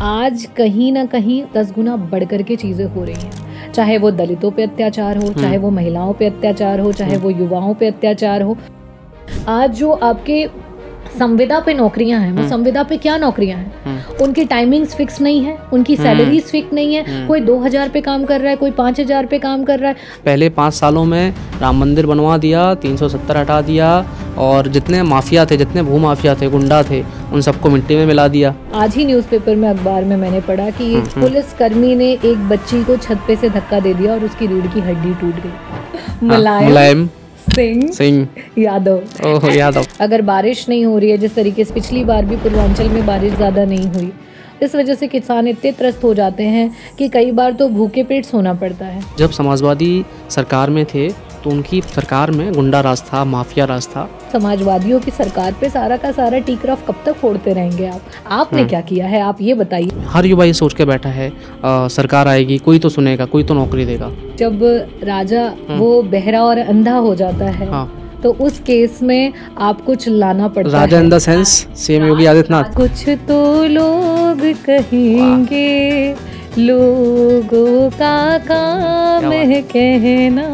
आज कहीं ना कहीं 10 गुना बढ़ कर के चीज़ें हो रही हैं। चाहे वो दलितों पे अत्याचार हो, चाहे वो महिलाओं पे अत्याचार हो, चाहे वो युवाओं पे अत्याचार हो। आज जो आपके संविदा पे नौकरियां हैं, वो संविदा पे क्या नौकरियां हैं? उनकी टाइमिंग्स फिक्स नहीं है, उनकी सैलरीज फिक्स नहीं है। कोई 2000 पे काम कर रहा है, कोई 5000 पे काम कर रहा है। पहले 5 सालों में राम मंदिर बनवा दिया, 370 हटा दिया और जितने माफिया थे, जितने भूमाफिया थे, गुंडा थे, उन सबको मिट्टी में मिला दिया। आज ही न्यूज़पेपर में, अखबार में मैंने पढ़ा कि एक पुलिसकर्मी ने एक बच्ची को छत पे से धक्का दे दिया और उसकी रीढ़ की हड्डी टूट गई। मुलायम सिंह यादव। अगर बारिश नहीं हो रही है, जिस तरीके से पिछली बार भी पूर्वांचल में बारिश ज़्यादा नहीं हुई, इस वजह से किसान इतने त्रस्त हो जाते हैं कि कई बार तो भूखे पेट सोना पड़ता है। जब समाजवादी सरकार में थे तो उनकी सरकार में गुंडा राज था, माफिया राज था। समाजवादियों की सरकार पे सारा का सारा टीकरफ कब तक फोड़ते रहेंगे आप? आपने क्या किया है, आप ये बताइए। हर युवा ये सोच के बैठा है सरकार आएगी, कोई तो सुनेगा, कोई तो नौकरी देगा। जब राजा वो बहरा और अंधा हो जाता है, तो उस केस में आपको चिल्लाना पड़ता है। राजा in the sense CM Yogi Adityanath. कुछ तो लोग कहेंगे, लोगों का काम है कहना,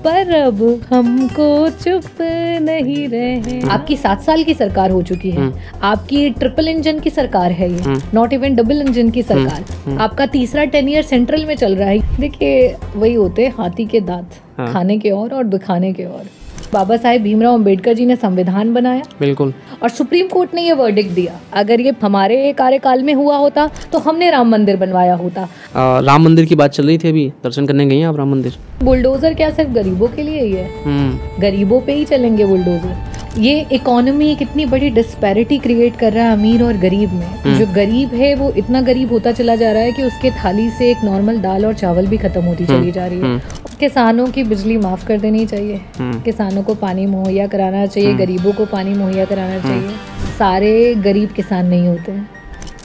पर अब हमको चुप नहीं रहे। आपकी 7 साल की सरकार हो चुकी है, आपकी ट्रिपल इंजन की सरकार है ये, नॉट इवन डबल इंजन की सरकार। आपका तीसरा 10 ईयर सेंट्रल में चल रहा है। देखिए, वही होते हाथी के दांत, खाने के और दिखाने के और। बाबा साहेब भीमराव अंबेडकर जी ने संविधान बनाया, बिल्कुल, और सुप्रीम कोर्ट ने ये वर्डिक्ट दिया। अगर ये हमारे कार्यकाल में हुआ होता तो हमने राम मंदिर बनवाया होता। राम मंदिर की बात चल रही थी, अभी दर्शन करने गई हैं आप राम मंदिर? बुलडोजर क्या सिर्फ गरीबों के लिए ही है? गरीबों पे ही चलेंगे बुलडोजर? ये इकोनॉमी कितनी बड़ी डिस्पैरिटी क्रिएट कर रहा है अमीर और गरीब में। जो गरीब है वो इतना गरीब होता चला जा रहा है कि उसके थाली से एक नॉर्मल दाल और चावल भी खत्म होती चली जा रही है। किसानों की बिजली माफ कर देनी चाहिए, किसानों को पानी मुहैया कराना चाहिए, गरीबों को पानी मुहैया कराना चाहिए। सारे गरीब किसान नहीं होते हैं,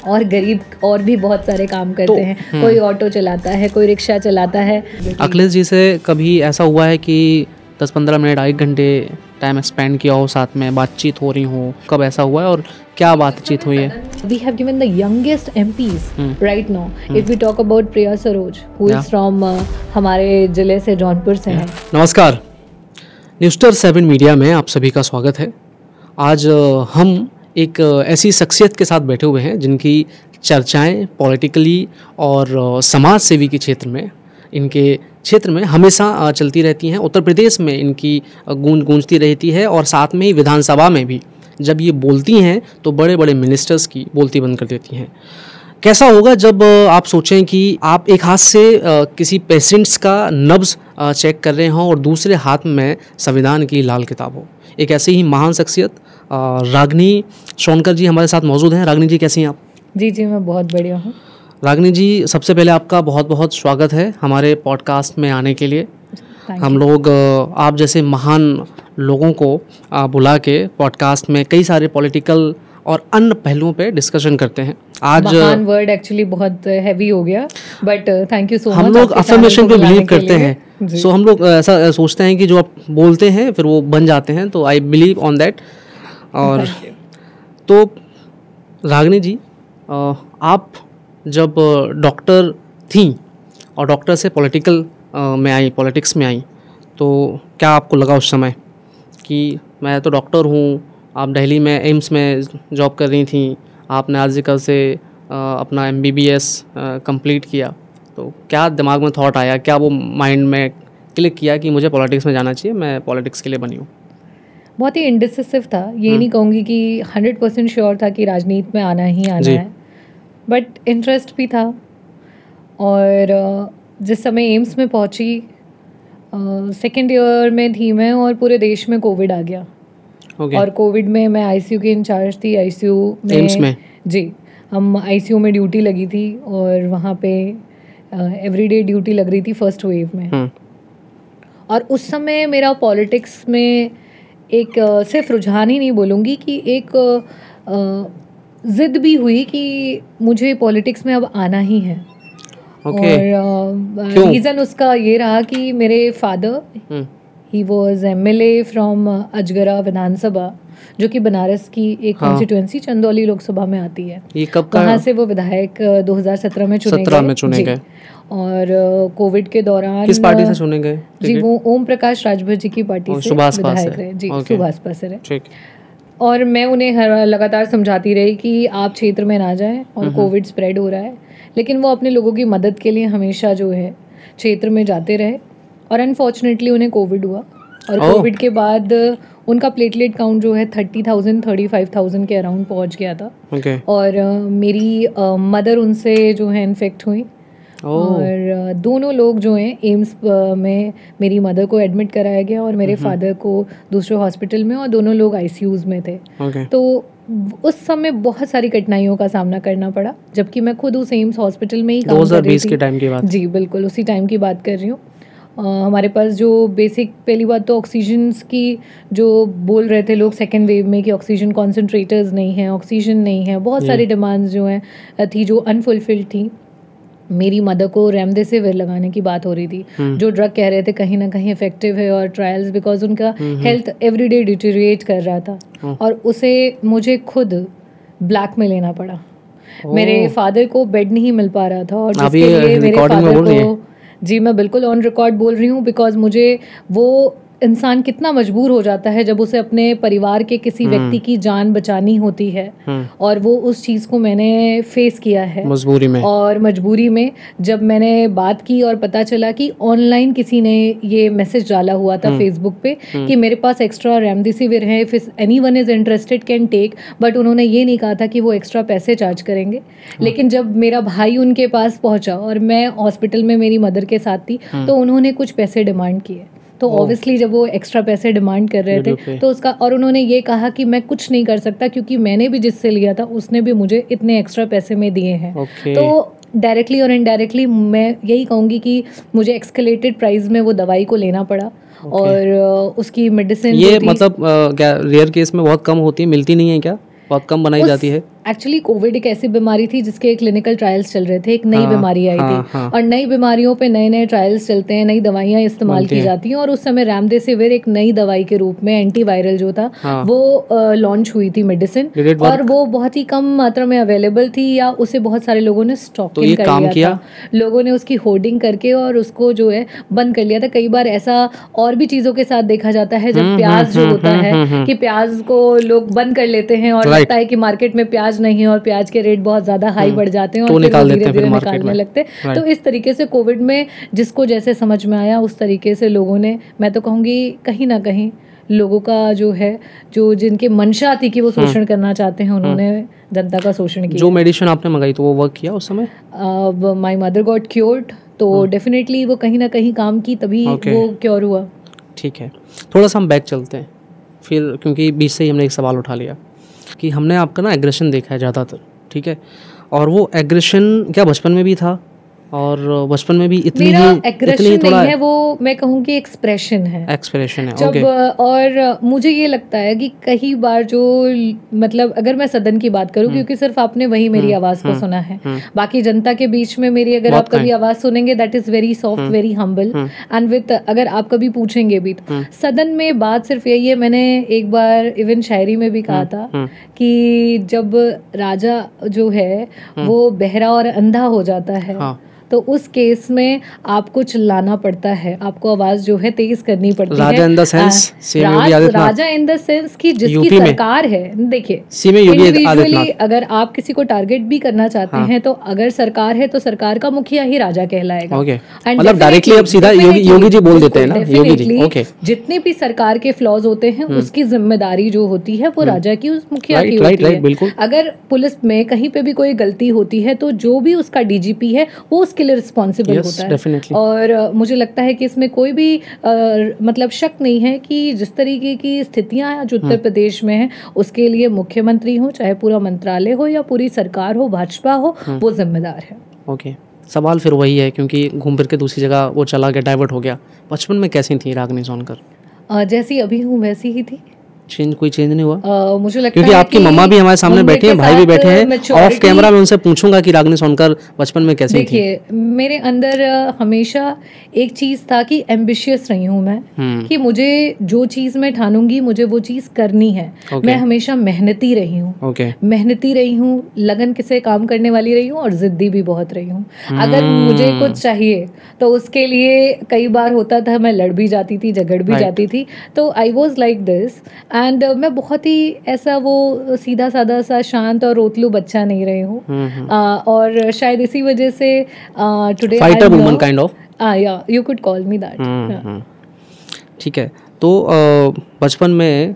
और गरीब और भी बहुत सारे काम करते हैं। कोई ऑटो चलाता है, कोई रिक्शा चलाता है। अखिलेश जी से कभी ऐसा हुआ है कि 10-15 मिनट 1 घंटे टाइम स्पेंड किया हो, साथ में बातचीत हो रही हो? कब ऐसा हुआ है और क्या बातचीत हुई है? We have given the youngest MPs right now. If we talk about Priya Saroj, who is from हमारे जिले से, जौनपुर से है। नमस्कार, न्यूज़स्टार 7 मीडिया में आप सभी का स्वागत है। आज हम एक ऐसी शख्सियत के साथ बैठे हुए हैं जिनकी चर्चाएं पॉलिटिकली और समाज सेवी के क्षेत्र में, इनके क्षेत्र में हमेशा चलती रहती हैं। उत्तर प्रदेश में इनकी गूंजती रहती है और साथ में ही विधानसभा में भी जब ये बोलती हैं तो बड़े बड़े मिनिस्टर्स की बोलती बंद कर देती हैं। कैसा होगा जब आप सोचें कि आप एक हाथ से किसी पेशेंट्स का नब्ज़ चेक कर रहे हों और दूसरे हाथ में संविधान की लाल किताब हो। एक ऐसी ही महान शख्सियत रागिनी सोनकर जी हमारे साथ मौजूद हैं। रागिनी जी, कैसी हैं आप? जी, मैं बहुत बढ़िया हूँ। रागिनी जी, सबसे पहले आपका बहुत बहुत स्वागत है हमारे पॉडकास्ट में आने के लिए। हम लोग आप जैसे महान लोगों को बुला के पॉडकास्ट में कई सारे पॉलिटिकल और अन्य पहलुओं पे डिस्कशन करते हैं। आज महान वर्ड एक्चुअली बहुत हैवी हो गया, but thank you so much. हम लोग अफर्मेशन पे बिलीव करते हैं, सो हम लोग ऐसा सोचते हैं कि जो आप बोलते हैं फिर वो बन जाते हैं, तो आई बिलीव ऑन दैट। और तो रागिनी जी, आप जब डॉक्टर थी और डॉक्टर से पॉलिटिक्स में आई, तो क्या आपको लगा उस समय कि मैं तो डॉक्टर हूँ? आप दिल्ली में एम्स में जॉब कर रही थी, आपने आजकल से अपना MBBS कंप्लीट किया, तो क्या दिमाग में थॉट आया, क्या वो माइंड में क्लिक किया कि मुझे पॉलिटिक्स में जाना चाहिए, मैं पॉलिटिक्स के लिए बनी हूँ? बहुत ही इंडिसिसिव था, ये नहीं कहूँगी कि 100% श्योर था कि राजनीति में आना ही आना है, बट इंटरेस्ट भी था। और जिस समय एम्स में पहुँची, 2nd ईयर में थी मैं, और पूरे देश में कोविड आ गया। और कोविड में मैं ICU की इंचार्ज थी। ICU में, एम्स में जी, हम ICU में ड्यूटी लगी थी और वहाँ पे एवरीडे ड्यूटी लग रही थी फर्स्ट वेव में। और उस समय मेरा पॉलिटिक्स में एक सिर्फ रुझान ही नहीं बोलूँगी कि एक ज़िद भी हुई कि मुझे पॉलिटिक्स में अब आना ही है। और रीज़न उसका ये रहा कि मेरे father he was MLA from Ajagara Vidhan Sabha, जो कि बनारस की एक कॉन्स्टिट्यूएंसी चंदौली लोकसभा में आती है। ये कब का? वहाँ से वो विधायक 2017 में चुने गए। और कोविड के दौरान किस पार्टी से चुने गए? जी, वो ओम प्रकाश राजभर जी की पार्टी से विधायक रहे जी, सुभाषपा से रहे। ठीक। और मैं उन्हें लगातार समझाती रही कि आप क्षेत्र में ना जाएं और कोविड स्प्रेड हो रहा है, लेकिन वो अपने लोगों की मदद के लिए हमेशा जो है क्षेत्र में जाते रहे। और अनफॉर्चुनेटली उन्हें कोविड हुआ, और कोविड के बाद उनका प्लेटलेट काउंट जो है 30,000 35,000 के अराउंड पहुंच गया था। और मेरी मदर उनसे जो है इन्फेक्ट हुई। और दोनों लोग जो हैं एम्स में मेरी मदर को एडमिट कराया गया और मेरे फादर को दूसरे हॉस्पिटल में, और दोनों लोग ICUs में थे। तो उस समय बहुत सारी कठिनाइयों का सामना करना पड़ा, जबकि मैं खुद उस एम्स हॉस्पिटल में ही काम कर रही थी। के टाइम की बात? जी बिल्कुल, उसी टाइम की बात कर रही हूँ। हमारे पास जो बेसिक, पहली बात तो ऑक्सीजन की जो बोल रहे थे लोग सेकेंड वेव में कि ऑक्सीजन कॉन्सेंट्रेटर्स नहीं हैं, ऑक्सीजन नहीं है, बहुत सारी डिमांड्स जो हैं थी जो अनफुलफिल्ड थी। मेरी मदर को रेमडेसिविर लगाने की बात हो रही थी, जो ड्रग कह रहे थे कहीं ना कहीं इफेक्टिव है, और ट्रायल्स बिकॉज उनका हेल्थ एवरीडे डिटेरिएट कर रहा था, और उसे मुझे खुद ब्लैक में लेना पड़ा। मेरे फादर को बेड नहीं मिल पा रहा था, और जिसके लिए मेरे फादर को, जी मैं बिल्कुल ऑन रिकॉर्ड बोल रही हूँ, बिकॉज मुझे वो इंसान कितना मजबूर हो जाता है जब उसे अपने परिवार के किसी व्यक्ति की जान बचानी होती है, और वो उस चीज़ को मैंने फेस किया है मजबूरी में। और मजबूरी में जब मैंने बात की और पता चला कि ऑनलाइन किसी ने ये मैसेज डाला हुआ था फेसबुक पे कि मेरे पास एक्स्ट्रा रेमडेसिविर है, if anyone is interested can take, but उन्होंने ये नहीं कहा था कि वो एक्स्ट्रा पैसे चार्ज करेंगे। लेकिन जब मेरा भाई उनके पास पहुंचा और मैं हॉस्पिटल में मेरी मदर के साथ थी, तो उन्होंने कुछ पैसे डिमांड किए। तो ऑब्वियसली जब वो एक्स्ट्रा पैसे डिमांड कर रहे थे तो उसका, और उन्होंने ये कहा कि मैं कुछ नहीं कर सकता क्योंकि मैंने भी जिससे लिया था उसने भी मुझे इतने एक्स्ट्रा पैसे में दिए हैं। तो डायरेक्टली और इनडायरेक्टली मैं यही कहूँगी कि मुझे एक्सकेलेटेड प्राइस में वो दवाई को लेना पड़ा। और उसकी मेडिसिन ये मतलब क्या रेयर केस में बहुत कम होती है, मिलती नहीं है क्या, बहुत कम बनाई जाती है? एक्चुअली कोविड एक ऐसी बीमारी थी जिसके क्लिनिकल ट्रायल्स चल रहे थे, एक नई बीमारी आई थी। और नई बीमारियों पे नए नए ट्रायल्स चलते हैं, नई दवाइयां इस्तेमाल की जाती हैं, और उस समय रेमडेसिविर एक नई दवाई के रूप में एंटीवायरल जो था वो लॉन्च हुई थी मेडिसिन, और वो बहुत ही कम मात्रा में अवेलेबल थी, या उसे बहुत सारे लोगों ने स्टॉकिंग कर लिया था। लोगों ने उसकी होर्डिंग करके और उसको जो है बंद कर लिया था। कई बार ऐसा और भी चीजों के साथ देखा जाता है, जब प्याज जो होता है कि प्याज को लोग बंद कर लेते हैं और लगता है कि मार्केट में प्याज नहीं है, और प्याज के रेट बहुत ज्यादा हाई बढ़ जाते हैं, और फिर धीरे-धीरे निकालने लगते हैं। तो इस तरीके से कोविड में जिसको जैसे समझ में आया उस तरीके से लोगों ने, मैं तो कहूँगी कहीं ना कहीं लोगों का जो है, जो जिनके मंशा थी कि वो शोषण करना चाहते हैं, उन्होंने जनता का शोषण किया। जो मेडिसिन आपने मंगाई तो वो वर्क किया उस समय? माय मदर गॉट क्योर्ड, तो डेफिनेटली वो कहीं ना कहीं काम की, तभी वो क्योर हुआ। ठीक है, थोड़ा सा हम बैक चलते हैं फिर, क्योंकि बीच से ही हमने एक सवाल उठा लिया कि हमने आपका ना एग्रेशन देखा है ज़्यादातर, ठीक है, और वो एग्रेशन क्या बचपन में भी था, और बचपन में भी इतनी एग्रेशन नहीं है वो, मैं कहूँगी एक्सप्रेशन है जब okay. और मुझे ये लगता है कि कई बार जो, मतलब अगर मैं सदन की बात करूँ, क्योंकि सिर्फ आपने वही मेरी आवाज़ को सुना है, बाकी जनता के बीच में मेरी अगर आप कभी आवाज़ सुनेंगे that is very soft, very humble, and with अगर आप कभी पूछेंगे भी तो सदन में बात सिर्फ यही है। मैंने एक बार इवन शायरी में भी कहा था कि जब राजा जो है वो बहरा और अंधा हो जाता है, तो उस केस में आपको चिल्लाना पड़ता है, आपको आवाज जो है तेज करनी पड़ती है। राजा इन द सेंस की जिसकी सरकार है, देखिए इंडिविजुअली अगर आप किसी को टारगेट भी करना चाहते हैं तो अगर सरकार है तो सरकार का मुखिया ही राजा कहलाएगा। मतलब डायरेक्टली अब सीधा योगी जी बोल देते हैं ना, योगी जी। जितने भी सरकार के फ्लॉज होते हैं उसकी जिम्मेदारी जो होती है वो राजा की, उस मुखिया की होती है। अगर पुलिस में कहीं पे भी कोई गलती होती है तो जो भी उसका DGP है वो के लिए रिस्पॉन्सिबल होता है। definitely. और मुझे लगता है कि इसमें कोई भी मतलब शक नहीं है कि जिस तरीके की स्थितियां आज उत्तर प्रदेश में हैं उसके लिए मुख्यमंत्री हो, चाहे पूरा मंत्रालय हो या पूरी सरकार हो, भाजपा हो, वो जिम्मेदार है। ओके, सवाल फिर वही है, क्योंकि घूम फिर के दूसरी जगह वो चला गया, डाइवर्ट हो गया। बचपन में कैसी थी रागनी सोनकर? जैसी अभी हूँ वैसी ही थी। कोई चेंज नहीं हुआ? मुझे लगता क्योंकि है आपकी कि मम्मा भी हमारे सामने उम्र बैठी के हैं, भाई भी साथ बैठे हैं, ऑफ maturity- कैमरा मैं उनसे पूछूंगा कि रागिनी सोनकर बचपन में कैसी थी। देखिए, मेरे अंदर हमेशा एक चीज़ था कि एम्बिशियस रही हूँ मैं, कि मुझे जो चीज़ मैं ठानूंगी मुझे वो चीज़ करनी है। मैं हमेशा मेहनती रही हूँ, मेहनती रही हूँ, लगन से काम करने वाली रही हूँ और जिद्दी भी बहुत रही हूँ। अगर मुझे कुछ चाहिए तो उसके लिए कई बार होता था मैं लड़ भी जाती थी, झगड़ भी जाती थी। तो I was like this and मैं बहुत ही ऐसा वो सीधा साधा सा शांत और रोतलू बच्चा नहीं रही हूँ। और शायद इसी वजह से today fighter woman kind of, या you could call me that. ठीक है। तो बचपन में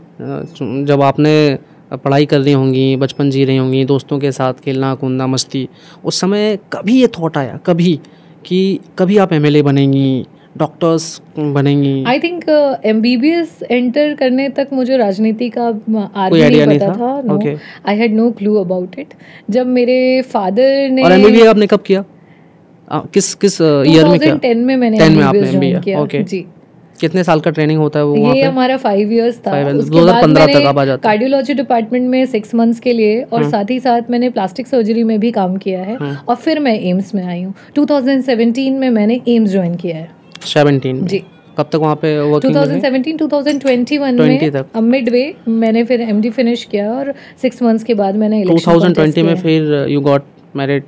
जब आपने पढ़ाई कर रही होंगी, बचपन जी रही होंगी, दोस्तों के साथ खेलना कूदना मस्ती, उस समय कभी ये थॉट आया कभी कि कभी आप एमएलए बनेंगी, डॉक्टर्स बनेंगी? आई थिंक MBBS एंटर करने तक मुझे राजनीति का कोई आइडिया नहीं पता था। No, I had no clue about it. जब मेरे फादर ने, और MBBS आपने कब किया? किस ईयर में किया? 2010 में मैंने 10 में MBBS आपने ज्वाइन MBA, किया। ओके। जी। कितने साल का ट्रेनिंग होता है वो वहाँ पे? ये हमारा 5 इयर्स था। 5 उसके 2015 बाद तक आप आ जाते? कार्डियोलॉजी डिपार्टमेंट में 6 मंथ्स के लिए और साथ ही साथ मैंने प्लास्टिक सर्जरी में भी काम किया है और फिर मैं एम्स में आई हूँ। 2017 में मैंने एम्स ज्वाइन किया है। 17 जी। कब तक वहाँ पे वर्किंग? 2017-2021 में मिडवे मैंने फिर MD फिनिश किया और 6 मंथ्स के बाद मैंने इलेक्शन 2020 में फिर यू गॉट मैरिड?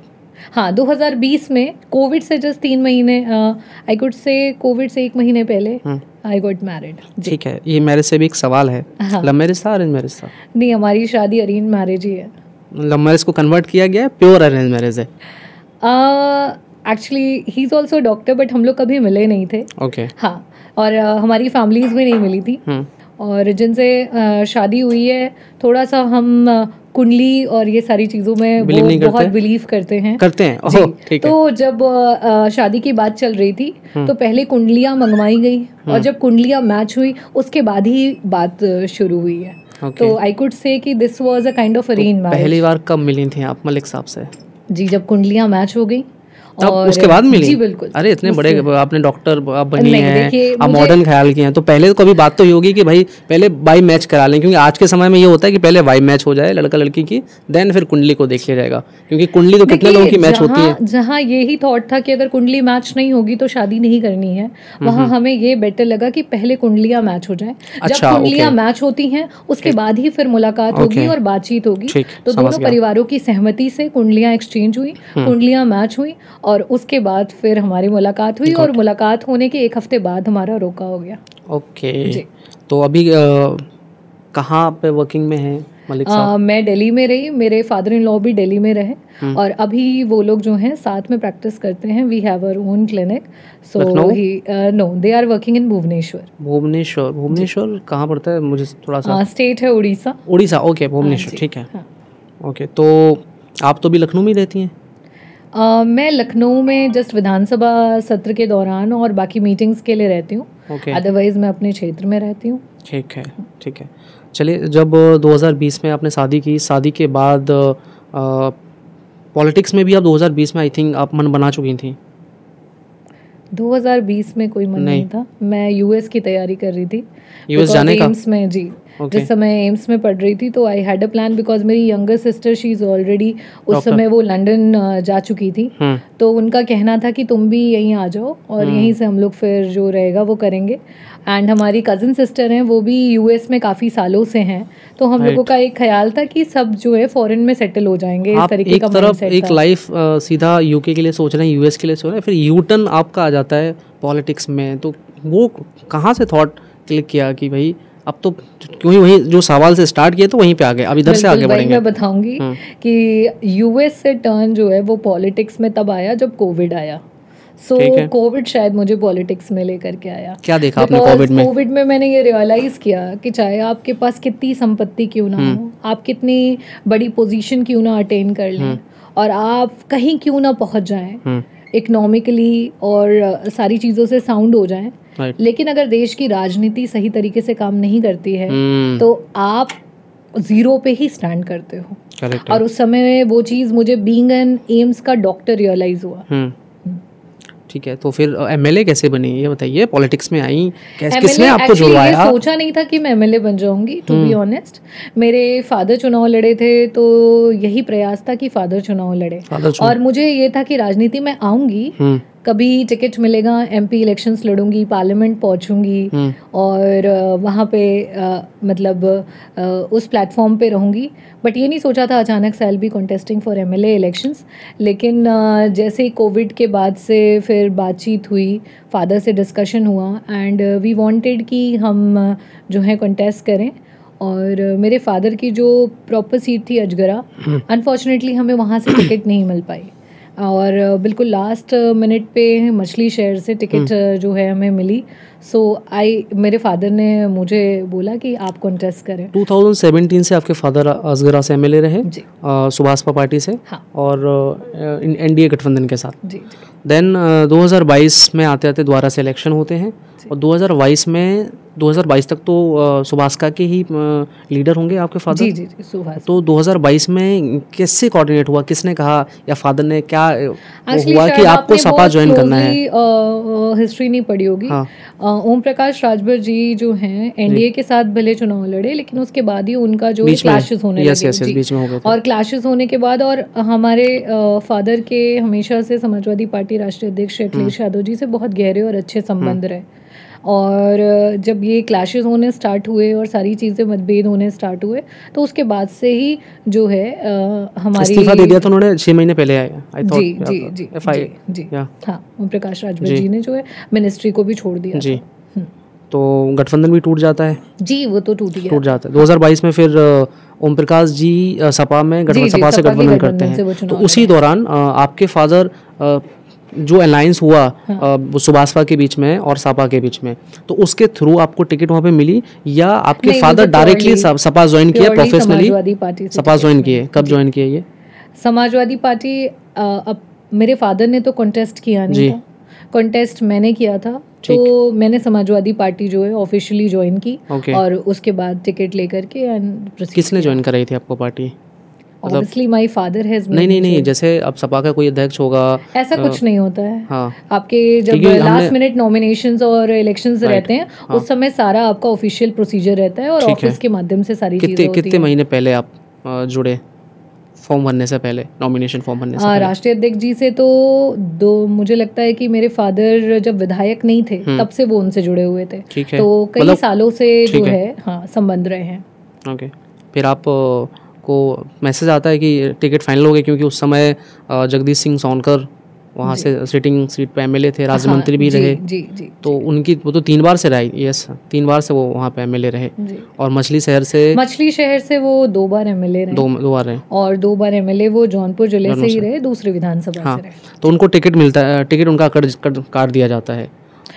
हाँ, 2020 में कोविड से जस्ट 3 महीने, आई कुड से कोविड से 1 महीने पहले आई गॉट मैरिड। ठीक है। ये मैरिज से भी एक सवाल है, लव मैरिज था अरेंज मैरिज था? नहीं, हमारी शादी अरेंज मैरिज ही है। लव मैरिज को कन्वर्ट किया गया है, प्योर अरेंज मैरिज है? Actually he is also doctor but हम लोग कभी मिले नहीं थे। ओके। हाँ, और हमारी फैमिलीज भी नहीं मिली थी और जिनसे शादी हुई है थोड़ा सा हम कुंडली और ये सारी चीज़ों में वो बहुत बिलीव करते हैं। ओह, ठीक है। तो जब शादी की बात चल रही थी तो पहले कुंडलियाँ मंगवाई गई और जब कुंडलियाँ मैच हुई उसके बाद ही बात शुरू हुई है। तो आई कुड से कि this was a kind of arrange marriage. पहली बार कब मिली थी आप मलिक साहब से? जी, जब कुंडलियाँ मैच हो गई तब उसके बाद मिली? जी बिल्कुल। अरे इतने बड़े आपने डॉक्टर आप बनी हैं, आप मुझे मॉडर्न ख्याल किए हैं, तो पहले तो कभी बात तो ये होगी कि भाई पहले बाई मैच करा लें, क्योंकि आज के समय में ये होता है कि पहले बाई मैच हो जाए लड़का लड़की की, देन फिर कुंडली को देख लिया जाएगा, क्योंकि कुंडली तो कितने लोगों की मैच होती है। जहाँ यही थॉट था कि अगर कुंडली मैच नहीं होगी तो शादी नहीं करनी है, वहाँ हमें ये बेटर लगा कि पहले कुंडलियाँ मैच हो जाए। जब कुंडलियाँ मैच होती हैं उसके बाद ही फिर मुलाकात होगी और बातचीत होगी। तो दोनों परिवारों की सहमति से कुंडलियाँ एक्सचेंज हुई, कुंडलियाँ मैच हुई और उसके बाद फिर हमारी मुलाकात हुई और मुलाकात होने के 1 हफ्ते बाद हमारा रोका हो गया। ओके। तो अभी कहाँ पे वर्किंग में है मलिक साहब? मैं दिल्ली में रही, मेरे फादर इन लॉ भी दिल्ली में रहे और अभी वो लोग जो हैं साथ में प्रैक्टिस करते हैं। We have our own clinic. So he know, they are working in Bhubaneswar. Bhubaneswar कहाँ पड़ता है? मुझे थोड़ा सा स्टेट है उड़ीसा। ओके, भुवनेश्वर, ठीक है। ओके, तो आप तो भी लखनऊ में रहती हैं? मैं लखनऊ में जस्ट विधानसभा सत्र के दौरान और बाकी मीटिंग्स के लिए रहती हूँ। अदरवाइज मैं अपने क्षेत्र में रहती हूँ। ठीक है। चलिए, जब 2020 में आपने शादी की, शादी के बाद पॉलिटिक्स में भी आप 2020 में आई थिंक आप मन बना चुकी थी? 2020 में कोई मन नहीं था। मैं US की तैयारी कर रही थी, US जाने का? एम्स में। जी, जिस समय एम्स में पढ़ रही थी तो I had a plan because मेरी younger sister she is already, उस समय वो लंदन जा चुकी थी। तो उनका कहना था कि तुम भी यहीं आ जाओ और यहीं से हम लोग फिर जो रहेगा वो करेंगे। एंड हमारी कज़न सिस्टर हैं, वो भी US में काफ़ी सालों से हैं, तो हम लोगों का एक ख्याल था कि सब जो है फॉरेन में सेटल हो जाएंगे। इस तरीके का माइंडसेट था। एक लाइफ सीधा UK के लिए सोच रहे हैं, US के लिए सोच रहे हैं, फिर यूटर्न आपका आ जाता है पॉलिटिक्स में, तो वो कहाँ से थॉट क्लिक किया कि भाई अब तो क्यों वही जो सवाल से स्टार्ट किया तो वहीं पे आ गए, अब इधर से आगे बढ़ेंगे? मैं बताऊंगी कि US से टर्न जो है वो पॉलिटिक्स में तब आया जब कोविड आया। कोविड शायद मुझे पॉलिटिक्स में लेकर के आया। क्या देखा आपने कोविड में? कोविड में मैंने ये रियलाइज किया कि चाहे आपके पास कितनी संपत्ति क्यों ना हो, आप कितनी बड़ी पोजीशन क्यों ना अटेन कर लें और आप कहीं क्यों ना पहुंच जाएं इकोनॉमिकली और सारी चीज़ों से साउंड हो जाएं, लेकिन अगर देश की राजनीति सही तरीके से काम नहीं करती है तो आप जीरो पे ही स्टैंड करते हो। और उस समय वो चीज़ मुझे बीइंग एन एम्स का डॉक्टर रियलाइज हुआ। ठीक है, तो फिर एमएलए कैसे बनी ये बताइए, पॉलिटिक्स में आई MLA किसने आपको actually जुड़वाया? ये सोचा नहीं था कि मैं एमएलए बन जाऊंगी, टू बी ऑनेस्ट। मेरे फादर चुनाव लड़े थे तो यही प्रयास था कि फादर चुनाव लड़े, और मुझे ये था कि राजनीति में आऊंगी, कभी टिकट मिलेगा, एमपी इलेक्शंस लड़ूंगी, पार्लियामेंट पहुंचूंगी और वहाँ पे मतलब उस प्लेटफॉर्म पे रहूंगी। बट ये नहीं सोचा था अचानक से I will be contesting for MLA elections. लेकिन जैसे ही कोविड के बाद से फिर बातचीत हुई, फादर से डिस्कशन हुआ एंड वी वांटेड कि हम जो है कॉन्टेस्ट करें। और मेरे फादर की जो प्रॉपर सीट थी अजगरा, अनफॉर्चुनेटली हमें वहाँ से टिकट नहीं मिल पाई, और बिल्कुल लास्ट मिनट पे मछली शहर से टिकट जो है हमें मिली। सो मेरे फादर ने मुझे बोला कि आप कॉन्टेस्ट करें। 2017 से आपके फादर असगरा से एमएलए रहे सुभाषपा पार्टी से, हाँ। और एनडीए गठबंधन के साथ। जी। देन 2022 में आते आते दोबारा से इलेक्शन होते हैं, और 2022 तक तो सुभाषका के ही लीडर होंगे आपके फादर। जी सुभाष। तो 2022 में कैसे कोऑर्डिनेट हुआ, किसने कहा या फादर ने क्या हुआ कि आपको सपा ज्वाइन करना है? हिस्ट्री नहीं पढ़ी होगी। ओम प्रकाश राजभर जी जो हैं एनडीए के साथ भले चुनाव लड़े, लेकिन उसके बाद ही उनका जो क्लैशेस होने लगे। बीच में हो गए थे। और क्लैशेस होने के बाद, और हमारे फादर के हमेशा से समाजवादी पार्टी राष्ट्रीय अध्यक्ष अखिलेश यादव जी से बहुत गहरे और अच्छे संबंध रहे, और जब ये क्लैशेस होने स्टार्ट हुए और सारी चीज़ें मतभेद होने स्टार्ट हुए, तो उसके बाद से ही जो है हमारी इस्तीफा दे दिया था उन्होंने 6 महीने पहले आया। जी हाँ, ओम प्रकाश राजभर जी ने जो है मिनिस्ट्री को भी छोड़ दिया जी। तो गठबंधन भी टूट जाता है जी, वो तो टूट जाता है। 2022 में फिर ओम प्रकाश जी सपा से गठबंधन करते हैं। तो उसी दौरान आपके फादर जो अलायंस हुआ सुभाषपा के बीच में और सपा के बीच में, तो उसके थ्रू आपको टिकट वहाँ पे मिली, या आपके फादर डायरेक्टली सपा ज्वाइन किया प्रोफेशनली? सपा ज्वाइन किए, कब ज्वाइन किए ये? समाजवादी पार्टी अब मेरे फादर ने तो कॉन्टेस्ट किया नहीं था, कॉन्टेस्ट मैंने किया था। तो मैंने समाजवादी पार्टी जो है ऑफिशियली ज्वाइन की, और उसके बाद टिकट लेकर के किसने ज्वाइन कराई थी आपको party? Obviously my father has नहीं, जैसे अब सपा का कोई अध्यक्ष होगा, ऐसा कुछ नहीं होता है। हाँ। आपके जब लास्ट मिनट नॉमिनेशंस और इलेक्शंस रहते हैं, उस समय सारा आपका ऑफिशियल प्रोसीजर रहता है, और ऑफिस के माध्यम से सारी चीजें होती हैं। कितने महीने पहले आप जुड़े, फॉर्म भरने से पहले, नॉमिनेशन फॉर्म भरने से पहले? राष्ट्रीय अध्यक्ष जी से तो मुझे लगता है कि मेरे फादर जब विधायक नहीं थे तब से वो उनसे जुड़े हुए थे, तो कई सालों से जो है संबंध रहे हैं। ओके, फिर आप को मैसेज आता है कि टिकट फाइनल हो गया, क्योंकि उस समय जगदीश सिंह सोनकर वहाँ से सिटिंग सीट पे एमएलए थे, राज्य मंत्री भी रहे। जी। तो उनकी वो तो 3 बार से रही, 3 बार से वो वहाँ पे एमएलए रहे। और मछली शहर से वो 2 बार एमएलए रहे। 2 बार रहे, और 2 बार एमएलए वो जौनपुर जिले से ही रहे, दूसरी विधानसभा से रहे। तो उनको टिकट मिलता है, टिकट उनका काट दिया जाता है।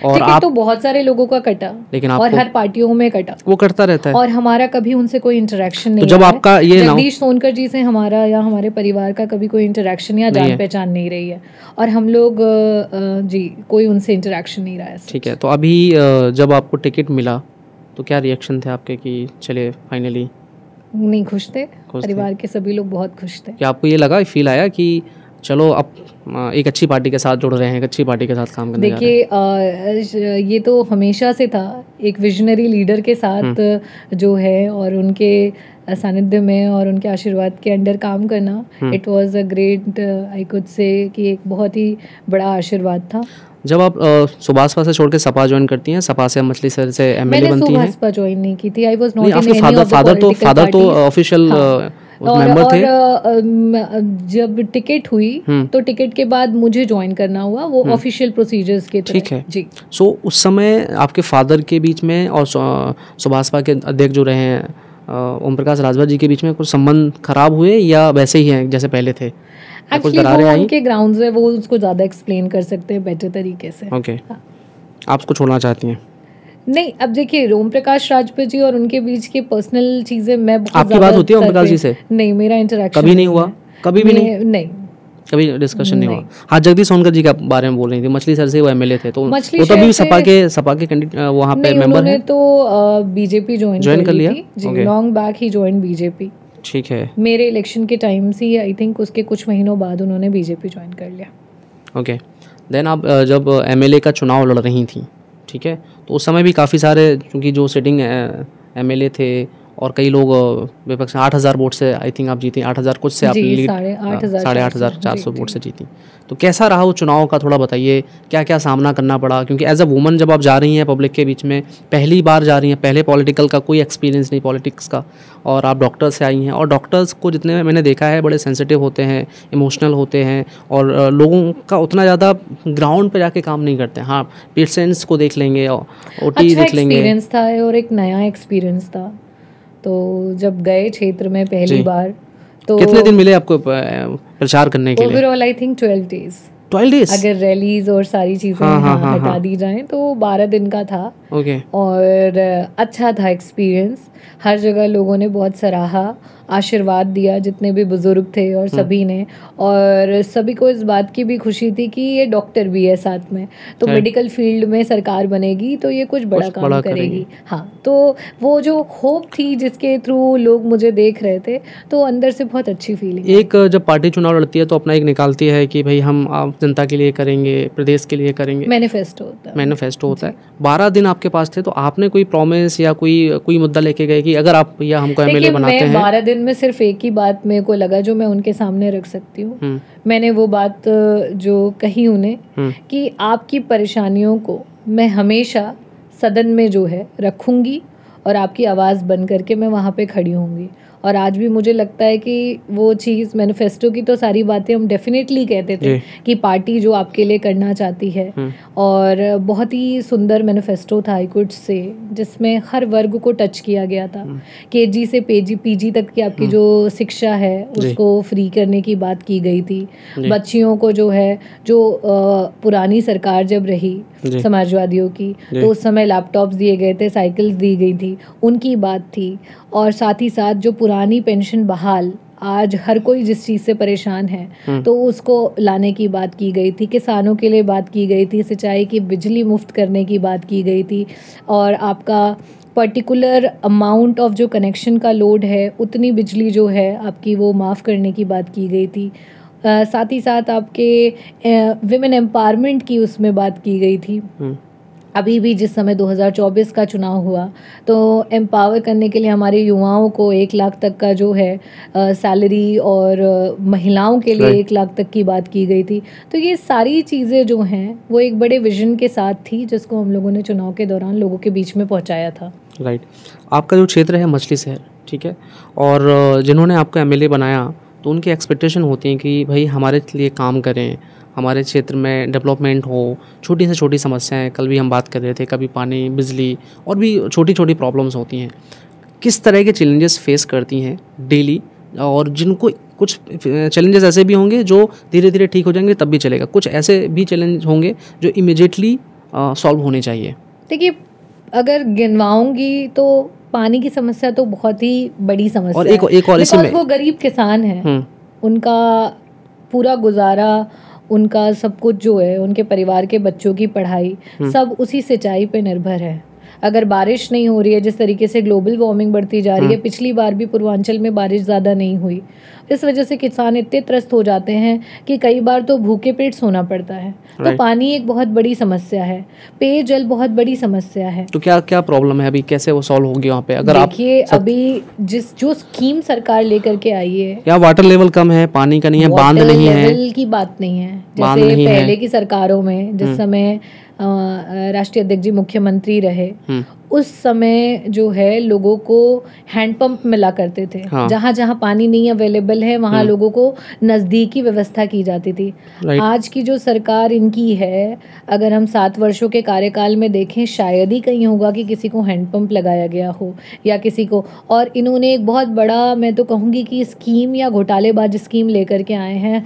और आप तो बहुत सारे लोगों का कटा, लेकिन और हर पार्टियों में कटा, वो करता रहता है, और हमारा कभी उनसे कोई इंटरेक्शन नहीं। तो जब आपका ये जगदीश सोनकर जी से हमारा या हमारे परिवार का कभी कोई इंटरेक्शन या जान पहचान नहीं रही है, और हम लोग जी कोई उनसे इंटरेक्शन नहीं रहा है। ठीक है, तो अभी जब आपको टिकट मिला तो क्या रिएक्शन थे आपके कि चले फाइनली? नहीं, खुश थे, परिवार के सभी लोग बहुत खुश थे। क्या आपको ये लगा, फील आया कि चलो अब एक अच्छी पार्टी के साथ जुड़ रहे हैं, एक अच्छी पार्टी के साथ काम करने जा रहे हैं? देखिए, ये तो हमेशा से था, एक विजनरी लीडर के साथ जो है, और उनके सानिध्य में और उनके आशीर्वाद के अंडर काम करना, it was a great, I could say कि एक बहुत ही बड़ा आशीर्वाद था। जब आप सुभाषपा से छोड़ के सपा ज्वाइन करती हैं, सपा से मछली शहर से एमएलए बनती हैं। मैंने सुभाषपा ज्वाइन नहीं की थी, I was not in any of the father तो ऑफिशियल मेंबर थे। जब टिकट हुई तो टिकट के बाद मुझे ज्वाइन करना हुआ, वो ऑफिशियल प्रोसीजर्स के तहत। ठीक है जी। सो उस समय आपके फादर के बीच में और सुभाषपा के अध्यक्ष जो रहे हैं ओम प्रकाश राजभर जी के बीच में कुछ संबंध खराब हुए, या वैसे ही हैं जैसे पहले थे? एक्चुअली वो उनके ग्राउंड्स है, वो उसको ज़्यादा एक्सप्लेन कर सकते हैं बेटर तरीके से। ओके, आप उसको छोड़ना चाहती हैं? नहीं, अब देखिए, ओम प्रकाश राजभर जी और उनके बीच की पर्सनल चीजें मैं बहुत आपकी बात होती है ओम प्रकाश जी से? नहीं, मेरा इंटरेक्शन कभी नहीं हुआ, कभी भी नहीं, कभी डिस्कशन नहीं हुआ। हाँ, जगदीश सोनकर जी के बारे में बोल रही थी, मछली शहर से वो एमएलए थे, तो वो तभी सपा के कैंडिडेट वहाँ पे मेंबर हैं। तो बीजेपी ज्वाइन कर लिया जी, लॉन्ग बैक ही ज्वाइन बीजेपी। ठीक है, मेरे इलेक्शन के टाइम से आई थिंक उसके कुछ महीनों बाद उन्होंने बीजेपी ज्वाइन कर लिया। ओके, देन आप जब एमएलए का चुनाव लड़ रही थी, ठीक है, तो उस समय भी काफ़ी सारे, क्योंकि जो सिटिंग एमएलए थे और कई लोग विपक्ष 8,000 वोट से आई थिंक आप जीती, 8,000 कुछ से आप लीड, 8,500 वोट से जीती। तो कैसा रहा वो चुनाव का, थोड़ा बताइए, क्या क्या सामना करना पड़ा? क्योंकि एज अ वुमन जब आप जा रही हैं पब्लिक के बीच में, पहली बार जा रही हैं, पहले पॉलिटिकल का कोई एक्सपीरियंस नहीं पॉलिटिक्स का, और आप डॉक्टर से आई हैं, और डॉक्टर्स को जितने मैंने देखा है बड़े सेंसिटिव होते हैं, इमोशनल होते हैं, और लोगों का उतना ज़्यादा ग्राउंड पे जाके काम नहीं करते हैं। हाँ, पेशेंट्स को देख लेंगे, ओटी देख लेंगे। एक्सपीरियंस था और एक नया एक्सपीरियंस था। तो जब गए क्षेत्र में पहली बार, तो कितने दिन मिले आपको प्रचार करने के लिए? Overall I think 12 days. अगर रैलीज और सारी चीजें हटा दी जाएं तो 12 दिन का था। और अच्छा था एक्सपीरियंस। हर जगह लोगों ने बहुत सराहा, आशीर्वाद दिया, जितने भी बुजुर्ग थे और सभी ने, और सभी को इस बात की भी खुशी थी कि ये डॉक्टर भी है साथ में, तो मेडिकल फील्ड में सरकार बनेगी तो ये कुछ बड़ा काम करेगी। हाँ, तो वो जो होप थी जिसके थ्रू लोग मुझे देख रहे थे, तो अंदर से बहुत अच्छी फीलिंग। एक जब पार्टी चुनाव लड़ती है तो अपना एक निकालती है कि भाई हम आप जनता के लिए करेंगे, प्रदेश के लिए करेंगे, मैनिफेस्टो होता है। 12 दिन आपके पास थे, तो आपने कोई प्रॉमिस या कोई मुद्दा लेके गए कि अगर आप भैया हमको एमएलए बनाते हैं? 12 दिन में सिर्फ एक ही बात मेरे को लगा जो मैं उनके सामने रख सकती हूँ। मैंने वो बात जो कही उन्हें कि आपकी परेशानियों को मैं हमेशा सदन में जो है रखूंगी और आपकी आवाज़ बन करके मैं वहाँ पे खड़ी होंगी। और आज भी मुझे लगता है कि वो चीज़, मैनिफेस्टो की तो सारी बातें हम डेफिनेटली कहते थे कि पार्टी जो आपके लिए करना चाहती है, और बहुत ही सुंदर मैनिफेस्टो था, आई कुड से, जिसमें हर वर्ग को टच किया गया था। केजी से पीजी तक की आपकी जो शिक्षा है उसको फ्री करने की बात की गई थी। बच्चियों को जो है, जो पुरानी सरकार जब रही समाजवादियों की, तो उस समय लैपटॉप्स दिए गए थे, साइकिल्स दी गई थी, उनकी बात थी। और साथ ही साथ जो पुरानी पेंशन बहाल, आज हर कोई जिस चीज़ से परेशान है तो उसको लाने की बात की गई थी। किसानों के लिए बात की गई थी, सिंचाई की बिजली मुफ्त करने की बात की गई थी, और आपका पर्टिकुलर अमाउंट ऑफ जो कनेक्शन का लोड है उतनी बिजली जो है आपकी वो माफ़ करने की बात की गई थी। साथ ही साथ आपके विमेन एम्पावरमेंट की उसमें बात की गई थी। अभी भी जिस समय 2024 का चुनाव हुआ तो एम्पावर करने के लिए हमारे युवाओं को 1 लाख तक का जो है सैलरी, और महिलाओं के लिए 1 लाख तक की बात की गई थी। तो ये सारी चीज़ें जो हैं वो एक बड़े विजन के साथ थी, जिसको हम लोगों ने चुनाव के दौरान लोगों के बीच में पहुंचाया था। राइट। आपका जो क्षेत्र है मछली शहर, ठीक है, और जिन्होंने आपको एमएलए बनाया तो उनकी एक्सपेक्टेशन होती है कि भाई हमारे लिए काम करें, हमारे क्षेत्र में डेवलपमेंट हो, छोटी से छोटी समस्याएं, कल भी हम बात कर रहे थे, कभी पानी, बिजली और भी छोटी छोटी प्रॉब्लम्स होती हैं। किस तरह के चैलेंजेस फेस करती हैं डेली, और जिनको कुछ चैलेंजेस ऐसे भी होंगे जो धीरे धीरे ठीक हो जाएंगे तब भी चलेगा, कुछ ऐसे भी चैलेंज होंगे जो इमीडिएटली सॉल्व होने चाहिए? देखिए, अगर गिनवाऊंगी तो पानी की समस्या तो बहुत ही बड़ी समस्या है। एक और इसमें वो गरीब किसान हैं, उनका पूरा गुजारा, उनका सब कुछ जो है, उनके परिवार के बच्चों की पढ़ाई, सब उसी सिंचाई पे निर्भर है। अगर बारिश नहीं हो रही है, जिस तरीके से ग्लोबल वार्मिंग बढ़ती जा रही है, पिछली बार भी पूर्वांचल में बारिश ज़्यादा नहीं हुई, इस वजह से किसान इतने त्रस्त हो जाते हैं कि कई बार तो भूखे पेट सोना पड़ता है। तो पानी एक बहुत बड़ी समस्या है, पेयजल बहुत बड़ी समस्या है। तो क्या क्या प्रॉब्लम है अभी, कैसे वो सॉल्व होगी वहाँ पे? अगर आप देखिए, अभी जो स्कीम सरकार लेकर के आई है, या वाटर लेवल कम है, पानी का नहीं है, बांध नहीं है, लेवल की बात नहीं है। जैसे पहले की सरकारों में, जिस समय राष्ट्रीय अध्यक्ष जी मुख्यमंत्री रहे, उस समय जो है लोगों को हैंडपंप मिला करते थे। जहाँ जहाँ पानी नहीं अवेलेबल है वहाँ लोगों को नज़दीकी व्यवस्था की जाती थी। आज की जो सरकार इनकी है, अगर हम 7 वर्षों के कार्यकाल में देखें, शायद ही कहीं होगा कि किसी को हैंडपंप लगाया गया हो या किसी को। और इन्होंने एक बहुत बड़ा, मैं तो कहूँगी कि स्कीम या घोटालेबाज स्कीम लेकर के आए हैं,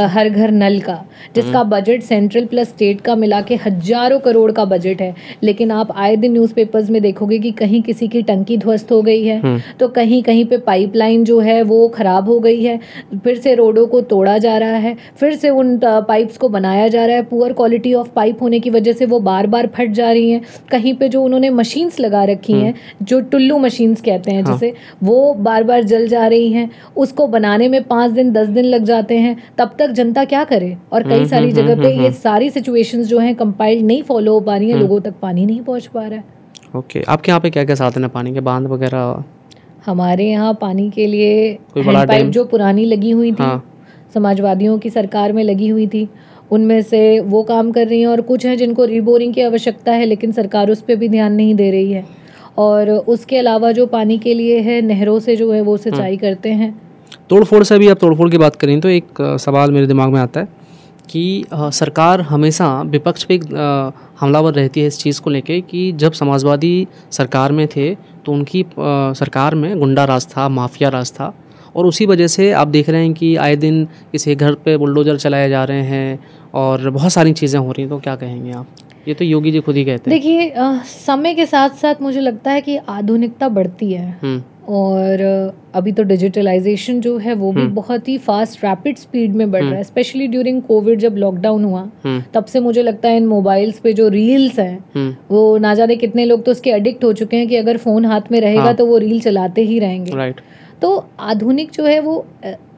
हर घर नल का, जिसका बजट सेंट्रल प्लस स्टेट का मिला के हजारों करोड़ का बजट है। लेकिन आप आए दिन न्यूज़पेपर्स एरियाज में देखोगे कि कहीं किसी की टंकी ध्वस्त हो गई है, तो कहीं कहीं पे पाइपलाइन जो है वो खराब हो गई है, फिर से रोडों को तोड़ा जा रहा है, फिर से उन पाइप्स को बनाया जा रहा है। पुअर क्वालिटी ऑफ पाइप होने की वजह से वो बार बार फट जा रही हैं। कहीं पे जो उन्होंने मशीन्स लगा रखी हैं, जो टुल्लू मशीन्स कहते हैं जिसे, वो बार बार जल जा रही हैं। उसको बनाने में 5 दिन 10 दिन लग जाते हैं, तब तक जनता क्या करे। और कई सारी जगह पे ये सारी सिचुएशंस जो हैं कंपाइल्ड नहीं फॉलो हो पा रही हैं, लोगों तक पानी नहीं पहुंच पा रहा है। ओके, आपके यहाँ पे क्या क्या साधन है पानी के, बांध वगैरह? हमारे यहाँ पानी के लिए हैंडपाइप जो पुरानी लगी हुई थी, समाजवादियों की सरकार में लगी हुई थी, उनमें से वो काम कर रही हैं, और कुछ हैं जिनको रीबोरिंग की आवश्यकता है लेकिन सरकार उस पर भी ध्यान नहीं दे रही है। और उसके अलावा जो पानी के लिए है, नहरों से जो है वो सिंचाई करते हैं। तोड़फोड़ से भी, आप तोड़फोड़ की बात करें तो एक सवाल मेरे दिमाग में आता है कि सरकार हमेशा विपक्ष पे हमलावर रहती है इस चीज़ को लेके कि जब समाजवादी सरकार में थे तो उनकी सरकार में गुंडा राज था, माफिया राज था, और उसी वजह से आप देख रहे हैं कि आए दिन किसी घर पे बुलडोजर चलाए जा रहे हैं और बहुत सारी चीज़ें हो रही हैं। तो क्या कहेंगे आप? ये तो योगी जी खुद ही कहते हैं। देखिए, समय के साथ साथ मुझे लगता है कि आधुनिकता बढ़ती है, और अभी तो डिजिटलाइजेशन जो है वो भी बहुत ही फास्ट रैपिड स्पीड में बढ़ रहा है। स्पेशली ड्यूरिंग कोविड जब लॉकडाउन हुआ, तब से मुझे लगता है इन मोबाइल्स पे जो रील्स हैं, वो ना जाने कितने लोग तो उसके एडिक्ट हो चुके हैं कि अगर फ़ोन हाथ में रहेगा तो वो रील चलाते ही रहेंगे। तो आधुनिक जो है वो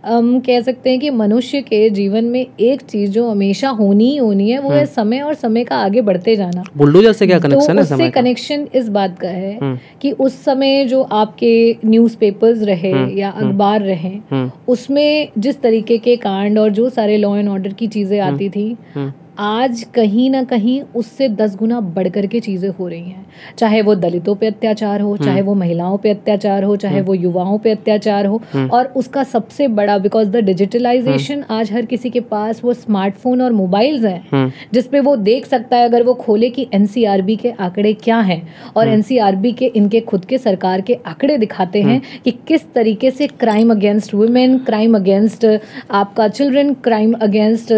हम कह सकते हैं कि मनुष्य के जीवन में एक चीज़ जो हमेशा होनी ही होनी है, वो है समय, और समय का आगे बढ़ते जाना। बुलडोजर से क्या कनेक्शन है? उससे कनेक्शन इस बात का है कि उस समय जो आपके न्यूज़पेपर्स रहे या अखबार रहे, उसमें जिस तरीके के कांड और जो सारे लॉ एंड ऑर्डर की चीज़ें आती थी, आज कहीं ना कहीं उससे 10 गुना बढ़ कर के चीज़ें हो रही हैं। चाहे वो दलितों पे अत्याचार हो, चाहे वो महिलाओं पे अत्याचार हो, चाहे वो युवाओं पे अत्याचार हो, और उसका सबसे बड़ा, बिकॉज द डिजिटलाइजेशन, आज हर किसी के पास वो स्मार्टफोन और मोबाइल्स हैं जिसपे वो देख सकता है, अगर वो खोले कि एनसीआरबी के आंकड़े क्या हैं, और एनसीआरबी के इनके खुद के सरकार के आंकड़े दिखाते हैं कि किस तरीके से crime against women, crime against आपका चिल्ड्रन, क्राइम अगेंस्ट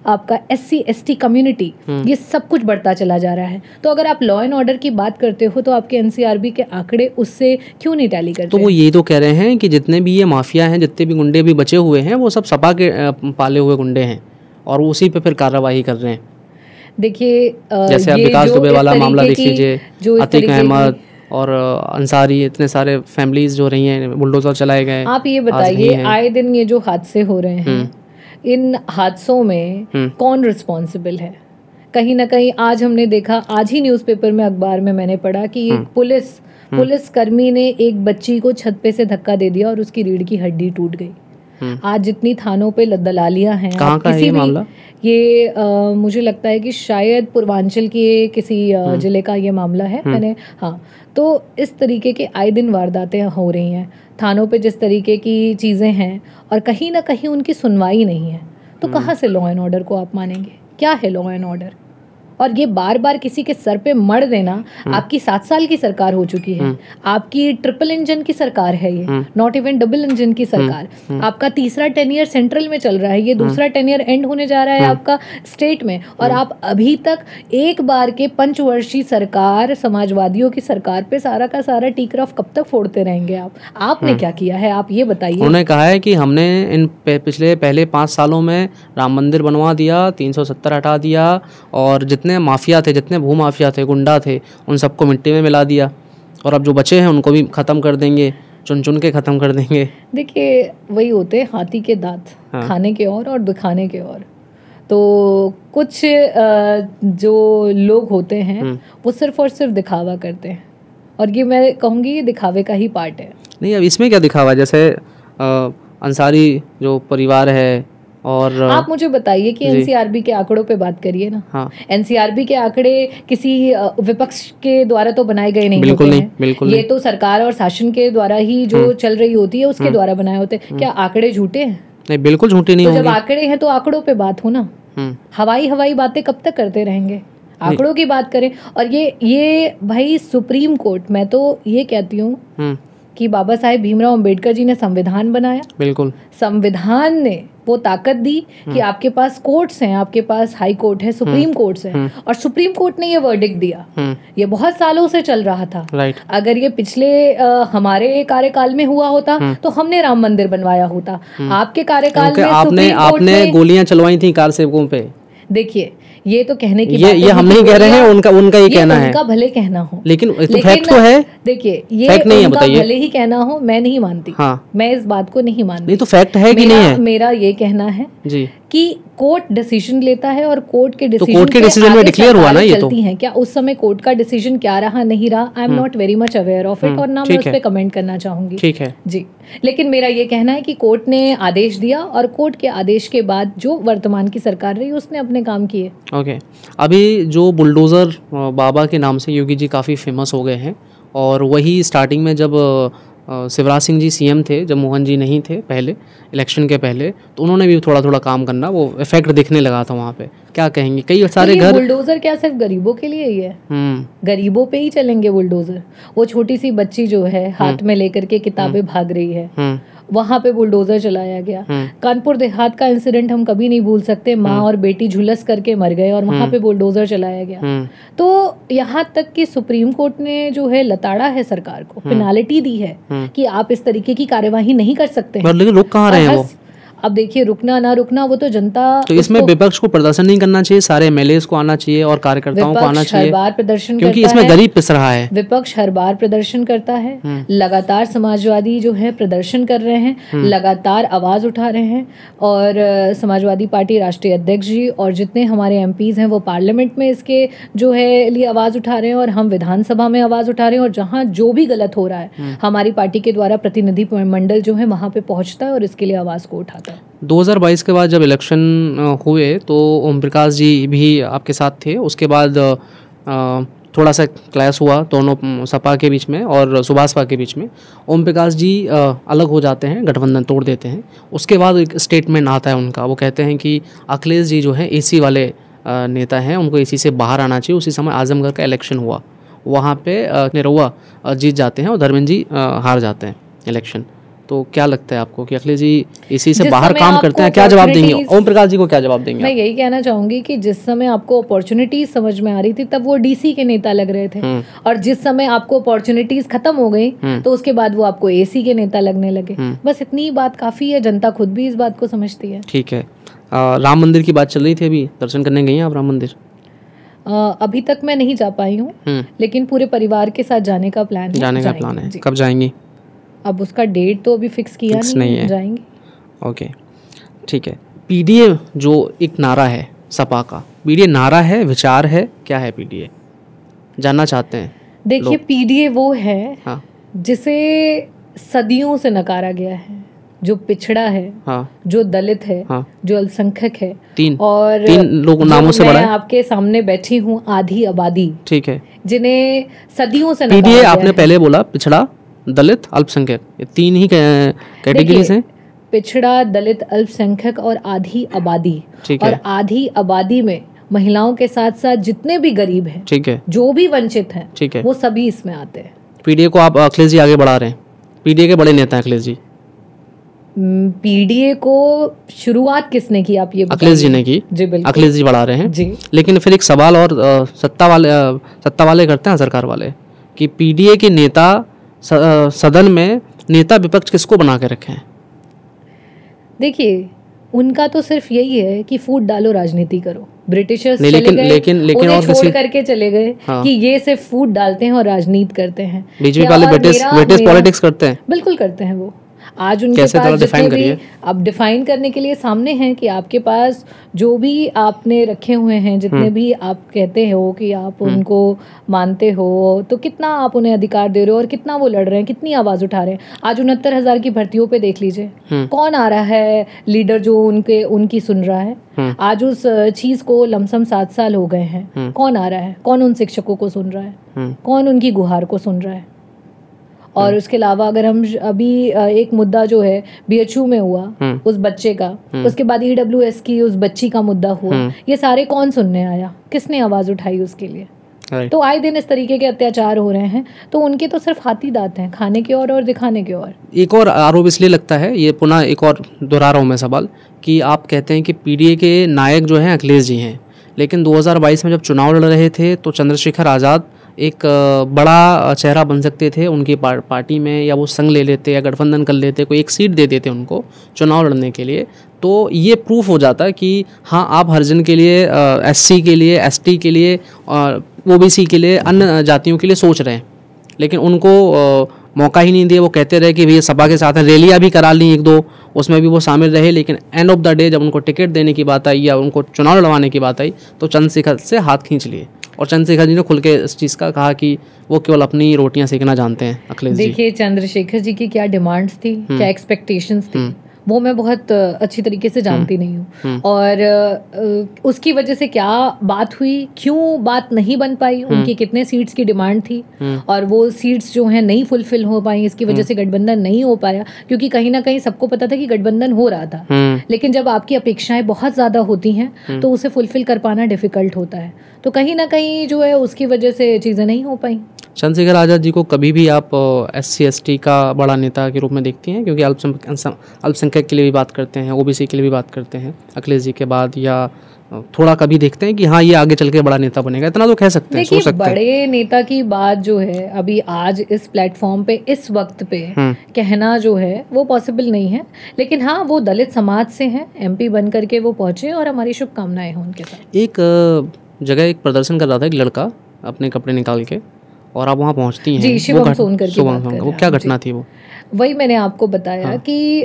आपका SC/ST कम्युनिटी, ये सब कुछ बढ़ता चला जा रहा है। तो अगर आप लॉ एंड ऑर्डर की बात करते हो तो आपके एनसीआरबी के आंकड़े उससे क्यों नहीं टैली करते? तो वो ये तो कह रहे हैं कि जितने भी ये माफिया हैं, जितने भी गुंडे भी बचे हुए हैं, वो सब सपा के पाले हुए गुंडे हैं और उसी पे फिर कार्रवाई कर रहे हैं। देखिए, जैसे आप विकास दुबे वाला मामला देख लीजिए, अतीक अहमद और अंसारी, इतने सारे फैमिलीज जो रही हैं, बुलडोजर चलाए गए। आप ये बताइए, आए दिन ये जो हादसे हो रहे हैं, इन हादसों में कौन रिस्पॉन्सिबल है? कहीं ना कहीं आज हमने देखा, आज ही न्यूज़पेपर में, अखबार में मैंने पढ़ा कि एक पुलिस कर्मी ने एक बच्ची को छत पे से धक्का दे दिया और उसकी रीढ़ की हड्डी टूट गई। आज जितनी थानों पे दलालियां हैं, कहाँ का है ये मामला? ये मुझे लगता है कि शायद पूर्वांचल के किसी जिले का ये मामला है। मैंने तो इस तरीके के आए दिन वारदातें हो रही हैं थानों पे, जिस तरीके की चीज़ें हैं, और कहीं ना कहीं उनकी सुनवाई नहीं है। तो कहाँ से लॉ एंड ऑर्डर को आप मानेंगे? क्या है लॉ एंड ऑर्डर? और ये बार बार किसी के सर पे मर देना, आपकी 7 साल की सरकार हो चुकी है, आपकी ट्रिपल इंजन की सरकार है ये, नॉट इवन डबल इंजन की सरकार। आपका तीसरा टेनियर सेंट्रल में चल रहा है, ये दूसरा टेनियर एंड होने जा रहा है आपका स्टेट में, और आप अभी तक एक बार के पंचवर्षीय सरकार, समाजवादियों की सरकार पे सारा का सारा टीकरफ कब तक फोड़ते रहेंगे आप? आपने क्या किया है, आप ये बताइए। उन्होंने कहा है कि हमने इन पहले 5 सालों में राम मंदिर बनवा दिया, 370 हटा दिया, और जितने माफिया थे, जितने भूमाफिया थे, गुंडा थे, उन सबको मिट्टी में मिला दिया, और अब जो बचे हैं उनको भी ख़त्म कर देंगे, चुन चुन के ख़त्म कर देंगे। देखिए, वही होते हैं हाथी के दांत, खाने के और दिखाने के और। तो कुछ जो लोग होते हैं वो सिर्फ और सिर्फ दिखावा करते हैं, और ये मैं कहूँगी ये दिखावे का ही पार्ट है। नहीं, अब इसमें क्या दिखावा? जैसे अंसारी जो परिवार है, और आप मुझे बताइए कि एनसीआरबी के आंकड़ों पे बात करिए ना। एनसीआरबी के आंकड़े किसी विपक्ष के द्वारा तो बनाए गए नहीं होते हैं, बिल्कुल ये तो सरकार और शासन के द्वारा ही जो चल रही होती है उसके द्वारा बनाए होते हैं। क्या आंकड़े झूठे हैं? नहीं, बिल्कुल झूठे नहीं होंगे। तो जब आंकड़े हैं तो आंकड़ों पे बात हो ना। हवाई बातें कब तक करते रहेंगे? आंकड़ों की बात करें। और ये भाई सुप्रीम कोर्ट, मैं तो ये कहती हूँ कि बाबा साहेब भीमराव अंबेडकर जी ने संविधान बनाया, बिल्कुल, संविधान ने वो ताकत दी कि आपके पास कोर्ट्स हैं, आपके पास हाई कोर्ट है, सुप्रीम कोर्ट्स हैं, और सुप्रीम कोर्ट ने ये वर्डिक्ट दिया। ये बहुत सालों से चल रहा था। राइट। अगर ये पिछले हमारे कार्यकाल में हुआ होता तो हमने राम मंदिर बनवाया होता। आपके कार्यकाल में आपने गोलियां चलवाई थी कार सेवकों पे। देखिए, ये तो कहने की ये हम नहीं कह रहे हैं, उनका ये कहना है, उनका भले कहना हो, लेकिन फैक्ट तो है। देखिए, ये फैक्ट नहीं है, बताइए। भले ही कहना हो, मैं नहीं मानती। हाँ, मैं इस बात को नहीं मानती। नहीं तो फैक्ट है कि नहीं है? मेरा ये कहना है जी कि कोर्ट डिसीजन लेता है और कोर्ट के डिसीजन में डिक्लेयर हुआ ना, ये तो चलती हैं। क्या उस समय कोर्ट का डिसीजन क्या रहा नहीं रहा, I am not very much aware of it, और ना मैं उस पर कमेंट करना चाहूंगी। ठीक है जी, लेकिन मेरा ये कहना है कि कोर्ट ने आदेश दिया और कोर्ट के आदेश के बाद जो वर्तमान की सरकार रही उसने अपने काम किए। ओके। अभी जो बुलडोज़र बाबा के नाम से योगी जी काफ़ी फेमस हो गए हैं, और वही स्टार्टिंग में जब शिवराज सिंह जी सीएम थे, जब मोहन जी नहीं थे पहले, इलेक्शन के पहले, तो उन्होंने भी थोड़ा थोड़ा काम करना, वो इफेक्ट दिखने लगा था वहाँ पे। क्या कहेंगे? कई सारे घर बुलडोजर क्या सिर्फ गरीबों के लिए ही है? गरीबों पे ही चलेंगे बुलडोजर? वो छोटी सी बच्ची जो है हाथ में लेकर के किताबें भाग रही है, वहां पे बुलडोजर चलाया गया। कानपुर देहात का इंसिडेंट हम कभी नहीं भूल सकते, माँ और बेटी झुलस करके मर गए और वहां पे बुलडोजर चलाया गया। तो यहाँ तक कि सुप्रीम कोर्ट ने जो है लताड़ा है सरकार को, पेनाल्टी दी है कि आप इस तरीके की कार्यवाही नहीं कर सकते हैं। लेकिन रुक कहाँ रहे हैं वो? अब देखिए, रुकना ना रुकना वो तो जनता। तो इसमें विपक्ष को प्रदर्शन नहीं करना चाहिए, सारे एमएलएस को आना चाहिए और कार्यकर्ताओं को आना चाहिए, हर बार प्रदर्शन क्योंकि इसमें गरीब पिस रहा है। विपक्ष हर बार प्रदर्शन करता है, लगातार समाजवादी जो है प्रदर्शन कर रहे हैं, लगातार आवाज उठा रहे हैं, और समाजवादी पार्टी राष्ट्रीय अध्यक्ष जी और जितने हमारे एमपीज हैं वो पार्लियामेंट में इसके जो है लिए आवाज उठा रहे हैं, और हम विधानसभा में आवाज उठा रहे हैं, और जहाँ जो भी गलत हो रहा है हमारी पार्टी के द्वारा प्रतिनिधि मंडल जो है वहाँ पे पहुँचता है और इसके लिए आवाज को उठाता है। 2022 के बाद जब इलेक्शन हुए तो ओम प्रकाश जी भी आपके साथ थे, उसके बाद थोड़ा सा क्लैश हुआ दोनों सपा के बीच में और सुभाषपा के बीच में। ओम प्रकाश जी अलग हो जाते हैं, गठबंधन तोड़ देते हैं। उसके बाद एक स्टेटमेंट आता है उनका, वो कहते हैं कि अखिलेश जी जो है एसी वाले नेता हैं, उनको एसी से बाहर आना चाहिए। उसी समय आजमगढ़ का इलेक्शन हुआ, वहाँ पे निरहुआ जीत जाते हैं और धर्मेंद्र जी हार जाते हैं इलेक्शन। तो क्या लगता है आपको कि अखिलेश जी इसी से बाहर काम करते हैं? क्या जवाब देंगे ओम प्रकाश जी को? क्या जवाब देंगे? मैं यही कहना चाहूंगी कि जिस समय आपको अपॉर्चुनिटीज समझ में आ रही थी तब वो डीसी के नेता लग रहे थे, और जिस समय आपको अपॉर्चुनिटीज खत्म हो गई तो उसके बाद वो आपको एसी के नेता लगने लगे। बस इतनी ही बात काफी है, जनता खुद भी इस बात को समझती है। ठीक है। राम मंदिर की बात चल रही थी, अभी दर्शन करने गई हैं आप राम मंदिर? अभी तक मैं नहीं जा पाई हूँ, लेकिन पूरे परिवार के साथ जाने का प्लान है। कब जाएंगी? अब उसका डेट तो अभी फिक्स किया नहीं है, जाएंगे। ओके, ठीक है। पीडीए जो एक नारा है सपा का, पीडीए नारा है, विचार है, क्या है पीडीए? जानना चाहते हैं। देखिए, पीडीए वो है जिसे सदियों से नकारा गया है, जो पिछड़ा है, जो दलित है, जो अल्पसंख्यक है, तीन लोग नामों से बड़ा है। मैं आपके सामने बैठी हूँ, आधी आबादी, ठीक है, जिन्हें सदियों से नकारा गया है। आपने पहले बोला पिछड़ा, दलित, अल्पसंख्यक, ये तीन ही कैटेगरीज हैं। पिछड़ा, दलित, अल्पसंख्यक और आधी आबादी। और आधी आबादी में महिलाओं के साथ साथ जितने भी गरीब हैं, ठीक है, जो भी वंचित हैं, ठीक है, वो सभी इसमें आते हैं। पीडीए को आप अखिलेश जी आगे बढ़ा रहे हैं, पीडीए के बड़े नेता अखिलेश जी। पीडीए को शुरुआत किसने की, आप ये बताइए? अखिलेश जी ने की। जी बिल्कुल, अखिलेश जी बढ़ा रहे हैं जी। लेकिन फिर एक सवाल और सत्ता वाले करते हैं, सरकार वाले, कि पीडीए के नेता सदन में नेता विपक्ष किसको बना के रखे हैं? देखिए, उनका तो सिर्फ यही है कि फूट डालो, राजनीति करो। ब्रिटिशर्स चले गए, लेकिन और छोड़ करके चले गए कि ये सिर्फ फूट डालते हैं और राजनीति करते हैं। बीजेपी वाले ब्रिटिश पॉलिटिक्स करते हैं, बिल्कुल करते हैं वो। आज उनके पास जितने भी, अब डिफाइन करने के लिए सामने हैं कि आपके पास जो भी आपने रखे हुए हैं, जितने भी आप कहते हो कि आप उनको मानते हो, तो कितना आप उन्हें अधिकार दे रहे हो और कितना वो लड़ रहे हैं, कितनी आवाज उठा रहे हैं। आज 69,000 की भर्तियों पे देख लीजिए, कौन आ रहा है लीडर जो उनकी सुन रहा है। आज उस चीज को लमसम 7 साल हो गए हैं, कौन आ रहा है? कौन उन शिक्षकों को सुन रहा है? कौन उनकी गुहार को सुन रहा है? और उसके अलावा अगर हम अभी एक मुद्दा जो है बीएचयू में हुआ उस बच्चे का, उसके बाद ईडब्ल्यूएस की उस बच्ची का मुद्दा हुआ, ये सारे कौन सुनने आया? किसने आवाज उठाई उसके लिए? Right. तो आए दिन इस तरीके के अत्याचार हो रहे हैं, तो उनके तो सिर्फ हाथी दांत हैं, खाने के और दिखाने के और। एक और आरोप इसलिए लगता है, ये पुनः एक और दोहरा रहा हूँ मैं सवाल, कि आप कहते हैं कि पीडीए के नायक जो हैं अखिलेश जी हैं, लेकिन 2022 में जब चुनाव लड़ रहे थे तो चंद्रशेखर आज़ाद एक बड़ा चेहरा बन सकते थे उनकी पार्टी में, या वो संग ले लेते या गठबंधन कर लेते, कोई एक सीट दे देते उनको चुनाव लड़ने के लिए, तो ये प्रूफ हो जाता है कि हाँ आप हरिजन के लिए, एससी के लिए, एसटी के लिए, ओबीसी के लिए, अन्य जातियों के लिए सोच रहे हैं, लेकिन उनको मौका ही नहीं दिया। वो कहते रहे कि भैया सभा के साथ रैलियाँ भी करा ली एक दो, उसमें भी वो शामिल रहे, लेकिन एंड ऑफ द डे जब उनको टिकट देने की बात आई या उनको चुनाव लड़वाने की बात आई तो चंद्रशेखर से हाथ खींच लिए, और चंद्रशेखर जी ने खुल के इस चीज़ का कहा कि वो केवल अपनी रोटियां सेकना जानते हैं। अखिलेश जी, देखिए चंद्रशेखर जी की क्या डिमांड्स थी, क्या एक्सपेक्टेशंस थी, वो मैं बहुत अच्छी तरीके से जानती नहीं हूँ, और उसकी वजह से क्या बात हुई, क्यों बात नहीं बन पाई, उनकी कितने सीट्स की डिमांड थी और वो सीट्स जो हैं नहीं फुलफिल हो पाई, इसकी वजह से गठबंधन नहीं हो पाया, क्योंकि कहीं ना कहीं सबको पता था कि गठबंधन हो रहा था, लेकिन जब आपकी अपेक्षाएं बहुत ज़्यादा होती हैं तो उसे फुलफिल कर पाना डिफिकल्ट होता है, तो कहीं ना कहीं जो है उसकी वजह से चीज़ें नहीं हो पाई। चंद्रशेखर आज़ाद जी को कभी भी आप SC ST का बड़ा नेता के रूप में देखती हैं, क्योंकि अल्पसंख्यक के लिए भी बात करते हैं, OBC के लिए भी बात करते हैं अखिलेश जी के बाद, या थोड़ा कभी देखते हैं कि हाँ ये आगे चल के बड़ा नेता बनेगा, इतना तो कह सकते हैं, सोच सकते हैं। बड़े नेता की बात जो है अभी आज इस प्लेटफॉर्म पे इस वक्त पे कहना जो है वो पॉसिबल नहीं है, लेकिन हाँ वो दलित समाज से हैं, MP बन करके वो पहुंचे और हमारी शुभकामनाएं हैं उनके साथ। एक जगह एक प्रदर्शन कर रहा था एक लड़का अपने कपड़े निकाल के, और आप वहाँ पहुँचती हैं, जी, शिवम सोनकर की बात कर रहे हैं। वो क्या घटना थी? वो वही मैंने आपको बताया कि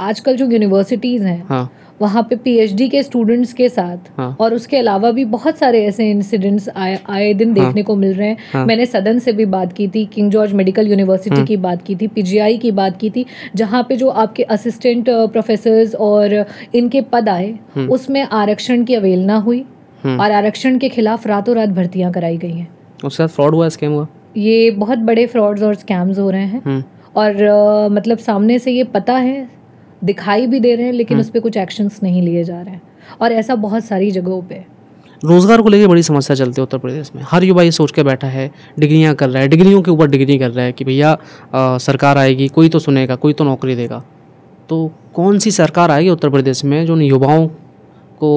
आजकल जो यूनिवर्सिटीज़ हैं, हाँ, वहाँ पे PhD के स्टूडेंट्स के साथ, हाँ, और उसके अलावा भी बहुत सारे ऐसे इंसिडेंट्स आए दिन देखने को मिल रहे हैं। हाँ, मैंने सदन से भी बात की थी, किंग जॉर्ज मेडिकल यूनिवर्सिटी की बात की थी, PGI की बात की थी, जहाँ पे जो आपके असिस्टेंट प्रोफेसर्स और इनके पद आए उसमें आरक्षण की अवहेलना हुई और आरक्षण के खिलाफ रातों रात भर्तियां कराई गई हैं। उसके साथ फ्रॉड हुआ, स्कैम हुआ, ये बहुत बड़े फ्रॉड्स और स्कैम्स हो रहे हैं, और मतलब सामने से ये पता है, दिखाई भी दे रहे हैं, लेकिन उस पर कुछ एक्शंस नहीं लिए जा रहे हैं, और ऐसा बहुत सारी जगहों पे। रोज़गार को लेकर बड़ी समस्या चलती है उत्तर प्रदेश में। हर युवा ये सोच के बैठा है, डिग्रियां कर रहा है, डिग्रियों के ऊपर डिग्री कर रहा है कि भैया सरकार आएगी, कोई तो सुनेगा, कोई तो नौकरी देगा। तो कौन सी सरकार आएगी उत्तर प्रदेश में जो उन युवाओं को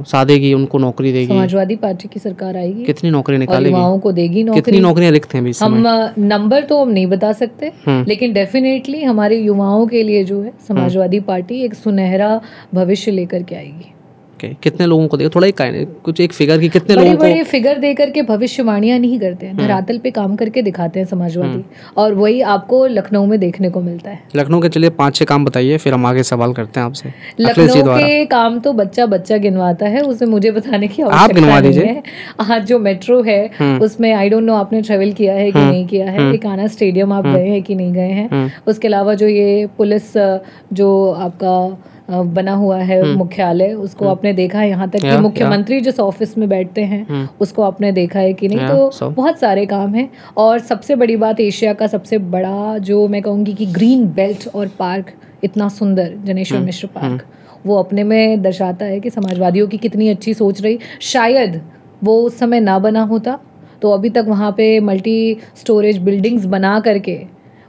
साधेगी, उनको नौकरी देगी? समाजवादी पार्टी की सरकार आएगी। कितनी नौकरी निकालेगी? युवाओं को देगी नौकरी। कितनी नौकरियां रिक्त हैं? हम नंबर तो हम नहीं बता सकते, लेकिन डेफिनेटली हमारे युवाओं के लिए जो है समाजवादी पार्टी एक सुनहरा भविष्य लेकर के आएगी। कितने लोगों को देगा? थोड़ा कुछ एक फिगर की कितने लोगों को? बड़े फिगर दे करके भविष्यवाणियां नहीं करते हैं, धरातल पे काम करके दिखाते हैं समाजवादी, और वही आपको लखनऊ में देखने को मिलता है। लखनऊ के चलिए 5-6 काम बताइए, फिर हम आगे सवाल करते हैं आपसे। लखनऊ के काम तो बच्चा बच्चा गिनवाता है, उसे मुझे बताने की आवश्यकता नहीं है। आज जो मेट्रो है उसमें आई डोंट नो आपने ट्रेवल किया है कि नहीं किया है, एकाना स्टेडियम आप गए हैं कि नहीं गए हैं। उसके अलावा जो ये पुलिस जो आपका बना हुआ है मुख्यालय, उसको आपने देखा है? यहाँ तक कि मुख्यमंत्री जिस ऑफिस में बैठते हैं उसको आपने देखा है कि नहीं? तो बहुत सारे काम हैं, और सबसे बड़ी बात एशिया का सबसे बड़ा जो मैं कहूँगी कि ग्रीन बेल्ट और पार्क इतना सुंदर, जनेश्वर मिश्र पार्क, वो अपने में दर्शाता है कि समाजवादियों की कितनी अच्छी सोच रही। शायद वो उस समय ना बना होता तो अभी तक वहाँ पे मल्टी स्टोरेज बिल्डिंग्स बना करके,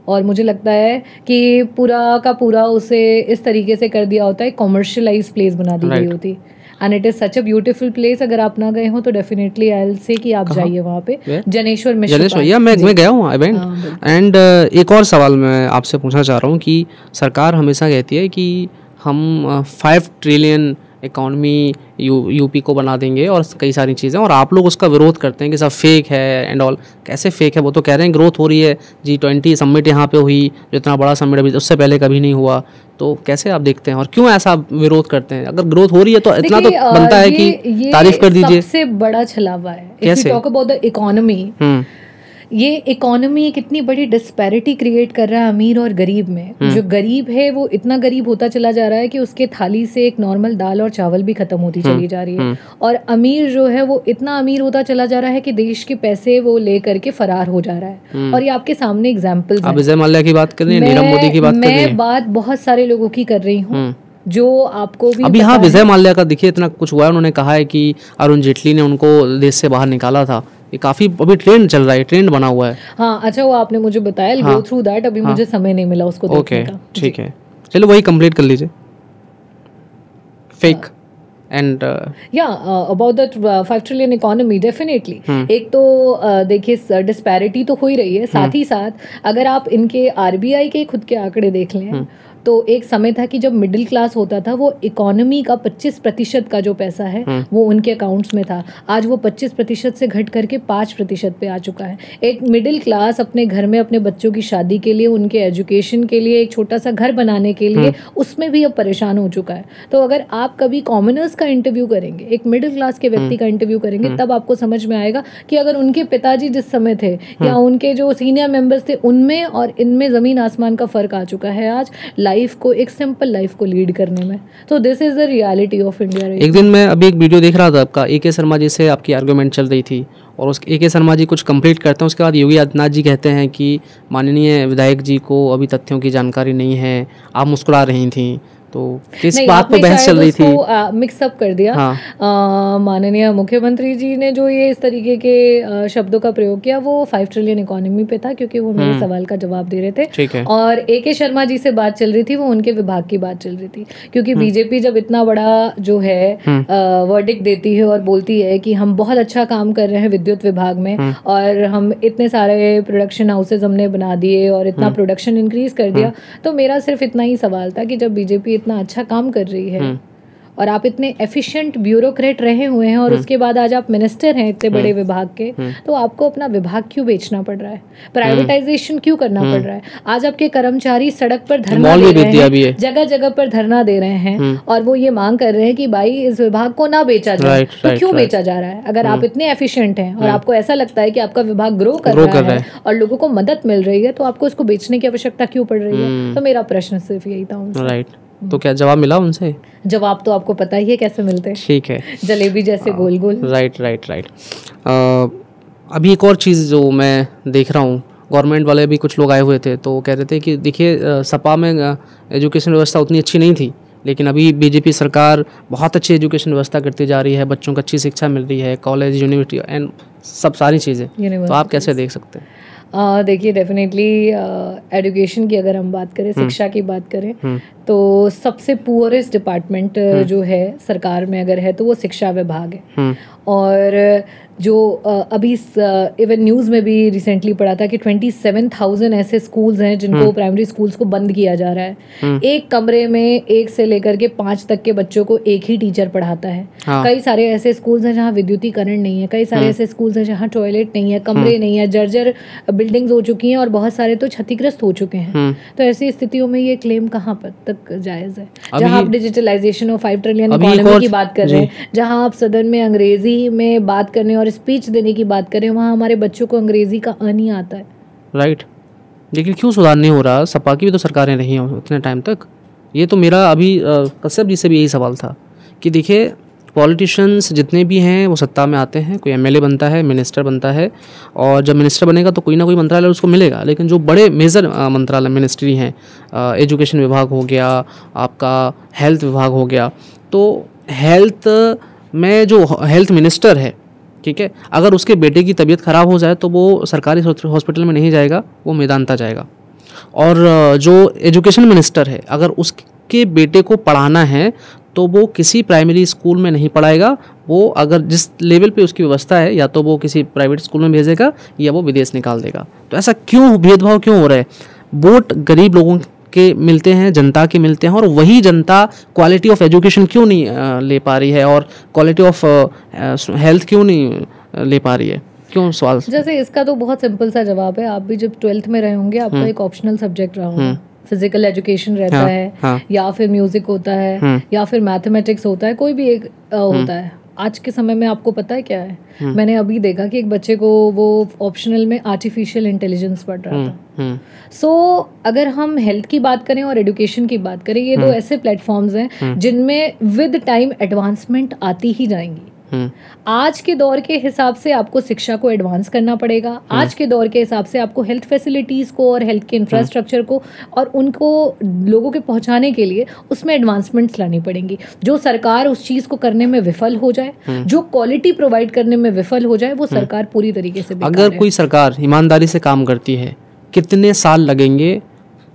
और मुझे लगता है कि पूरा का पूरा उसे इस तरीके से कर दिया होता है, कॉमर्शियलाइज प्लेस बना दी गई होती। And it is such a beautiful place. अगर आप ना गए हो तो डेफिनेटली आई विल से कि आप जाइए वहाँ पे, जनेश्वर मिश्र। या मैं गया हूँ एंड एक और सवाल मैं आपसे पूछना चाह रहा हूँ कि सरकार हमेशा कहती है कि हम 5 ट्रिलियन इकॉनमी यूपी को बना देंगे और कई सारी चीज़ें, और आप लोग उसका विरोध करते हैं कि सब फेक है एंड ऑल। कैसे फेक है? वो तो कह रहे हैं ग्रोथ हो रही है, G20 समिट यहाँ पे हुई, जो इतना बड़ा समिट अभी उससे पहले कभी नहीं हुआ। तो कैसे आप देखते हैं और क्यों ऐसा विरोध करते हैं? अगर ग्रोथ हो रही है तो इतना तो बनता है कि तारीफ कर दीजिए। सबसे बड़ा छलावा है। कैसे? टॉक अबाउट द इकोनॉमी, ये इकोनॉमी कितनी बड़ी डिस्पैरिटी क्रिएट कर रहा है अमीर और गरीब में। जो गरीब है वो इतना गरीब होता चला जा रहा है कि उसके थाली से एक नॉर्मल दाल और चावल भी खत्म होती चली जा रही है, और अमीर जो है वो इतना अमीर होता चला जा रहा है कि देश के पैसे वो ले करके फरार हो जा रहा है। और ये आपके सामने एग्जाम्पल्स हैं। विजय माल्या की बात कर रही हैं, नीरव मोदी की बात कर रही हैं, मैं बात बहुत सारे लोगों की कर रही हूँ। जो आपको भी अभी पता हाँ है। विजय माल्या का देखिए इतना कुछ हुआ है, उन्होंने कहा है कि अरुण जेटली ने उनको देश से बाहर निकाला था। ये काफ़ी अभी ट्रेंड चल रहा है, ट्रेंड बना हुआ है। हाँ अच्छा, वो आपने मुझे बताया, गो थ्रू दैट, अभी मुझे समय नहीं मिला उसको देखने का। ठीक है, चलो वही कंप्लीट कर लीजिए। Fake and about that 5 trillion economy, definitely एक तो देखिए डिस्पैरिटी तो हो ही रही है, साथ ही साथ अगर आप इनके आरबीआई के खुद के आंकड़े देख लें तो एक समय था कि जब मिडिल क्लास होता था वो इकोनॉमी का 25% का जो पैसा है वो उनके अकाउंट्स में था। आज वो 25% से घट करके 5% पे आ चुका है। एक मिडिल क्लास अपने घर में अपने बच्चों की शादी के लिए, उनके एजुकेशन के लिए, एक छोटा सा घर बनाने के लिए उसमें भी अब परेशान हो चुका है। तो अगर आप कभी कॉमनर्स का इंटरव्यू करेंगे, एक मिडिल क्लास के व्यक्ति का इंटरव्यू करेंगे, तब आपको समझ में आएगा कि अगर उनके पिताजी जिस समय थे या उनके जो सीनियर मेंबर्स थे उनमें और इनमें ज़मीन आसमान का फ़र्क आ चुका है आज लाइफ को, एक सिंपल लाइफ को लीड करने में। तो this is the reality of India. एक दिन मैं अभी एक वीडियो देख रहा था आपका, AK शर्मा जी से आपकी आर्गुमेंट चल रही थी और उस AK शर्मा जी कुछ कंप्लीट करते हैं, उसके बाद योगी आदित्यनाथ जी कहते हैं कि माननीय विधायक जी को अभी तथ्यों की जानकारी नहीं है, आप मुस्कुरा रही थी। तो किस बात पे बहस चल रही थी? मिक्सअप कर दिया। माननीय मुख्यमंत्री जी ने जो ये इस तरीके के शब्दों का प्रयोग किया वो 5 ट्रिलियन इकोनॉमी पे था, क्योंकि वो मेरे सवाल का जवाब दे रहे थे। और AK शर्मा जी से बात चल रही थी, वो उनके विभाग की बात चल रही थी। क्योंकि बीजेपी जब इतना बड़ा जो है वर्डिक्ट देती है और बोलती है कि हम बहुत अच्छा काम कर रहे हैं विद्युत विभाग में और हम इतने सारे प्रोडक्शन हाउसेज हमने बना दिए और इतना प्रोडक्शन इंक्रीज कर दिया, तो मेरा सिर्फ इतना ही सवाल था कि जब बीजेपी इतना अच्छा काम कर रही है और आप इतने एफिशिएंट ब्यूरोक्रेट रहे हुए हैं और उसके बाद आज आप मिनिस्टर हैं इतने बड़े विभाग के, तो आपको अपना विभाग क्यों बेचना पड़ रहा है? प्राइवेटाइजेशन क्यों करना पड़ रहा है? आज आपके कर्मचारी सड़क पर धरना दे रहे हैं, जगह जगह पर धरना दे रहे हैं और वो ये मांग कर रहे हैं कि भाई इस विभाग को ना बेचा जाए। तो क्यों बेचा जा रहा है? अगर आप इतने एफिशिएंट हैं और आपको ऐसा लगता है कि आपका विभाग ग्रो कर रहा है और लोगों को मदद मिल रही है, तो आपको इसको बेचने की आवश्यकता क्यों पड़ रही है? तो मेरा प्रश्न सिर्फ यही था उनसे। तो क्या जवाब मिला उनसे? जवाब तो आपको पता ही है कैसे मिलते हैं। ठीक है, जलेबी जैसे गोल गोल। राइट। अभी एक और चीज़ जो मैं देख रहा हूँ, गवर्नमेंट वाले भी कुछ लोग आए हुए थे तो कह रहे थे कि देखिए सपा में एजुकेशन व्यवस्था उतनी अच्छी नहीं थी, लेकिन अभी बीजेपी सरकार बहुत अच्छी एजुकेशन व्यवस्था करती जा रही है, बच्चों को अच्छी शिक्षा मिल रही है, कॉलेज, यूनिवर्सिटी एंड सब सारी चीज़ें। तो आप कैसे देख सकते हैं? देखिए डेफिनेटली एजुकेशन की अगर हम बात करें, शिक्षा की बात करें, तो सबसे पुअरेस्ट डिपार्टमेंट जो है सरकार में अगर है तो वो शिक्षा विभाग है। और जो अभी इवन न्यूज़ में भी रिसेंटली पढ़ा था कि 27,000 ऐसे स्कूल्स हैं जिनको प्राइमरी स्कूल्स को बंद किया जा रहा है। एक कमरे में 1 से लेकर के 5 तक के बच्चों को एक ही टीचर पढ़ाता है। कई सारे ऐसे स्कूल्स हैं जहाँ विद्युतीकरण नहीं है, कई सारे ऐसे स्कूल्स हैं जहाँ टॉयलेट नहीं है, कमरे नहीं है, जर्जर बिल्डिंग्स हो चुकी हैं और बहुत सारे तो क्षतिग्रस्त हो चुके हैं। तो ऐसी स्थितियों में ये क्लेम कहाँ पर तक जायज़ है? जहाँ आप डिजिटलाइजेशन और 5 ट्रिलियन इकोनॉमी की बात कर रहे हैं, जहाँ आप सदन में अंग्रेजी में बात करने और स्पीच देने की बात करें, वहाँ हमारे बच्चों को अंग्रेजी का अ नहीं आता है। राइट, लेकिन क्यों सुधार नहीं हो रहा? सपा की भी तो सरकारें रही हैं उतने टाइम तक। ये तो मेरा अभी कश्यप जी से भी यही सवाल था कि देखिए पॉलिटिशियंस जितने भी हैं वो सत्ता में आते हैं, कोई MLA बनता है, मिनिस्टर बनता है, और जब मिनिस्टर बनेगा तो कोई ना कोई मंत्रालय उसको मिलेगा। लेकिन जो बड़े मेजर मंत्रालय मिनिस्ट्री हैं, एजुकेशन विभाग हो गया, आपका हेल्थ विभाग हो गया, तो हेल्थ में जो हेल्थ मिनिस्टर है, ठीक है, अगर उसके बेटे की तबीयत ख़राब हो जाए तो वो सरकारी हॉस्पिटल में नहीं जाएगा, वो मेदांता जाएगा। और जो एजुकेशन मिनिस्टर है, अगर उसके बेटे को पढ़ाना है तो वो किसी प्राइमरी स्कूल में नहीं पढ़ाएगा, वो अगर जिस लेवल पे उसकी व्यवस्था है या तो वो किसी प्राइवेट स्कूल में भेजेगा या वो विदेश निकाल देगा। तो ऐसा क्यों भेदभाव क्यों हो रहा है? वोट गरीब लोगों के मिलते हैं, जनता के मिलते हैं, और वही जनता क्वालिटी ऑफ एजुकेशन क्यों नहीं ले पा रही है और क्वालिटी ऑफ हेल्थ क्यों नहीं ले पा रही है? क्यों सवाल? जैसे इसका तो बहुत सिंपल सा जवाब है। आप भी जब 12th में रहे होंगे, आपका एक ऑप्शनल सब्जेक्ट रहा होगा, फिजिकल एजुकेशन रहता है, या फिर म्यूजिक होता है, या फिर मैथमेटिक्स होता है, कोई भी एक होता है। आज के समय में आपको पता है क्या है? मैंने अभी देखा कि एक बच्चे को वो ऑप्शनल में आर्टिफिशियल इंटेलिजेंस पढ़ रहा था। सो अगर हम हेल्थ की बात करें और एजुकेशन की बात करें, ये दो ऐसे प्लेटफॉर्म्स हैं जिनमें विद टाइम एडवांसमेंट आती ही जाएंगी। आज के दौर के हिसाब से आपको शिक्षा को एडवांस करना पड़ेगा, आज के दौर के हिसाब से आपको हेल्थ फैसिलिटीज़ को और हेल्थ के इंफ्रास्ट्रक्चर को और उनको लोगों के पहुंचाने के लिए उसमें एडवांसमेंट्स लानी पड़ेंगी। जो सरकार उस चीज़ को करने में विफल हो जाए, जो क्वालिटी प्रोवाइड करने में विफल हो जाए, वो सरकार पूरी तरीके से बेकार है। अगर कोई सरकार ईमानदारी से काम करती है, कितने साल लगेंगे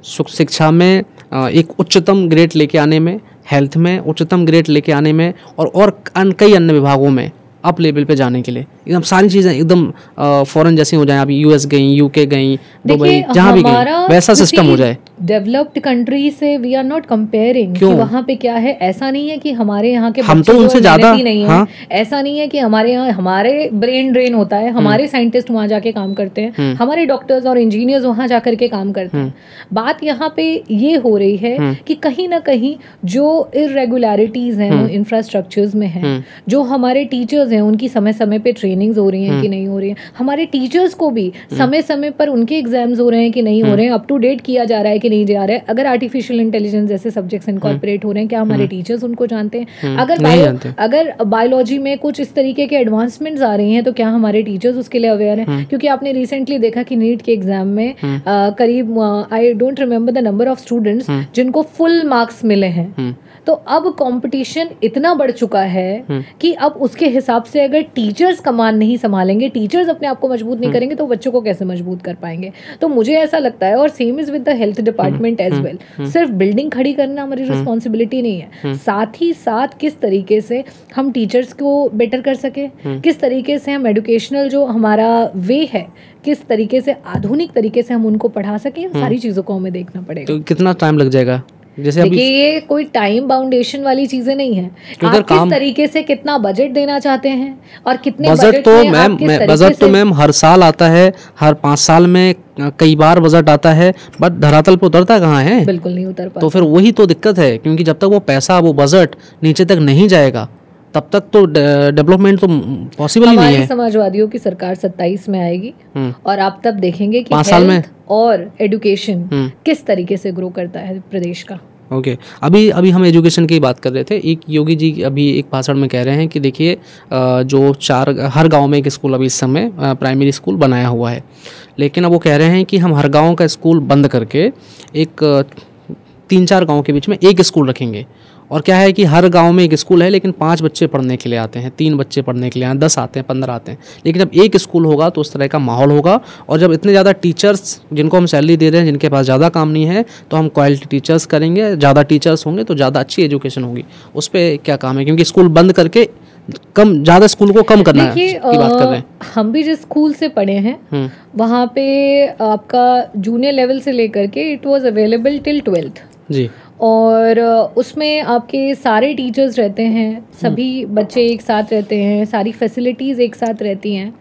शिक्षा में एक उच्चतम ग्रेड लेके आने में, हेल्थ में उच्चतम ग्रेड लेके आने में, और कई अन्य विभागों में अप लेवल पे जाने के लिए एकदम सारी चीज़ें एकदम फॉरेन जैसी हो जाए। अभी यूएस गई, यूके गई, दुबई, जहाँ भी गई वैसा सिस्टम हो जाए। डेवलप्ड कंट्री से वी आर नॉट कंपेयरिंग कि वहाँ पे क्या है। ऐसा नहीं है कि हमारे यहाँ के हम तो उनसे ज़्यादा नहीं है। ऐसा नहीं है कि हमारे यहाँ हमारे ब्रेन ड्रेन होता है, हमारे साइंटिस्ट वहाँ जाके काम करते हैं, हमारे डॉक्टर्स और इंजीनियर्स वहाँ जा करके काम करते हैं। बात यहाँ पे ये हो रही है कि कहीं ना कहीं जो इरेगुलरिटीज हैं वो इंफ्रास्ट्रक्चर्स में हैं, जो हमारे टीचर्स हैं उनकी समय समय पे ट्रेनिंग्स हो रही हैं कि नहीं हो रही हैं, हमारे टीचर्स को भी समय समय पर उनके एग्जाम्स हो रहे हैं कि नहीं हो रहे हैं, अप टू डेट किया जा रहा है कि नहीं जा रहा है। अगर आर्टिफिशियल इंटेलिजेंस जैसे सब्जेक्ट्स इनकॉर्पोरेट हो रहे हैं, क्या हमारे टीचर्स उनको जानते हैं? अगर बायोलॉजी में कुछ इस तरीके के एडवांसमेंट्स आ रही हैं तो क्या हमारे टीचर्स उसके लिए अवेयर हैं? क्योंकि आपने रिसेंटली देखा कि नीट के एग्जाम में करीब I don't remember the number of students जिनको फुल मार्क्स मिले हैं। तो अब कंपटीशन इतना बढ़ चुका है कि अब उसके हिसाब से अगर टीचर्स कमान नहीं संभालेंगे, टीचर्स अपने आप को मजबूत नहीं करेंगे, तो बच्चों को कैसे मजबूत कर पाएंगे? तो मुझे ऐसा लगता है, और same is with the health department as well, सिर्फ बिल्डिंग खड़ी करना हमारी रिस्पॉन्सिबिलिटी नहीं है, साथ ही साथ किस तरीके से हम टीचर्स को बेटर कर सके, किस तरीके से हम एजुकेशनल जो हमारा वे है, किस तरीके से आधुनिक तरीके से हम उनको पढ़ा सकें, इन सारी चीज़ों को हमें देखना पड़ेगा। तो कितना टाइम लग जाएगा? जैसे देखिए, ये कोई टाइम बाउंडेशन वाली चीजें नहीं है। आप किस तरीके से कितना बजट देना चाहते हैं और कितने बजट तो मैम हर साल आता है, हर 5 साल में कई बार बजट आता है, बट धरातल पे उतरता कहाँ है? बिल्कुल नहीं उतर पाता। तो फिर वही तो दिक्कत है, क्योंकि जब तक वो पैसा, वो बजट नीचे तक नहीं जाएगा तब तक तो डेवलपमेंट तो पॉसिबल ही नहीं है। हमारे समाजवादियों की सरकार 27 में आएगी और आप तब देखेंगे कि 5 साल में और एजुकेशन किस तरीके से ग्रो करता है प्रदेश का। ओके, अभी हम एजुकेशन की बात कर रहे थे। एक योगी जी अभी एक भाषण में कह रहे हैं कि देखिए, जो हर गांव में एक स्कूल अभी इस समय प्राइमरी स्कूल बनाया हुआ है, लेकिन अब वो कह रहे हैं कि हम हर गांव का स्कूल बंद करके एक 3-4 गांव के बीच में एक स्कूल रखेंगे। और क्या है कि हर गांव में एक स्कूल है, लेकिन 5 बच्चे पढ़ने के लिए आते हैं, 3 बच्चे पढ़ने के लिए आते हैं, 10 आते हैं, 15 आते हैं। लेकिन जब एक स्कूल होगा तो उस तरह का माहौल होगा, और जब इतने ज़्यादा टीचर्स जिनको हम सैलरी दे रहे हैं, जिनके पास ज़्यादा काम नहीं है, तो हम क्वालिटी टीचर्स करेंगे, ज़्यादा टीचर्स होंगे तो ज़्यादा अच्छी एजुकेशन होगी। उस पर क्या काम है? क्योंकि स्कूल बंद करके ज़्यादा स्कूल को कम करना की बात कर रहे हैं। हम भी जिस स्कूल से पढ़े हैं वहाँ पे आपका जूनियर लेवल से लेकर के it was available till 12th जी, और उसमें आपके सारे टीचर्स रहते हैं, सभी बच्चे एक साथ रहते हैं, सारी फैसिलिटीज़ एक साथ रहती हैं।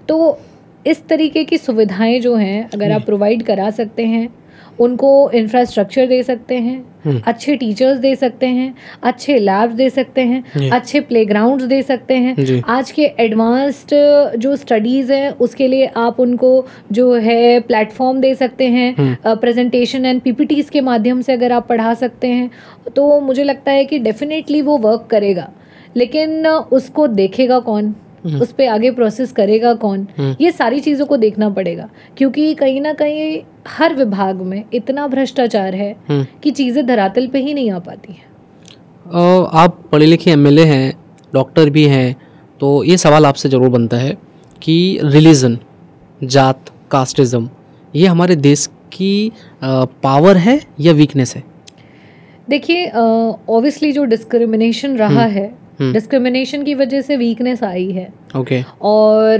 तो इस तरीके की सुविधाएं जो हैं अगर आप प्रोवाइड करा सकते हैं, उनको इंफ्रास्ट्रक्चर दे सकते हैं, अच्छे टीचर्स दे सकते हैं, अच्छे लैब्स दे सकते हैं, अच्छे प्लेग्राउंड्स दे सकते हैं, आज के एडवांस्ड जो स्टडीज़ हैं उसके लिए आप उनको जो है प्लेटफॉर्म दे सकते हैं, प्रेजेंटेशन एंड पीपीटीज़ के माध्यम से अगर आप पढ़ा सकते हैं, तो मुझे लगता है कि डेफिनेटली वो वर्क करेगा। लेकिन उसको देखेगा कौन, उस पर आगे प्रोसेस करेगा कौन, ये सारी चीज़ों को देखना पड़ेगा। क्योंकि कहीं ना कहीं हर विभाग में इतना भ्रष्टाचार है कि चीज़ें धरातल पे ही नहीं आ पाती हैं। आप पढ़े लिखे एमएलए हैं, डॉक्टर भी हैं, तो ये सवाल आपसे ज़रूर बनता है कि रिलीजन, जात, कास्टिज़म, ये हमारे देश की पावर है या वीकनेस है? देखिए, ऑब्वियसली जो डिस्क्रिमिनेशन रहा है, डिस्क्रिमिनेशन की वजह से वीकनेस आई है। ओके। और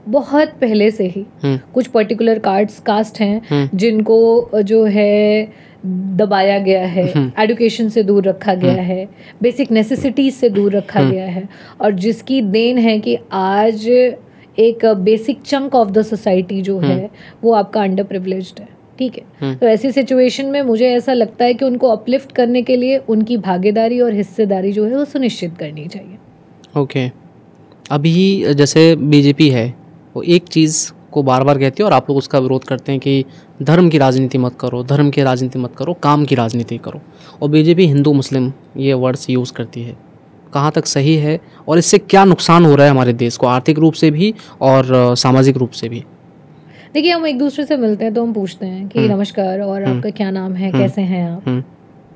बहुत पहले से ही कुछ पर्टिकुलर कास्ट हैं जिनको जो है दबाया गया है, एजुकेशन से दूर रखा गया है, बेसिक नेसेसिटीज से दूर रखा गया है, और जिसकी देन है कि आज एक basic chunk of the society जो है वो आपका अंडर प्रिविलेज्ड है। ठीक है, तो ऐसी सिचुएशन में मुझे ऐसा लगता है कि उनको अपलिफ्ट करने के लिए उनकी भागीदारी और हिस्सेदारी जो है वो सुनिश्चित करनी चाहिए। ओके। अभी जैसे बीजेपी है, वो एक चीज़ को बार बार कहती है और आप लोग उसका विरोध करते हैं कि धर्म की राजनीति मत करो, धर्म की राजनीति मत करो, काम की राजनीति करो। और बीजेपी हिंदू मुस्लिम ये वर्ड्स यूज़ करती है, कहाँ तक सही है और इससे क्या नुकसान हो रहा है हमारे देश को, आर्थिक रूप से भी और सामाजिक रूप से भी? देखिए, हम एक दूसरे से मिलते हैं तो हम पूछते हैं कि नमस्कार, और आपका क्या नाम है, कैसे हैं आप।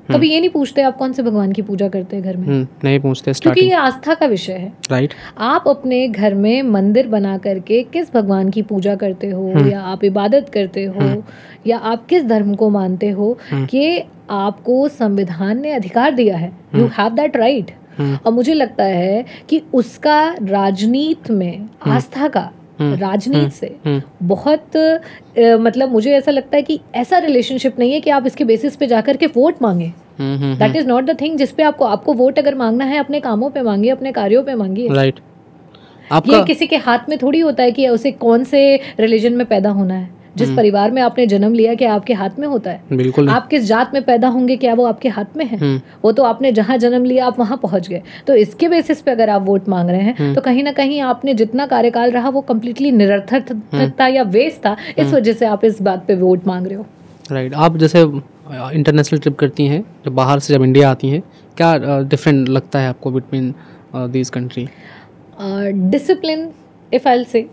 कभी ये नहीं पूछते आप कौन से भगवान की पूजा करते हैं घर में। नहीं पूछते, क्योंकि ये आस्था का विषय है। राइट। आप अपने घर में मंदिर बना करके किस भगवान की पूजा करते हो, या आप इबादत करते हो, या आप किस धर्म को मानते हो, कि आपको संविधान ने अधिकार दिया है। You have that right. और मुझे लगता है कि उसका राजनीति में, आस्था का राजनीति से बहुत मतलब मुझे ऐसा लगता है कि ऐसा रिलेशनशिप नहीं है कि आप इसके बेसिस पे जाकर के वोट मांगे। That is not the thing जिसपे आपको वोट अगर मांगना है, अपने कामों पे मांगिए, अपने कार्यों पे मांगिए। राइट। ये किसी के हाथ में थोड़ी होता है कि उसे कौन से रिलीजन में पैदा होना है। जिस परिवार में आपने जन्म लिया, क्या आपके हाथ में होता है? बिल्कुल। आप किस जात में पैदा होंगे, क्या वो आपके हाथ में है? वो तो आपने जहां जन्म लिया आप वहां पहुंच गए। तो इसके बेसिस पे अगर आप वोट मांग रहे हैं तो कहीं ना कहीं आपने जितना कार्यकाल रहा वो कम्प्लीटली निरर्थक था या वेस्ट था। इस वजह से आप इस बात पे वोट मांग रहे हो। राइट। आप जैसे इंटरनेशनल ट्रिप करती हैं, जब बाहर से जब इंडिया आती हैं, क्या डिफरेंट लगता है आपको between these country? Discipline, if I will say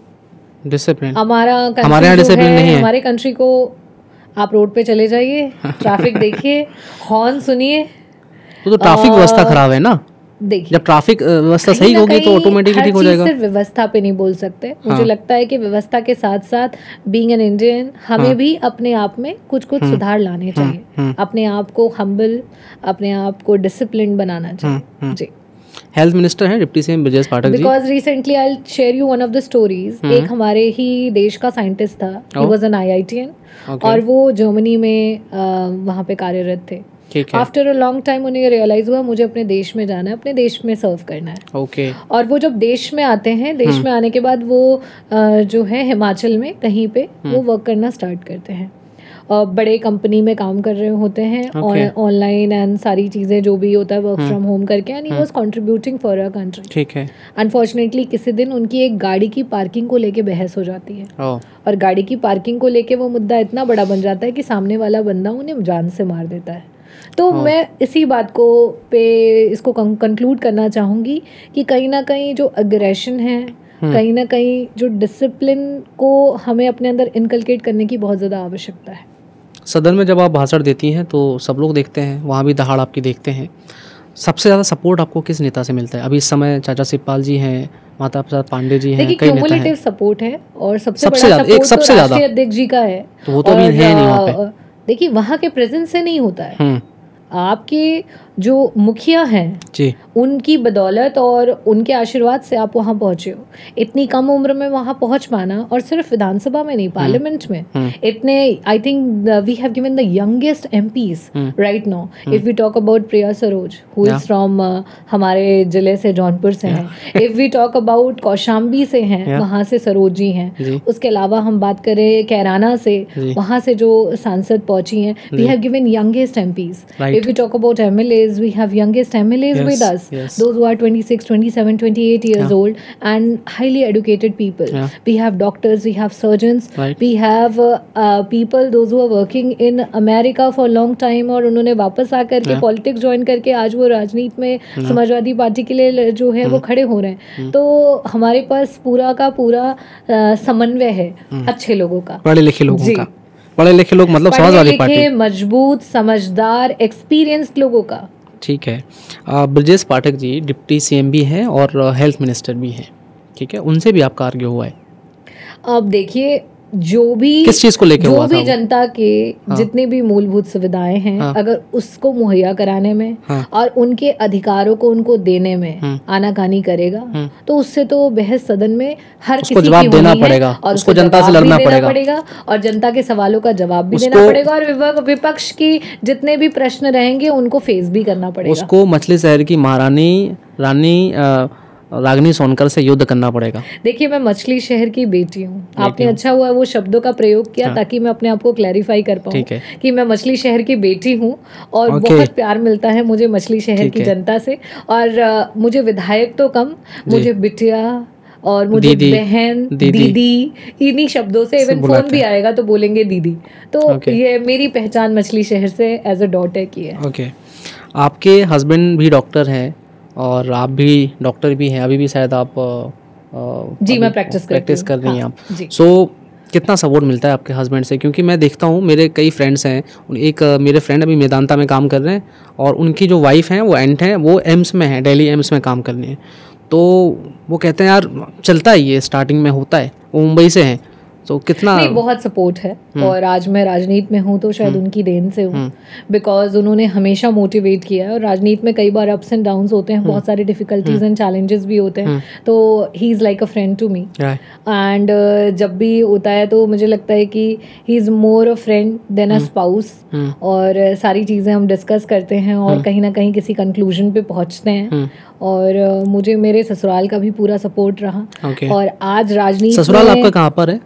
discipline. हमारे यहाँ डिसिप्लिन नहीं है। हमारे कंट्री को आप रोड पे चले जाइए, ट्रैफिक देखिए, हॉर्न सुनिए। तो ट्रैफिक व्यवस्था खराब है ना। देखिए, जब ट्रैफिक व्यवस्था सही होगी तो ऑटोमेटिकली ठीक हो जाएगा। सिर्फ व्यवस्था पे नहीं बोल सकते। मुझे लगता है कि व्यवस्था के साथ साथ बीइंग एन इंडियन हमें भी अपने आप में कुछ सुधार लाने चाहिए। अपने आप को हम्बल, अपने आप को डिसिप्लिन बनाना चाहिए। जी। हेल्थ मिनिस्टर हैं deputy CM Brajesh Pathak ji. Because recently I share you one of the stories. एक हमारे ही देश का साइंटिस्ट था, ही वाज एन IITian, और वो जर्मनी में वहाँ पे कार्यरत थे। आफ्टर अ लॉन्ग टाइम उन्हें रियलाइज हुआ मुझे अपने देश में जाना है, अपने देश में सर्व करना है। ओके। और वो जब देश में आते हैं, देश में आने के बाद वो जो है हिमाचल में कहीं पे वो वर्क करना स्टार्ट करते हैं। बड़े कंपनी में काम कर रहे होते हैं, ऑनलाइन एंड सारी चीज़ें जो भी होता है वर्क फ्रॉम होम करके, and he was contributing for a country. ठीक है। अनफॉर्चुनेटली किसी दिन उनकी एक गाड़ी की पार्किंग को लेके बहस हो जाती है। और गाड़ी की पार्किंग को लेके वो मुद्दा इतना बड़ा बन जाता है कि सामने वाला बंदा उन्हें जान से मार देता है। तो मैं इसी बात को पे इसको कंक्लूड करना चाहूँगी कि कहीं ना कहीं जो अग्रेशन है, कहीं ना कहीं जो डिसिप्लिन को हमें अपने अंदर इनकलकेट करने की बहुत ज़्यादा आवश्यकता है। सदन में जब आप भाषण देती हैं तो सब लोग देखते हैं, वहाँ भी दहाड़ आपकी देखते हैं। सबसे ज़्यादा सपोर्ट आपको किस नेता से मिलता है? अभी इस समय चाचा शिवपाल जी हैं, माता प्रसाद पांडे जी हैं, कई नेता हैं। सपोर्ट है, और सबसे बड़ा सपोर्ट तो राष्ट्रीय अध्यक्ष जी का है। तो वो तो अभी है नहीं वहाँ पे। देखिए, वहाँ के प्रेजेंस से नहीं होता है। आपके जो मुखिया हैं जी, उनकी बदौलत और उनके आशीर्वाद से आप वहाँ पहुँचे हो। इतनी कम उम्र में वहाँ पहुँच पाना, और सिर्फ विधानसभा में नहीं, पार्लियामेंट में इतने, I think we have given the youngest MPs right now. If we talk about Priya Saroj who is from हमारे जिले से, जौनपुर से हैं। If we talk about Kaushambi से हैं, वहाँ से सरोज जी हैं। उसके अलावा हम बात करें कैराना से, वहाँ से जो सांसद पहुँची हैं, we have given youngest MPs। If we talk about MLAs, we have youngest MLAs with us, those who are 26, 27, 28 years old, and highly educated people. We have doctors, we have surgeons, we have people those who are working in America for long time, और उन्होंने वापस आकर के politics join करके आज वो राजनीति में समाजवादी पार्टी के लिए जो है वो खड़े हो रहे हैं। तो हमारे पास पूरा का पूरा समन्वय है अच्छे लोगों का, पढ़े लिखे लोगों का। पढ़े लिखे लोग मतलब समाजवादी पार्टी, मजबूत, समझदार, एक्सपीरियंस्ड लोगों का। ठीक है। ब्रजेश पाठक जी डिप्टी CM भी हैं और हेल्थ मिनिस्टर भी हैं, ठीक है। उनसे भी आपका आर्ग्यू हुआ है। अब देखिए, जो भी किस चीज को लेकर हुआ था? जो भी जनता के जितनी भी मूलभूत सुविधाएं हैं, अगर उसको मुहैया कराने में और उनके अधिकारों को उनको देने में आनाकानी करेगा, तो उससे तो बहस सदन में हर किसी की जवाब देना पड़ेगा, और उसको जनता से लड़ना पड़ेगा, और जनता के सवालों का जवाब भी देना पड़ेगा, और विपक्ष की जितने भी प्रश्न रहेंगे उनको फेस भी करना पड़ेगा। उसको मछली शहर की महारानी रागिनी सोनकर से युद्ध करना पड़ेगा। देखिए, मैं मछली शहर की बेटी हूँ। आपने अच्छा हुआ वो शब्दों का प्रयोग किया ताकि मैं अपने आप को क्लैरिफाई कर पाऊँ कि मैं मछली शहर की बेटी हूँ, और बहुत प्यार मिलता है मुझे मछली शहर की जनता से। और मुझे विधायक तो कम, मुझे बिटिया और मुझे बहन, दीदी, इन्हीं शब्दों से, इवन फोन भी आएगा तो बोलेंगे दीदी। तो ये मेरी पहचान मछली शहर से एज अ डॉटर की है। ओके। आपके हस्बैंड भी डॉक्टर हैं और आप भी डॉक्टर भी हैं, अभी भी शायद आप जी मैं प्रैक्टिस कर रही हैं हाँ, आप। सो कितना सपोर्ट मिलता है आपके हस्बैंड से? क्योंकि मैं देखता हूँ मेरे कई फ्रेंड्स हैं, एक मेरे फ्रेंड अभी मेदांता में काम कर रहे हैं और उनकी जो वाइफ हैं वो एंट हैं, वो एम्स में है, दिल्ली एम्स में काम करनी है। तो वो कहते हैं यार चलता है, ये स्टार्टिंग में होता है, वो मुंबई से हैं, तो कितना नहीं बहुत सपोर्ट है। और आज मैं राजनीति में हूँ तो शायद उनकी देन से हूँ, बिकॉज उन्होंने हमेशा मोटिवेट किया है। और राजनीति में कई बार अप्स एंड डाउन्स होते हैं, बहुत सारे डिफिकल्टीज एंड चैलेंजेस भी होते हैं, तो he is like a friend to me. And जब भी होता है तो मुझे लगता है कि he is more a friend than a spouse, और सारी चीज़ें हम डिस्कस करते हैं और कहीं ना कहीं किसी कंक्लूजन पे पहुँचते हैं। और मुझे मेरे ससुराल का भी पूरा सपोर्ट रहा। और आज राजनीति ससुराल आपका कहाँ पर है?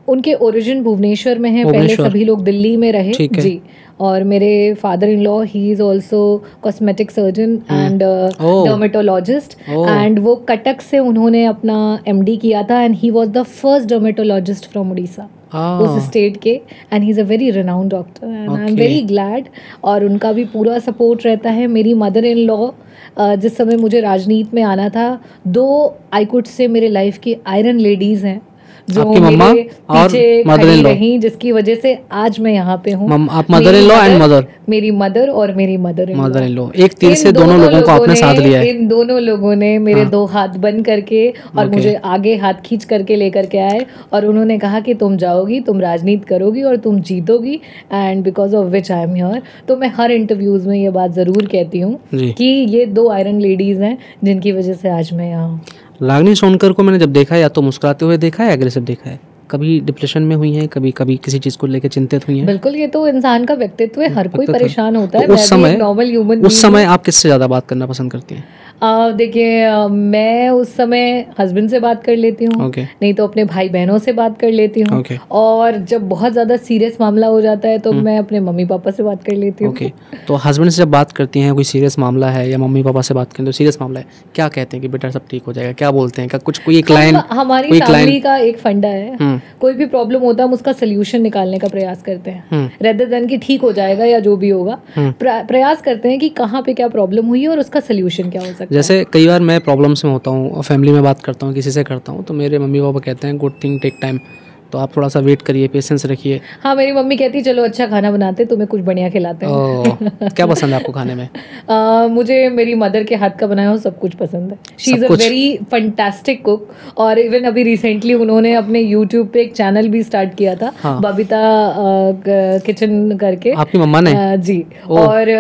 उनके ओरिजिन भुवनेश्वर में है, पहले सभी लोग दिल्ली में रहे जी। और मेरे father in law he is also cosmetic surgeon and dermatologist, and वो कटक से उन्होंने अपना MD किया था, and he was the first dermatologist from Orissa उस स्टेट के, and he is a very renowned doctor, and I am very glad. और उनका भी पूरा सपोर्ट रहता है। मेरी मदर इन लॉ जिस समय मुझे राजनीति में आना था, 2 आई कुड से मेरे लाइफ की आयरन लेडीज हैं जो मेरे पीछे खड़ी रही, जिसकी वजह से आज मैं यहाँ पे हूँ। आप mother in law and mother? मेरी मदर और मेरी मदर इन लॉ, एक तीर से दोनों लोगों को आपने साथ लिया है। इन दोनों लोगों ने मेरे 2 हाथ बंद करके और मुझे आगे हाथ खींच करके लेकर के आए, और उन्होंने कहा कि तुम जाओगी, तुम राजनीति करोगी और तुम जीतोगी, and because of which I am here. तो मैं हर इंटरव्यूज में ये बात जरूर कहती हूँ कि ये 2 आयरन लेडीज हैं जिनकी वजह से आज मैं यहाँ हूँ। रागिनी सोनकर को मैंने जब देखा, या तो मुस्कुराते हुए देखा है, एग्रेसिव देखा है, कभी डिप्रेशन में हुई हैं, कभी कभी किसी चीज को लेकर चिंतित हुई हैं? बिल्कुल, ये तो इंसान का व्यक्तित्व है, हर कोई परेशान होता है। उस समय नॉर्मल ह्यूमन, उस समय आप किससे ज्यादा बात करना पसंद करती हैं? देखिए मैं उस समय हस्बैंड से बात कर लेती हूँ, नहीं तो अपने भाई बहनों से बात कर लेती हूँ, और जब बहुत ज़्यादा सीरियस मामला हो जाता है तो मैं अपने मम्मी पापा से बात कर लेती हूँ। तो हस्बैंड से जब बात करती हैं, कोई सीरियस मामला है या मम्मी पापा से बात करें तो सीरियस मामला है, क्या कहते हैं कि बेटा सब ठीक हो जाएगा? क्या बोलते हैं? क्या कुछ कोई एक लाइन? हमारी फैमिली का एक फंडा है, कोई भी प्रॉब्लम होता है हम उसका सोल्यूशन निकालने का प्रयास करते हैं, रेदर देन कि ठीक हो जाएगा या जो भी होगा, प्रयास करते हैं कि कहाँ पे क्या प्रॉब्लम हुई है और उसका सोल्यूशन क्या हो सकता है। जैसे कई बार मैं प्रॉब्लम्स में होता हूँ और फैमिली में बात करता हूँ, किसी से करता हूँ, तो मेरे मम्मी पापा कहते हैं गुड थिंग टेक टाइम, तो आप थोड़ा सा वेट करिए, पेशेंस रखिए। हाँ, मेरी मम्मी कहती चलो अच्छा खाना बनाते, तुम्हें कुछ बढ़िया खिलाते हैं। क्या पसंद है आपको खाने में? मुझे मेरी मदर के हाथ का बनाया हो सब कुछ पसंद है। She is a very fantastic cook, और इवन अभी रिसेंटली उन्होंने अपने यूट्यूब पे एक चैनल भी स्टार्ट किया था, बबीता किचन करके। आपकी मम्मा ने? जी। और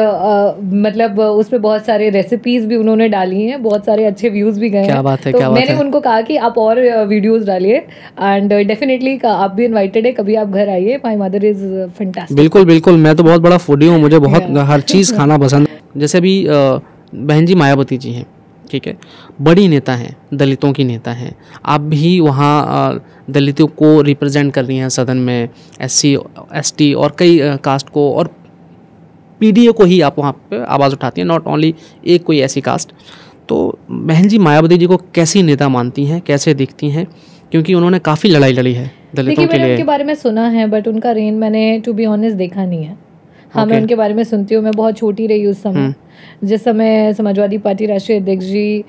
मतलब उस पर बहुत सारे रेसिपीज भी उन्होंने डाली हैं, बहुत सारे अच्छे व्यूज भी गए। क्या बात है, तो मैंने उनको कहा कि आप और वीडियोज डालिए, एंड डेफिनेटली आप भी इनवाइटेड है, कभी आप घर आइए। My mother is fantastic. बिल्कुल बिल्कुल, मैं तो बहुत बड़ा फूडी हूँ, मुझे बहुत हर चीज़ खाना पसंद है। जैसे अभी बहन जी मायावती जी हैं, ठीक है, बड़ी नेता हैं, दलितों की नेता हैं, आप भी वहाँ दलितों को रिप्रेजेंट कर रही हैं सदन में, SC ST और कई कास्ट को, और PDA को ही आप वहाँ पे आवाज़ उठाती हैं, नॉट ओनली एक कोई ऐसी कास्ट। तो बहन जी मायावती जी को कैसी नेता मानती हैं, कैसे देखती हैं? क्योंकि उन्होंने काफ़ी लड़ाई लड़ी है दलितों के लिए। उनके बारे में सुना है, बट उनका रेन मैंने टू बी ऑनेस्ट देखा नहीं है। हाँ, मैं उनके बारे में सुनती हूँ। मैं बहुत छोटी रही उस समय, जिस समय समाजवादी पार्टी राष्ट्रीय अध्यक्ष जी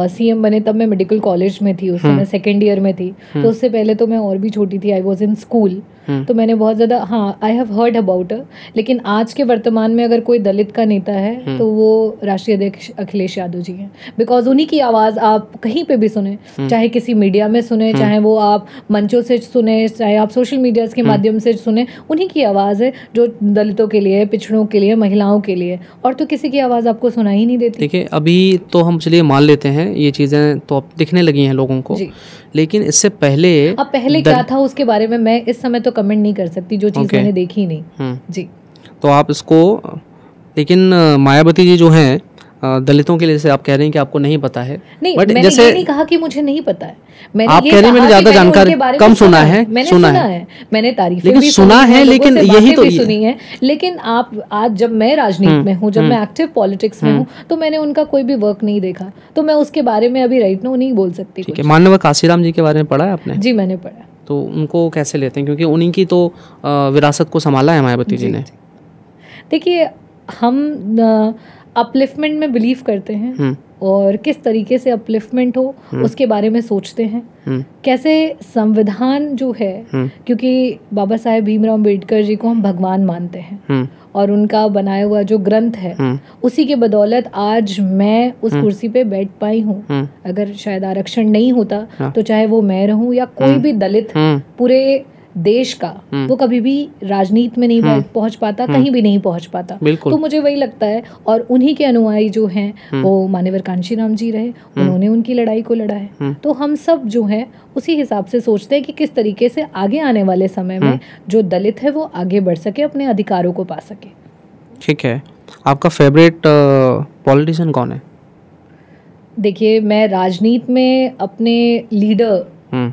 CM बने, तब मैं मेडिकल कॉलेज में थी, उस समय 2nd ईयर में थी। तो उससे पहले तो मैं और भी छोटी थी, आई वॉज इन स्कूल। तो मैंने बहुत ज़्यादा, हाँ, I have heard about her। लेकिन आज के वर्तमान में अगर कोई दलित का नेता है तो वो राष्ट्रीय अध्यक्ष अखिलेश यादव जी हैं, बिकॉज उन्हीं की आवाज़ आप कहीं पे भी सुने, चाहे किसी मीडिया में सुने, चाहे वो आप मंचों से सुने, चाहे आप सोशल मीडिया के माध्यम से सुने, उन्हीं की आवाज़ है जो दलितों के लिए, पिछड़ों के लिए, महिलाओं के लिए, और तो किसी की आवाज़ आपको सुनाई ही नहीं देती। देखिए अभी तो हम चलिए मान लेते हैं ये चीज़ें तो अब दिखने लगी हैं लोगों को, लेकिन इससे पहले अब पहले क्या था उसके बारे में मैं इस समय तो कमेंट नहीं कर सकती, जो चीज़ मैंने देखी नहीं। जी, तो आप इसको, लेकिन मायावती जी जो हैं दलितों के लिए, जैसे आप कह रहे हैं कि आपको नहीं पता है, नहीं, मैंने ये नहीं कहा कि मुझे नहीं पता है। मैंने आप कह रहे हैं मैंने ज्यादा जानकारी कम सुना है, मैंने तारीफें लेकिन भी सुना है, लेकिन यही तो सुनी है। लेकिन आप आज, जब मैं राजनीति में हूँ, जब मैं एक्टिव पॉलिटिक्स में हूँ, तो मैंने उनका कोई भी वर्क नहीं देखा, तो मैं उसके बारे में अभी राइट नाउ नहीं बोल सकती। ठीक है, माननीय काशीराम जी के बारे में पढ़ा है आपने? जी, मैंने पढ़ा। तो उनको कैसे लेते हैं, क्योंकि उन्हीं की तो विरासत को संभाला है मायावती जी ने? देखिए, हम अपलिफ्टमेंट में बिलीव करते हैं और किस तरीके से अपलिफ्टमेंट हो उसके बारे में सोचते हैं, कैसे संविधान जो है, क्योंकि बाबा साहेब भीमराव अम्बेडकर जी को हम भगवान मानते हैं और उनका बनाया हुआ जो ग्रंथ है उसी के बदौलत आज मैं उस कुर्सी पे बैठ पाई हूँ। अगर शायद आरक्षण नहीं होता तो चाहे वो मैं रहूँ या कोई भी दलित पूरे देश का, वो कभी भी राजनीति में नहीं पहुंच पाता, कहीं भी नहीं पहुंच पाता। तो मुझे वही लगता है, और उन्हीं के अनुयायी जो हैं वो मान्यवर कांशीराम जी रहे, उन्होंने उनकी लड़ाई को लड़ा है। तो हम सब जो है उसी हिसाब से सोचते हैं कि किस तरीके से आगे आने वाले समय में जो दलित है वो आगे बढ़ सके, अपने अधिकारों को पा सके। ठीक है, आपका फेवरेट पॉलिटिशियन कौन है? देखिए, मैं राजनीति में अपने लीडर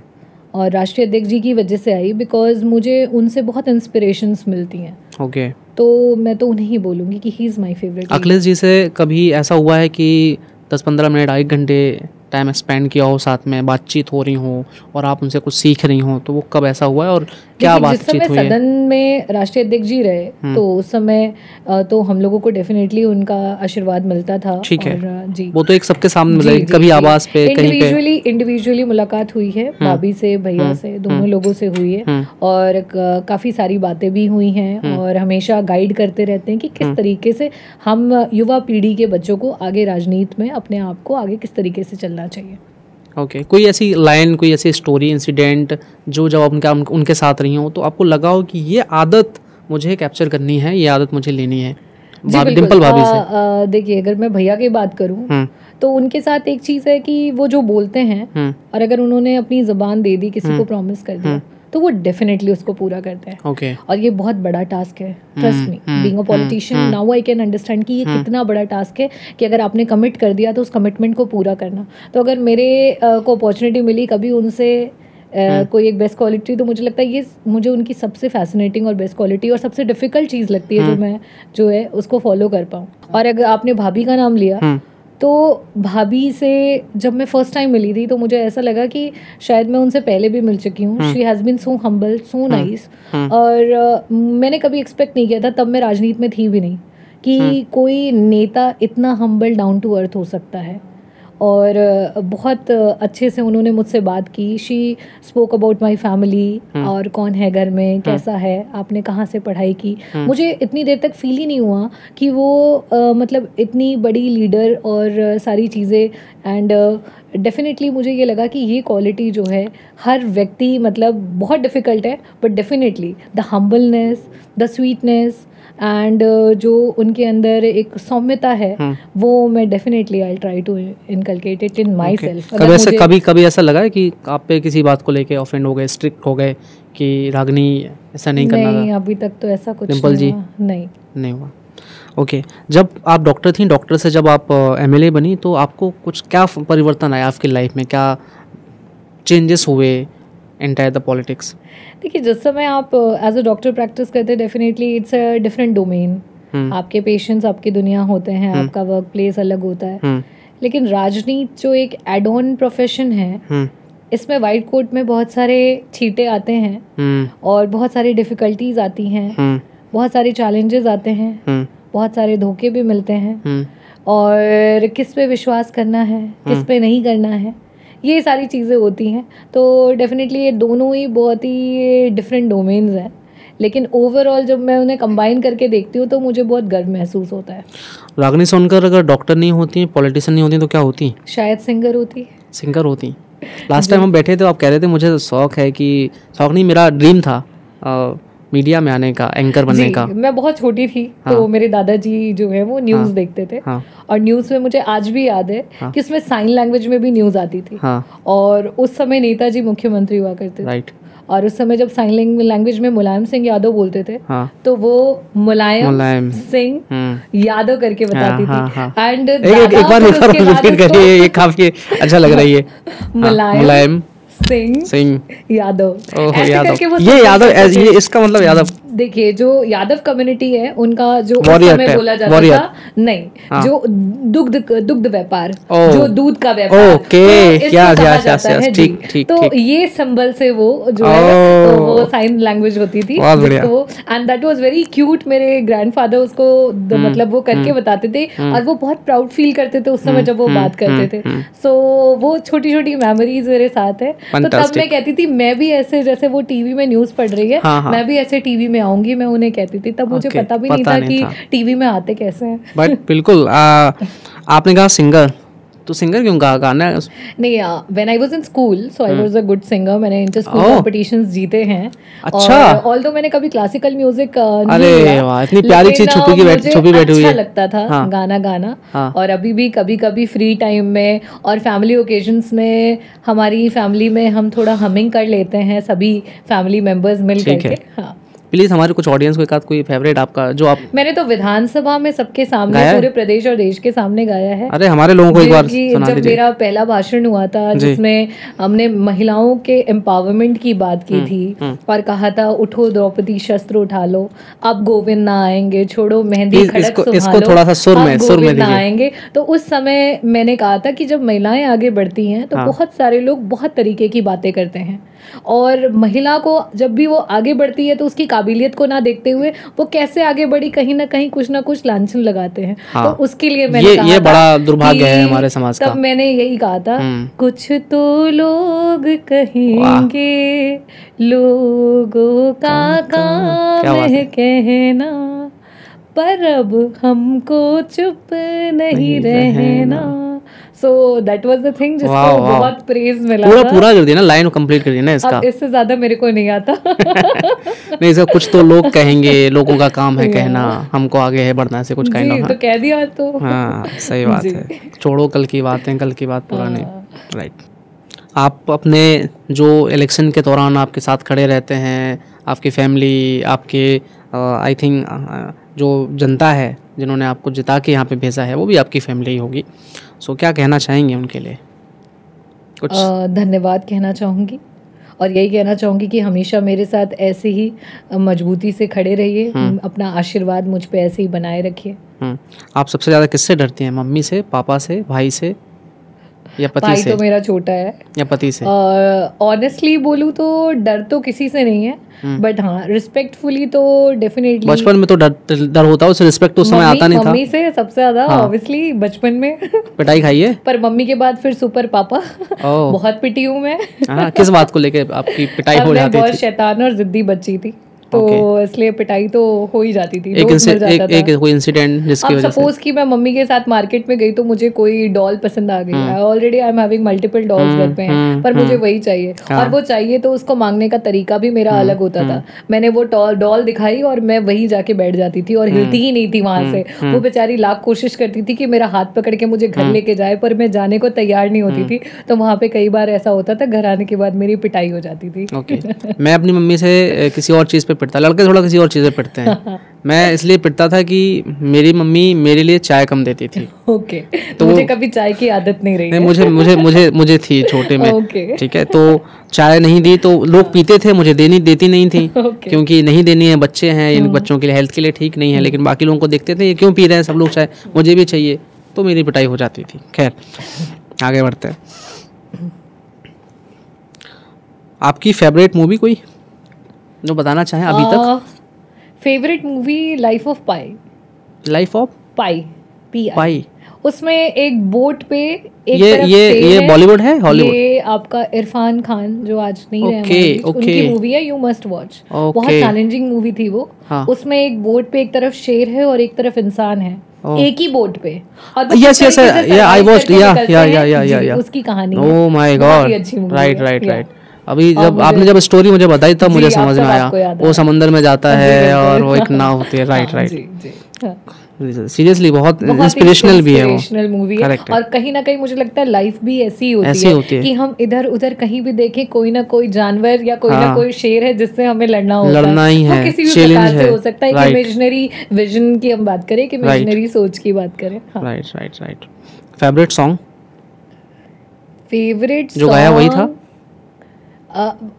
और राष्ट्रीय अध्यक्ष जी की वजह से आई, बिकॉज मुझे उनसे बहुत इंस्पिरेशंस मिलती हैं। ओके। तो मैं तो उन्हें ही बोलूँगी कि he is my favourite. Akhilesh ji से कभी ऐसा हुआ है कि 10-15 मिनट 1 घंटे टाइम स्पेंड किया हो, साथ में बातचीत हो रही हो और आप उनसे कुछ सीख रही हो, तो वो कब ऐसा हुआ है और क्या बातचीत हुई है? जिस समय सदन में राष्ट्रीय अध्यक्ष जी रहे तो उस समय तो हम लोगों को डेफिनेटली उनका आशीर्वाद मिलता था। ठीक है, जी, वो तो एक सबके सामने मिला, कभी आवाज पे, कहीं पे इंडिविजुअली मुलाकात हुई है, भाभी से, भैया से, दोनों लोगों से हुई है और काफ़ी सारी बातें भी हुई हैं और हमेशा गाइड करते रहते हैं कि किस तरीके से हम युवा पीढ़ी के बच्चों को आगे राजनीति में अपने आप को आगे किस तरीके से चलना चाहिए। ओके। कोई ऐसी लाइन, कोई ऐसी स्टोरी, इंसिडेंट जो जब आप उनके साथ रही हो तो आपको लगा हो कि ये आदत मुझे कैप्चर करनी है, ये आदत मुझे लेनी है? डिम्पल भाभी से देखिए, अगर मैं भैया की बात करूं तो उनके साथ एक चीज़ है कि वो जो बोलते हैं और अगर उन्होंने अपनी ज़बान दे दी, किसी को प्रॉमिस कर दिया, तो वो डेफिनेटली उसको पूरा करते हैं। okay. और ये बहुत बड़ा टास्क है, trust me, being a politician now I can understand कि ये कितना बड़ा टास्क है कि अगर आपने कमिट कर दिया तो उस कमिटमेंट को पूरा करना। तो अगर मेरे को अपॉर्चुनिटी मिली कभी उनसे कोई एक बेस्ट क्वालिटी, तो मुझे लगता है ये मुझे उनकी सबसे फैसिनेटिंग और बेस्ट क्वालिटी और सबसे डिफिकल्ट चीज़ लगती है जो मैं जो है उसको फॉलो कर पाऊँ। और अगर आपने भाभी का नाम लिया तो भाभी से जब मैं फर्स्ट टाइम मिली थी तो मुझे ऐसा लगा कि शायद मैं उनसे पहले भी मिल चुकी हूँ। She has been so humble, so nice. और मैंने कभी एक्सपेक्ट नहीं किया था, तब मैं राजनीति में थी भी नहीं, कि कोई नेता इतना हम्बल, डाउन टू अर्थ हो सकता है। और बहुत अच्छे से उन्होंने मुझसे बात की। She spoke about my family और कौन है घर में, कैसा है, आपने कहाँ से पढ़ाई की। मुझे इतनी देर तक फील ही नहीं हुआ कि वो मतलब इतनी बड़ी लीडर और सारी चीज़ें। एंड डेफिनेटली मुझे ये लगा कि ये क्वालिटी जो है हर व्यक्ति, मतलब बहुत डिफ़िकल्ट है but definitely the humbleness, the sweetness and जो उनके अंदर एक सौम्यता है वो मैं definitely I try to inculcate it in my self. कभी ऐसा लगा है कि आप पे किसी बात को लेके ऑफेंड हो गए, स्ट्रिक्ट हो गए कि रागनी ऐसा नहीं करना? नहीं, अभी तक तो ऐसा कुछ डिम्पल जी नहीं हुआ। ओके। जब आप डॉक्टर थी, डॉक्टर से जब आप MLA बनी तो आपको कुछ क्या परिवर्तन आया आपकी लाइफ में, क्या चेंजेस हुए एंटायर द पॉलिटिक्स? देखिए, जिस समय आप एज अ डॉक्टर प्रैक्टिस करते हैं definitely it's a different domain. आपके पेशेंट्स आपकी दुनिया होते हैं, आपका वर्क प्लेस अलग होता है। लेकिन राजनीति जो एक एड ऑन प्रोफेशन है, इसमें वाइट कोट में बहुत सारे छींटे आते हैं और बहुत सारी डिफ़िकल्टीज आती हैं, बहुत सारे चैलेंजेस आते हैं, बहुत सारे धोखे भी मिलते हैं और किस पे विश्वास करना है, किस पे नहीं करना है, ये सारी चीज़ें होती हैं। तो डेफिनेटली ये दोनों ही बहुत ही डिफरेंट डोमेन्स हैं, लेकिन ओवरऑल जब मैं उन्हें कंबाइन करके देखती हूँ तो मुझे बहुत गर्व महसूस होता है। रागिनी सोनकर अगर डॉक्टर नहीं होती, पॉलिटिशियन नहीं होती तो क्या होती? शायद सिंगर होती। सिंगर होती। लास्ट टाइम हम बैठे थे, आप कह रहे थे मुझे शौक है कि, शौक नहीं, मेरा ड्रीम था मीडिया में आने का, एंकर बनने का। मैं बहुत छोटी थी तो मेरे दादाजी जो है वो न्यूज़ देखते थे और न्यूज़ में मुझे आज भी याद है कि उसमें साइन लैंग्वेज में भी न्यूज़ आती थी और उस समय नेताजी मुख्यमंत्री हुआ करते थे। और उस समय जब साइन लैंग्वेज में मुलायम सिंह यादव बोलते थे तो वो मुलायम सिंह यादव करके बताती थी। एंड एक बार रिपीट करिए, ये काफी अच्छा लग रहा है। ये मुलायम सिंह यादव, यादव, ये यादव, ये इसका मतलब यादव। देखिए जो यादव कम्युनिटी है उनका जो उस Warrior समय type, बोला जाता warrior। था, नहीं हाँ। जो दुग्ध व्यापार, ओह। जो दूध का व्यापार, ओके, तो इसको क्या कहा क्या जाता है जी। ठीक ठीक तो ठीक। ये संबल से वो जो है तो वो ओह। साइन लैंग्वेज होती थी बहुत बढ़िया। जिसको, and that was very cute. मेरे ग्रैंडफादर उसको मतलब वो करके बताते थे और वो बहुत प्राउड फील करते थे उस समय जब वो बात करते थे। सो वो छोटी छोटी मेमोरीज मेरे साथ है। तो तब मैं कहती थी मैं भी ऐसे, जैसे वो टीवी में न्यूज पढ़ रही है, हाँ, हाँ। मैं भी ऐसे टीवी में आऊंगी, मैं उन्हें कहती थी। तब मुझे Okay, पता भी नहीं पता था नहीं कि था। टीवी में आते कैसे हैं। बट बिल्कुल आपने कहा सिंगर, तो सिंगर क्यों कहा? गाना नहीं, when I was in school so I was a good singer. मैंने इंटर स्कूल Oh। कॉम्पिटिशंस जीते हैं। अच्छा। और ऑल्दो मैंने कभी क्लासिकल म्यूजिक नहीं अरे लिया, वाह, इतनी प्यारी चीज लेकिन छुपी बैठी हुई अच्छा है। लगता था हाँ। गाना गाना। हाँ। और अभी भी कभी कभी फ्री टाइम में और फैमिली ओकेजन्स में, हमारी फैमिली में हम थोड़ा हमिंग कर लेते हैं सभी फैमिली मेंबर्स मिल ठीक करके। है। हाँ, प्लीज हमारे कुछ ऑडियंस को एक आध कोई फेवरेट आपका जो आप मैंने तो विधानसभा में सबके सामने, गाया है? पूरे प्रदेश और देश के सामने गाया है। अरे हमारे लोगों को एक बार कि सुना जब दीजिए। मेरा पहला भाषण हुआ था जी। जिसमें हमने महिलाओं के एम्पावरमेंट की बात की थी और कहा था उठो द्रौपदी शस्त्र उठा लो, अब गोविंद ना आएंगे, छोड़ो मेहंदी प्लीज खड़क इसको संभालो, थोड़ा सा सुर अब में गोविंद ना दीजिए। आएंगे। तो उस समय मैंने कहा था कि जब महिलाएं आगे बढ़ती हैं तो हाँ। बहुत सारे लोग बहुत तरीके की बातें करते हैं, और महिला को जब भी वो आगे बढ़ती है तो उसकी काबिलियत को ना देखते हुए वो कैसे आगे बढ़ी, कहीं ना कुछ लांछन लगाते हैं। हाँ। तो उसके लिए मैंने कहा ये था बड़ा दुर्भाग्य है कि हमारे समाज का। तब मैंने यही कहा था, कुछ तो लोग कहेंगे, लोगों का काम है कहना, पर अब हमको चुप नहीं रहना। So that was the thing जिसको बहुत प्रेज मिला था। पूरा कर दिया ना, लाइन कंप्लीट कर दिया ना इसका। अब इससे ज्यादा मेरे को नहीं आता। नहीं सर, कुछ तो लोग कहेंगे, लोगों का काम है कहना, हमको आगे है बढ़ना से कुछ काइंड ऑफ। तो कह दिया तो। हाँ सही बात है। छोड़ो कल की बातें, कल की बात पुरानी। राइट। आप अपने जो इलेक्शन के दौरान आपके साथ खड़े रहते हैं, आपकी फैमिली, आपके आई थिंक जो जनता है जिन्होंने आपको जिता के यहाँ पे भेजा है वो भी आपकी फैमिली ही होगी। सो क्या कहना चाहेंगे उनके लिए कुछ? धन्यवाद कहना चाहूँगी, और यही कहना चाहूँगी कि हमेशा मेरे साथ ऐसे ही मजबूती से खड़े रहिए, अपना आशीर्वाद मुझ पे ऐसे ही बनाए रखिए। आप सबसे ज़्यादा किससे डरती हैं? मम्मी से, पापा से, भाई से, या पति भाई से? तो मेरा छोटा है। या पति से? ऑनेस्टली बोलूँ तो डर तो किसी से नहीं है, बट हाँ रिस्पेक्टफुली तो डेफिनेटली। बचपन में तो डर होता है, उससे रिस्पेक्ट तो उस समय आता नहीं था। मम्मी से सबसे ज्यादा ऑब्वियसली बचपन में। पिटाई खाई है? पर मम्मी के बाद फिर सुपर पापा। बहुत पिटी हूँ मैं। किस बात को लेके आपकी पिटाई हो जाती थी? बहुत शैतान और जिद्दी बच्ची थी, तो इसलिए पिटाई तो हो ही जाती थी। एक कोई इंसिडेंट जिसकी वजह से? सपोज कि मैं मम्मी के साथ मार्केट में गई तो मुझे कोई डॉल पसंद आ गई, already I am having multiple dolls घर पे हैं, पर मुझे वही चाहिए, और वो चाहिए तो उसको मांगने का तरीका भी मेरा अलग होता था। मैंने वो डॉल दिखाई और मैं वही जाके बैठ जाती थी और हिलती ही नहीं थी वहां से। वो बेचारी लाख कोशिश करती थी कि मेरा हाथ पकड़ के मुझे घर लेके जाए, पर मैं जाने को तैयार नहीं होती थी। तो वहां पे कई बार ऐसा होता था, घर आने के बाद मेरी पिटाई हो जाती थी। मैं अपनी मम्मी से किसी और चीज़ पे पिटता, लड़के थोड़ा किसी और चीज़ें पिटते हैं। मैं इसलिए पिटता था कि मेरी मम्मी मेरे लिए चाय कम देती थी। ओके। तो मुझे कभी चाय की आदत नहीं रही। नहीं, मुझे थी छोटे में। ठीक है, तो चाय नहीं दी तो लोग पीते थे, मुझे देती नहीं थी। क्योंकि नहीं देनी है, बच्चे हैं, इन बच्चों के लिए हेल्थ के लिए ठीक नहीं है। लेकिन बाकी लोगों को देखते थे ये क्यों पी रहे हैं सब लोग चाय, मुझे भी चाहिए, तो मेरी पिटाई हो जाती थी। खैर आगे बढ़ते हैं। आपकी फेवरेट मूवी कोई जो बताना चाहें अभी तक? Favourite movie life of Pi. Life of Pi. उसमें एक बोट पे एक ये बॉलीवुड है, हॉलीवुड? ये आपका इरफान खान जो आज नहीं रहे, उनकी मूवी है, यू मस्ट वॉच। बहुत चैलेंजिंग मूवी थी वो। उसमें एक बोट पे एक तरफ शेर है और एक तरफ इंसान है, एक ही बोट पे, और यस आई वॉच्ड या उसकी कहानी। Oh my God, right. अभी जब स्टोरी मुझे बताई तब मुझे समझ में आया। वो समंदर में जाता है और वो एक नाव होती है। राइट। सीरियसली बहुत इंस्पिरेशनल भी है वो मूवी है। और कहीं ना कहीं मुझे लगता है लाइफ भी ऐसी होती है कि हम इधर उधर कहीं भी देखें कोई ना कोई जानवर या कोई ना कोई शेर है जिससे हमें लड़ना ही है। किसी भी प्रकार से हो सकता है। कि इमेजिनरी विजन की हम बात करें, कि इमेजिनरी सोच की बात करें। राइट। फेवरेट सॉन्ग जो गाया वही था?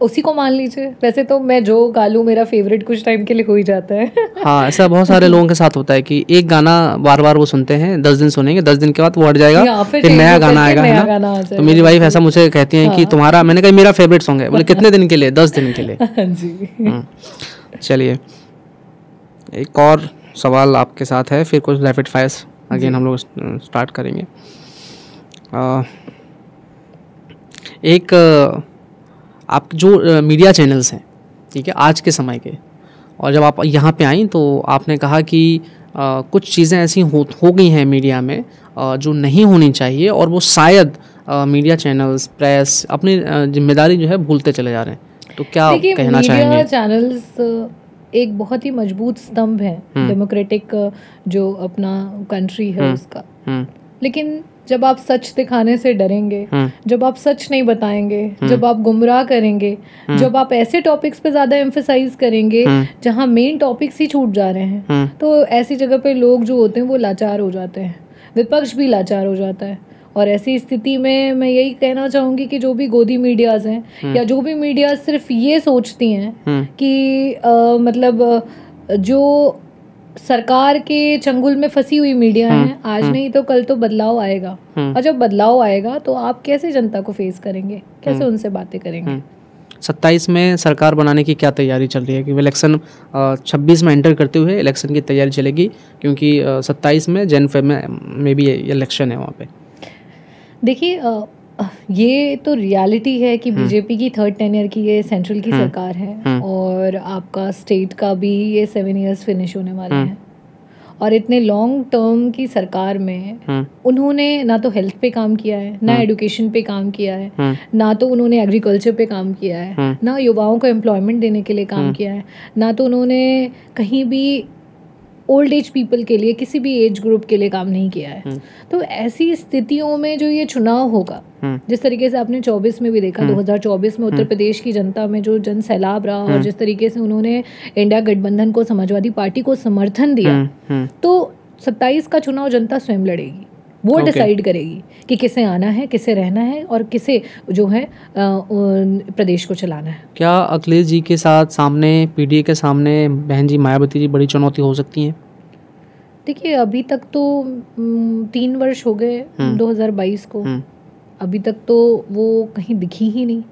उसी को मान लीजिए। वैसे तो मैं जो गा लूँ मेरा फेवरेट कुछ टाइम के लिए हो ही जाता है। हाँ, ऐसा बहुत सारे लोगों के साथ होता है कि एक गाना बार बार वो सुनते हैं, 10 दिन सुनेंगे, 10 दिन के बाद वो हट जाएगा, फिर नया गाना आएगा, है ना। तो मेरी वाइफ ऐसा मुझे कहती हैं कि तुम्हारा, मैंने कहा मेरा फेवरेट सॉन्ग है। बोले कितने दिन के लिए? 10 दिन के लिए। जी। चलिए, एक और सवाल आपके साथ है, फिर कुछ रैपिड फायर्स अगेन हम लोग स्टार्ट करेंगे। एक आप जो मीडिया चैनल्स हैं, ठीक है, आज के समय के, और जब आप यहाँ पे आई तो आपने कहा कि कुछ चीज़ें ऐसी हो गई हैं मीडिया में जो नहीं होनी चाहिए, और वो शायद मीडिया चैनल्स, प्रेस अपनी जिम्मेदारी जो है भूलते चले जा रहे हैं। तो क्या कहना चाहेंगे? मीडिया चैनल्स एक बहुत ही मजबूत स्तंभ है डेमोक्रेटिक जो अपना कंट्री है उसका। लेकिन जब आप सच दिखाने से डरेंगे, जब आप सच नहीं बताएंगे, जब आप गुमराह करेंगे, जब आप ऐसे टॉपिक्स पे ज़्यादा एम्फेसाइज करेंगे जहाँ मेन टॉपिक्स ही छूट जा रहे हैं, तो ऐसी जगह पे लोग जो होते हैं वो लाचार हो जाते हैं, विपक्ष भी लाचार हो जाता है। और ऐसी स्थिति में मैं यही कहना चाहूँगी कि जो भी गोदी मीडियाज़ हैं या जो भी मीडिया सिर्फ ये सोचती हैं कि मतलब जो सरकार के चंगुल में फंसी हुई मीडिया है, आज नहीं तो कल तो बदलाव आएगा। और जब बदलाव आएगा तो आप कैसे जनता को फेस करेंगे, कैसे उनसे बातें करेंगे? 27 में सरकार बनाने की क्या तैयारी चल रही है? कि इलेक्शन 26 में एंटर करते हुए इलेक्शन की तैयारी चलेगी, क्योंकि 27 में जनवरी में भी इलेक्शन है वहाँ पे। देखिए, ये तो रियलिटी है कि बीजेपी की 3rd टेन्योर की ये सेंट्रल की सरकार है, और आपका स्टेट का भी ये 7 इयर्स फिनिश होने वाले हैं। और इतने लॉन्ग टर्म की सरकार में उन्होंने ना तो हेल्थ पे काम किया है, ना एजुकेशन पे काम किया है, ना तो उन्होंने एग्रीकल्चर पे काम किया है, ना युवाओं को एम्प्लॉयमेंट देने के लिए काम किया है, ना तो उन्होंने कहीं भी ओल्ड एज पीपल के लिए, किसी भी एज ग्रुप के लिए काम नहीं किया है। तो ऐसी स्थितियों में जो ये चुनाव होगा, जिस तरीके से आपने 24 में भी देखा, 2024 में उत्तर प्रदेश की जनता में जो जन सैलाब रहा, और जिस तरीके से उन्होंने इंडिया गठबंधन को, समाजवादी पार्टी को समर्थन दिया, तो 27 का चुनाव जनता स्वयं लड़ेगी। वो डिसाइड करेगी कि किसे आना है, किसे रहना है, और किसे जो है प्रदेश को चलाना है। क्या अखिलेश जी के साथ सामने, पीडीए के सामने बहन जी मायावती जी बड़ी चुनौती हो सकती हैं? देखिए, अभी तक तो 3 वर्ष हो गए 2022 को, अभी तक तो वो कहीं दिखी ही नहीं,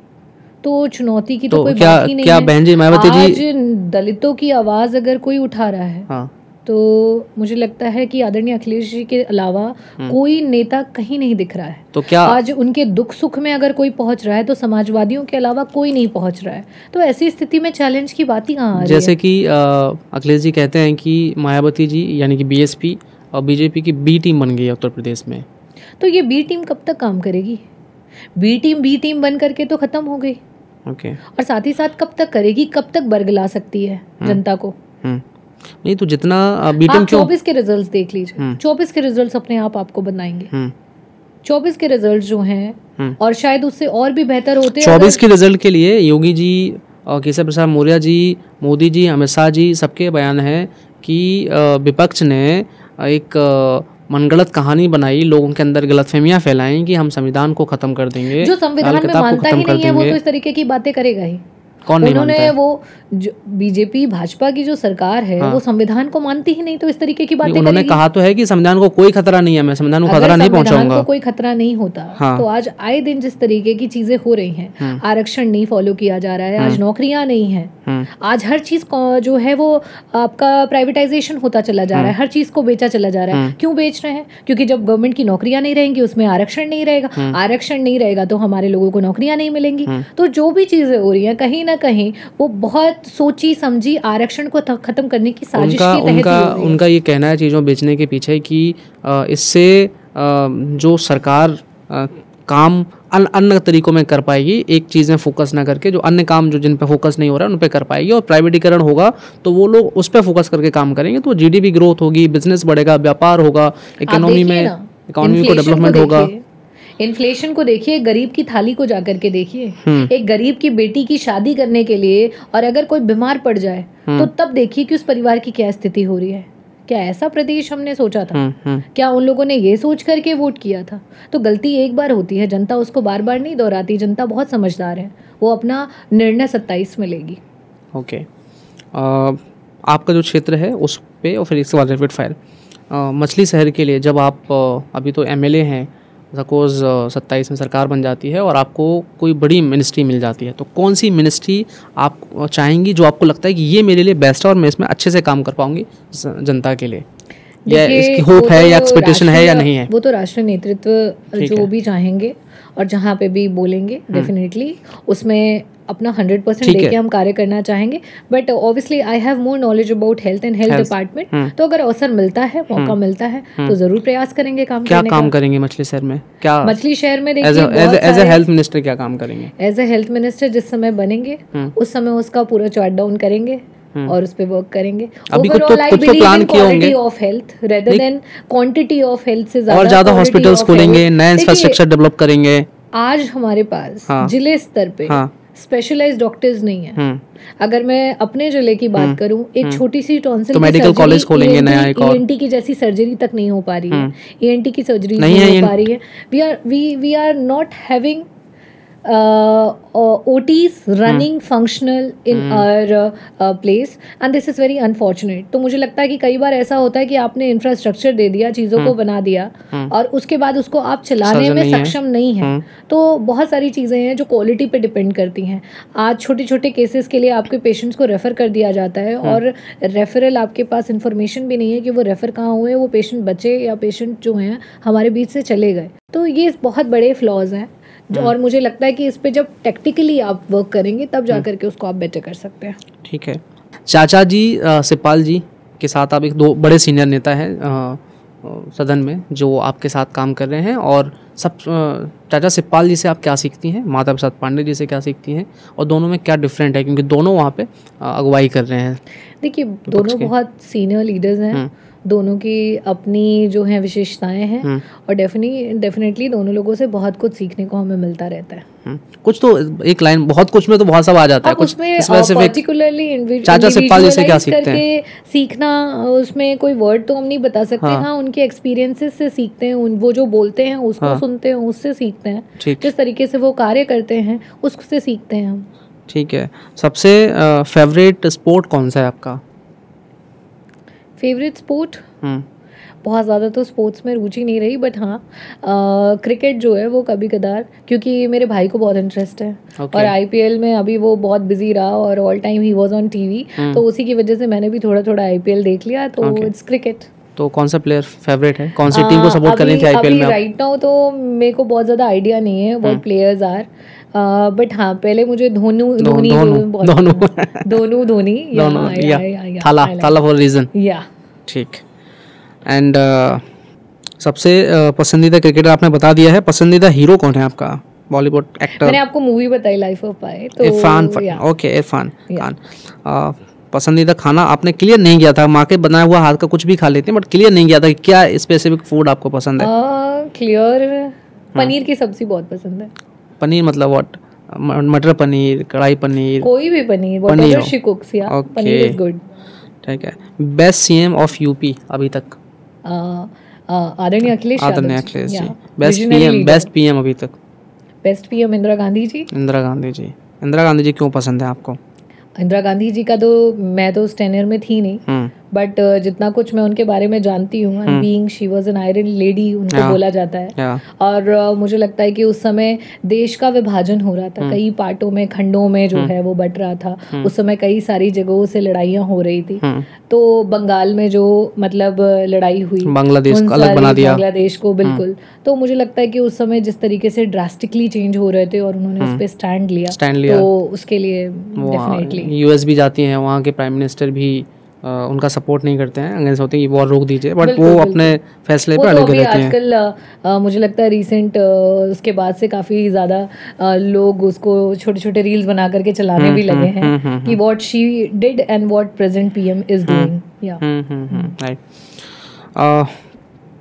तो चुनौती की तो कोई बात ही नहीं है। क्या बहन जी मायावती जी, आज दलितों की आवाज़ अगर कोई उठा रहा है, तो मुझे लगता है कि आदरणीय अखिलेश जी के अलावा कोई नेता कहीं नहीं दिख रहा है। तो क्या आज उनके दुख सुख में अगर कोई पहुंच रहा है तो समाजवादियों के अलावा कोई नहीं पहुंच रहा है। तो ऐसी स्थिति में चैलेंज की बात ही कहाँ आ रही है? जैसे कि अखिलेश जी कहते हैं कि मायावती जी यानी कि बीएसपी और बीजेपी की बी टीम बन गई है उत्तर प्रदेश में। तो ये बी टीम कब तक काम करेगी? बी टीम बन करके तो खत्म हो गई। और साथ ही साथ कब तक करेगी, कब तक बरगला सकती है जनता को? नहीं तो जितना बीटीएम 24 के रिजल्ट्स देख लीजिए, 24 के रिजल्ट्स अपने आप आपको बताएंगे। 24 के रिजल्ट्स जो हैं, और शायद उससे और भी बेहतर होते हैं। 24 के रिजल्ट के लिए योगी जी और केशव प्रसाद मौर्य जी, मोदी जी, अमित शाह जी, सबके बयान है कि विपक्ष ने एक मनगढ़ंत कहानी बनाई, लोगों के अंदर गलतफहमियां फैलाई कि हम संविधान को खत्म कर देंगे। जो संविधान में मानता ही नहीं है वो तो इस तरीके की बातें करेगा ही। कौन नहीं उन्होंने मानता? वो बीजेपी भाजपा की जो सरकार है, वो संविधान को मानती ही नहीं, तो इस तरीके की बातें उन्होंने कहा तो है कि संविधान को कोई खतरा नहीं है, मैं संविधान को खतरा नहीं पहुंचाऊंगा। को कोई खतरा नहीं होता। तो आज आए दिन जिस तरीके की चीजें हो रही हैं, आरक्षण नहीं फॉलो किया जा रहा है, आज नौकरियां नहीं है, आज हर चीज जो है वो आपका प्राइवेटाइजेशन होता चला जा रहा है, हर चीज को बेचा चला जा रहा है। क्यों बेच रहे हैं? क्योंकि जब गवर्नमेंट की नौकरियां नहीं रहेंगी, उसमें आरक्षण नहीं रहेगा, आरक्षण नहीं रहेगा तो हमारे लोगों को नौकरियां नहीं मिलेंगी। तो जो भी चीजें हो रही हैं, कहीं ना कहीं वो बहुत सोची समझी आरक्षण को खत्म करने की साजिश के तहत ही हो रही है। उनका ये कहना है चीज़ों बेचने के पीछे कि इससे जो सरकार काम अन्य तरीकों में कर पाएगी, एक चीज़ में फोकस ना करके जो अन्य काम जो जिन पे फोकस नहीं हो रहा है उन पे कर पाएगी, और प्राइवेटीकरण होगा तो वो लोग उस पे फोकस करके काम करेंगे, तो जीडीपी ग्रोथ होगी, बिजनेस बढ़ेगा, व्यापार होगा, इकोनॉमी को डेवलपमेंट होगा। इन्फ्लेशन को देखिए, गरीब की थाली को जाकर के देखिए। एक गरीब की बेटी की शादी करने के लिए और अगर कोई बीमार पड़ जाए तो तब देखिए कि उस परिवार की क्या स्थिति हो रही है, क्या ऐसा प्रदेश हमने सोचा था? क्या उन लोगों ने ये सोच करके वोट किया था? तो गलती एक बार होती है, जनता उसको बार बार नहीं दोहराती। जनता बहुत समझदार है, वो अपना निर्णय 27 में लेगी। ओके, आपका जो क्षेत्र है उस पे, और फिर इसके बाद रैपिड फायर मछली शहर के लिए, जब आप अभी तो एमएलए हैं, सपोज 27 में सरकार बन जाती है और आपको कोई बड़ी मिनिस्ट्री मिल जाती है, तो कौन सी मिनिस्ट्री आप चाहेंगी जो आपको लगता है कि ये मेरे लिए बेस्ट है और मैं इसमें अच्छे से काम कर पाऊंगी जनता के लिए? या इसकी होप है या एक्सपेक्टेशन है या नहीं है? वो तो राष्ट्रीय नेतृत्व जो भी चाहेंगे और जहाँ पे भी बोलेंगे, डेफिनेटली उसमें अपना 100% लेके हम कार्य करना चाहेंगे। But obviously I have more knowledge about health and health department, तो अगर अवसर मिलता है, मौका मिलता है, तो जरूर प्रयास करेंगे काम करने का। क्या काम करेंगे मछली शहर में? क्या मछली शहर में देखिए, एज ए हेल्थ मिनिस्टर क्या काम करेंगे? एज ए हेल्थ मिनिस्टर जिस समय बनेंगे उस समय उसका पूरा चार्ट डाउन करेंगे और उस पे वर्क करेंगे। अभी कुछ तो प्लान किए होंगे of health rather than quantity of health से और ज्यादा हॉस्पिटल्स खोलेंगे, नए इंफ्रास्ट्रक्चर डेवलप करेंगे। आज हमारे पास जिले स्तर पे स्पेशलाइज्ड डॉक्टर्स नहीं है। अगर मैं अपने जिले की बात करूं, एक छोटी सी टॉन्सिल तो मेडिकल कॉलेज खोलेंगे नया एक और। ईएनटी की जैसी सर्जरी तक नहीं हो पा रही है, ईएनटी की सर्जरी नहीं हो पा रही है। We are not having OTs running functional in our place and this is very unfortunate। तो मुझे लगता है कि कई बार ऐसा होता है कि आपने इंफ्रास्ट्रक्चर दे दिया, चीज़ों को बना दिया और उसके बाद उसको आप चलाने में सक्षम नहीं है। तो बहुत सारी चीज़ें हैं जो क्वालिटी पे डिपेंड करती हैं। आज छोटे छोटे केसेस के लिए आपके पेशेंट्स को रेफ़र कर दिया जाता है और रेफरल आपके पास इंफॉर्मेशन भी नहीं है कि वो रेफ़र कहाँ हुए, वो पेशेंट बचे या पेशेंट जो हैं हमारे बीच से चले गए। तो ये बहुत बड़े फ्लॉज हैं और मुझे लगता है कि इस पे जब टेक्निकली आप वर्क करेंगे तब जा करके उसको आप बेटर कर सकते हैं। ठीक है। चाचा जी सिपाल जी के साथ आप एक दो बड़े सीनियर नेता हैं सदन में जो आपके साथ काम कर रहे हैं, और सब चाचा सिपाल जी से आप क्या सीखती हैं, माता प्रसाद पांडे जी से क्या सीखती हैं, और दोनों में क्या डिफरेंट है, क्योंकि दोनों वहाँ पे अगुवाई कर रहे हैं? देखिए, दोनों बहुत सीनियर लीडर्स हैं, दोनों की अपनी जो है विशेषताएं हैं और डेफिनेटली दोनों लोगों से बहुत कुछ सीखने को हमें मिलता रहता है। कुछ तो एक लाइन, बहुत कुछ में तो बहुत सब आ जाता है, कुछ पर्टिकुलरली चाचा सिपाल जी से क्या सीखते हैं? सीखना, उसमें कोई वर्ड तो हम नहीं बता सकते। हाँ, उनके एक्सपीरियंसेस से सीखते हैं, वो जो बोलते हैं उसको सुनते हैं, उससे सीखते हैं, जिस तरीके से वो कार्य करते हैं उससे सीखते हैं हम। ठीक है। सबसे फेवरेट स्पोर्ट कौन सा है आपका? फेवरेट स्पोर्ट बहुत ज़्यादा तो स्पोर्ट्स में रुचि नहीं रही, बट हाँ क्रिकेट जो है वो कभी कदार, क्योंकि मेरे भाई को बहुत इंटरेस्ट है और आईपीएल में अभी वो बहुत बिजी रहा और all time he was on TV, तो उसी की वजह से मैंने भी थोड़ा थोड़ा आईपीएल देख लिया, तो इट्स क्रिकेट। तो कौन सा प्लेयर फेवरेट है, कौन सी टीम को सपोर्ट कर रही थी आईपीएल में? राइट नाउ तो मेरे को बहुत ज़्यादा आइडिया नहीं है व्हाट प्लेयर्स आर, बट हाँ पहले मुझे धोनी थाला फॉर रीजन। या ठीक। एंड सबसे पसंदीदा क्रिकेटर आपने बता दिया है, पसंदीदा हीरो कौन है आपका, बॉलीवुड एक्टर? मैंने आपको मूवी बताई लाइफ ऑफ पाई, तो इरफान। ओके, इरफान खान। पसंदीदा खाना आपने क्लियर नहीं किया था, माँ के बनाया हुआ हाथ का कुछ भी खा लेते हैं, बट क्लियर नहीं किया था कि क्या स्पेसिफिक फूड आपको पसंद है? क्लियर, पनीर की सब्जी बहुत पसंद है। पनीर मतलब व्हाट? मटर पनीर, कढ़ाई पनीर, कोई भी पनीर, व्हाटएवर शी कुक्स, या पनीर इज गुड। ठीक है। बेस्ट सीएम ऑफ यूपी अभी तक? आदरणीय अखिलेश जी। बेस्ट पीएम अभी तक? Best PM Indira Gandhi ji. इंदिरा गांधी जी क्यों पसंद है आपको? इंदिरा गांधी जी का तो मैं तो उस टेन्योर में थी नहीं, बट जितना कुछ मैं उनके बारे में जानती हूँ, being she was an iron lady उनको बोला जाता है, और मुझे लगता है कि उस समय देश का विभाजन हो रहा था, कई पार्टों में, खंडों में जो है वो बट रहा था। उस समय कई सारी जगहों से लड़ाइयाँ हो रही थी, तो बंगाल में जो मतलब लड़ाई हुई, बांग्लादेश को अलग बना दिया, बांग्लादेश को, बिल्कुल। तो मुझे लगता है कि उस समय जिस तरीके से ड्रास्टिकली चेंज हो रहे थे और उन्होंने उस पर स्टैंड लिया, तो उसके लिए डेफिनेटली। यूएस भी जाती हैं, वहाँ के प्राइम मिनिस्टर भी उनका सपोर्ट नहीं करते हैं, अगेंस्ट होते हैं कि वॉर रोक दीजिए, बट वो अपने फैसले पे अड़े रहते हैं। आजकल मुझे लगता है रिसेंट उसके बाद से काफ़ी ज़्यादा लोग उसको छोटे छोटे रील्स बना करके चलाने भी लगे हैं कि what she did and what present PM is doing. या राइट।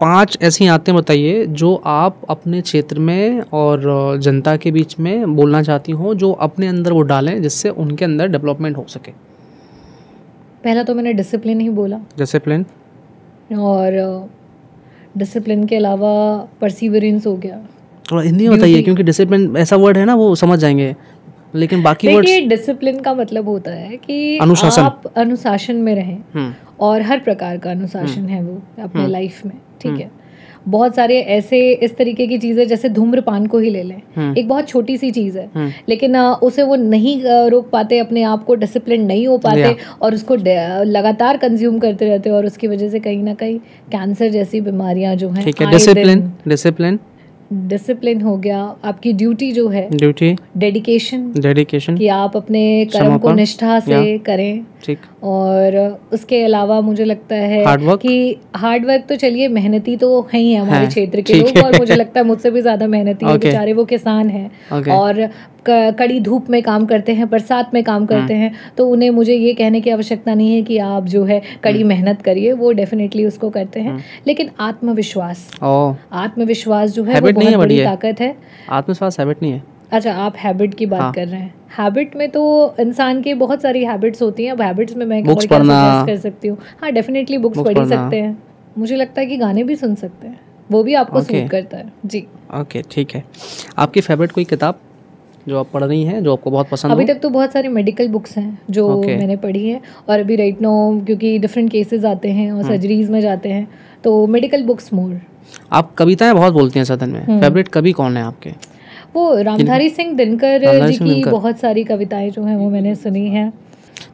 5 ऐसी आदतें बताइए जो आप अपने क्षेत्र में और जनता के बीच में बोलना चाहती हो, जो अपने अंदर वो डालें जिससे उनके अंदर डेवलपमेंट हो सके। पहला तो मैंने डिसिप्लिन ही बोला। डिसिप्लिन? और डिसिप्लिन के अलावा परसिवरेंस हो गया। थोड़ा हिंदी में बताइए, क्योंकि डिसिप्लिन ऐसा वर्ड है ना, वो समझ जाएंगे, लेकिन बाकी वर्ड्स। देखिए, डिसिप्लिन का मतलब होता है कि अनुशासन। आप अनुशासन में रहें, और हर प्रकार का अनुशासन है वो अपने लाइफ में, ठीक है। बहुत सारे ऐसे इस तरीके की चीज़ें, जैसे धूम्रपान को ही ले लें, एक बहुत छोटी सी चीज़ है, लेकिन उसे वो नहीं रोक पाते, अपने आप को डिसिप्लिन नहीं हो पाते, और उसको लगातार कंज्यूम करते रहते हैं, और उसकी वजह से कहीं ना कहीं कैंसर जैसी बीमारियां जो हैं। डिसिप्लिन हो गया, आपकी ड्यूटी जो है, डेडिकेशन कि आप अपने कर्म को निष्ठा से करें, ठीक। और उसके अलावा मुझे लगता है कि हार्ड वर्क तो चलिए, मेहनती तो है ही हमारे क्षेत्र के लोग, और मुझे लगता है मुझसे भी ज्यादा मेहनती है बेचारे, वो किसान हैं और कड़ी धूप में काम करते हैं, बरसात में काम करते हैं, तो उन्हें मुझे ये कहने की आवश्यकता नहीं है कि आप जो है कड़ी मेहनत करिए, वो डेफिनेटली उसको करते हैं। लेकिन आत्मविश्वास जो है वो बहुत बड़ी ताकत है। आत्मविश्वास हैबिट नहीं है। अच्छा, आप हैबिट की बात कर रहे हैं। हैबिट में तो इंसान के बहुत सारी हैबिट्स होती हैं। अब हैबिट्स में मैं बुक्स पढ़ना कर सकती हूँ। हाँ, डेफिनेटली बुक्स पढ़ सकते हैं। मुझे लगता है कि गाने भी सुन सकते हैं, वो भी आपको सूट करता है जी। ओके, ठीक है। आपकी फेवरेट कोई किताब जो आप पढ़ रही हैं, जो आपको बहुत पसंद हो? अभी तक तो बहुत सारी मेडिकल बुक्स हैं जो मैंने पढ़ी है, और अभी राइट नाउ क्योंकि डिफरेंट केसेस आते हैं और सर्जरीज में जाते हैं, तो मेडिकल बुक्स मोर। आप कविताएं बहुत बोलती हैं सदन में, फेवरेट कवि कौन है आपके? वो रामधारी सिंह दिनकर जी की बहुत सारी कविताएं जो हैं वो मैंने सुनी हैं।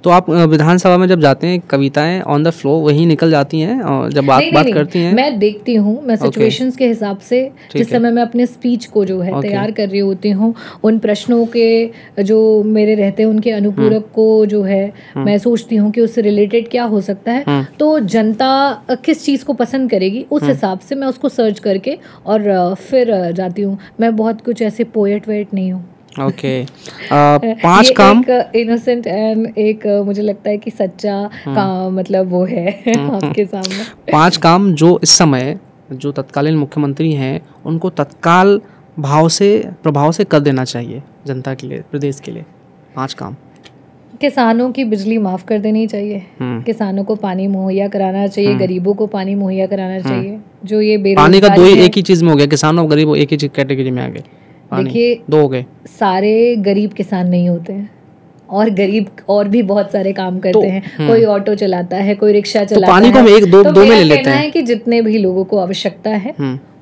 तो आप विधानसभा में जब जाते हैं, कविताएं ऑन द फ्लो वही निकल जाती हैं, और जब बात करती हैं? मैं देखती हूँ, मैं सिचुएशंस के हिसाब से, जिस समय मैं अपने स्पीच को जो है तैयार कर रही होती हूँ, उन प्रश्नों के जो मेरे रहते हैं उनके अनुपूरक को जो है मैं सोचती हूँ कि उससे रिलेटेड क्या हो सकता है, तो जनता किस चीज़ को पसंद करेगी, उस हिसाब से मैं उसको सर्च करके और फिर जाती हूँ। मैं बहुत कुछ ऐसे पोएट वेट नहीं हूँ। ओके। 5 काम, एक इनोसेंट एंड एक मुझे लगता है कि सच्चा का मतलब वो है आपके सामने। 5 काम जो इस समय जो तत्कालीन मुख्यमंत्री हैं उनको तत्काल प्रभाव से कर देना चाहिए जनता के लिए, प्रदेश के लिए। 5 काम। किसानों की बिजली माफ कर देनी चाहिए, किसानों को पानी मुहैया कराना चाहिए, गरीबों को पानी मुहैया कराना चाहिए। जो ये पानी का दो एक ही चीज में हो गया, किसान और गरीब एक ही कैटेगरी में आ गए। देखिए, 2 हो गए। सारे गरीब किसान नहीं होते हैं, और गरीब और भी बहुत सारे काम करते हैं। कोई ऑटो चलाता है, कोई रिक्शा चलाता है। पानी को हम 1-2 में ले लेते हैं कि जितने भी लोगों को आवश्यकता है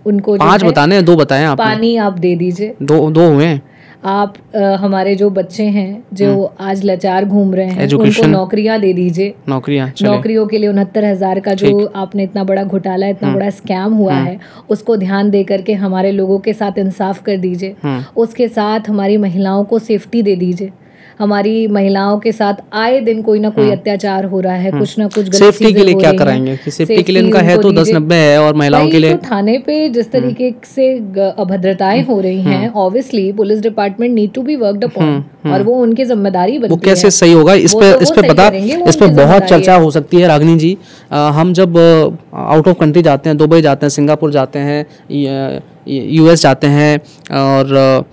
उनको 5 बताने हैं, 2 बताएं आप। पानी आप दे दीजिए। 2 हुए। आप हमारे जो बच्चे हैं जो आज लाचार घूम रहे हैं, उनको नौकरियां दे दीजिए। नौकरियों के लिए 69,000 का जो आपने इतना बड़ा घोटाला, इतना बड़ा स्कैम हुआ है, उसको ध्यान दे करके हमारे लोगों के साथ इंसाफ कर दीजिए। उसके साथ हमारी महिलाओं को सेफ्टी दे दीजिए। हमारी महिलाओं के साथ आए दिन कोई ना कोई अत्याचार हो रहा है, कुछ ना कुछ गलत सेफ्टी के लिए क्या कराएंगे? सेफ्टी के लिए इनका है तो 10-90 है, और महिलाओं के लिए तो थाने पे जिस तरीके से अभद्रताएं हो रही हैं, obviously police department need to be worked upon, और वो उनकी जिम्मेदारी बनती है। वो कैसे सही होगा, इस पे बहुत चर्चा हो सकती है रागिनी जी। हम जब आउट ऑफ कंट्री जाते हैं, दुबई जाते हैं, सिंगापुर जाते हैं, US जाते हैं, और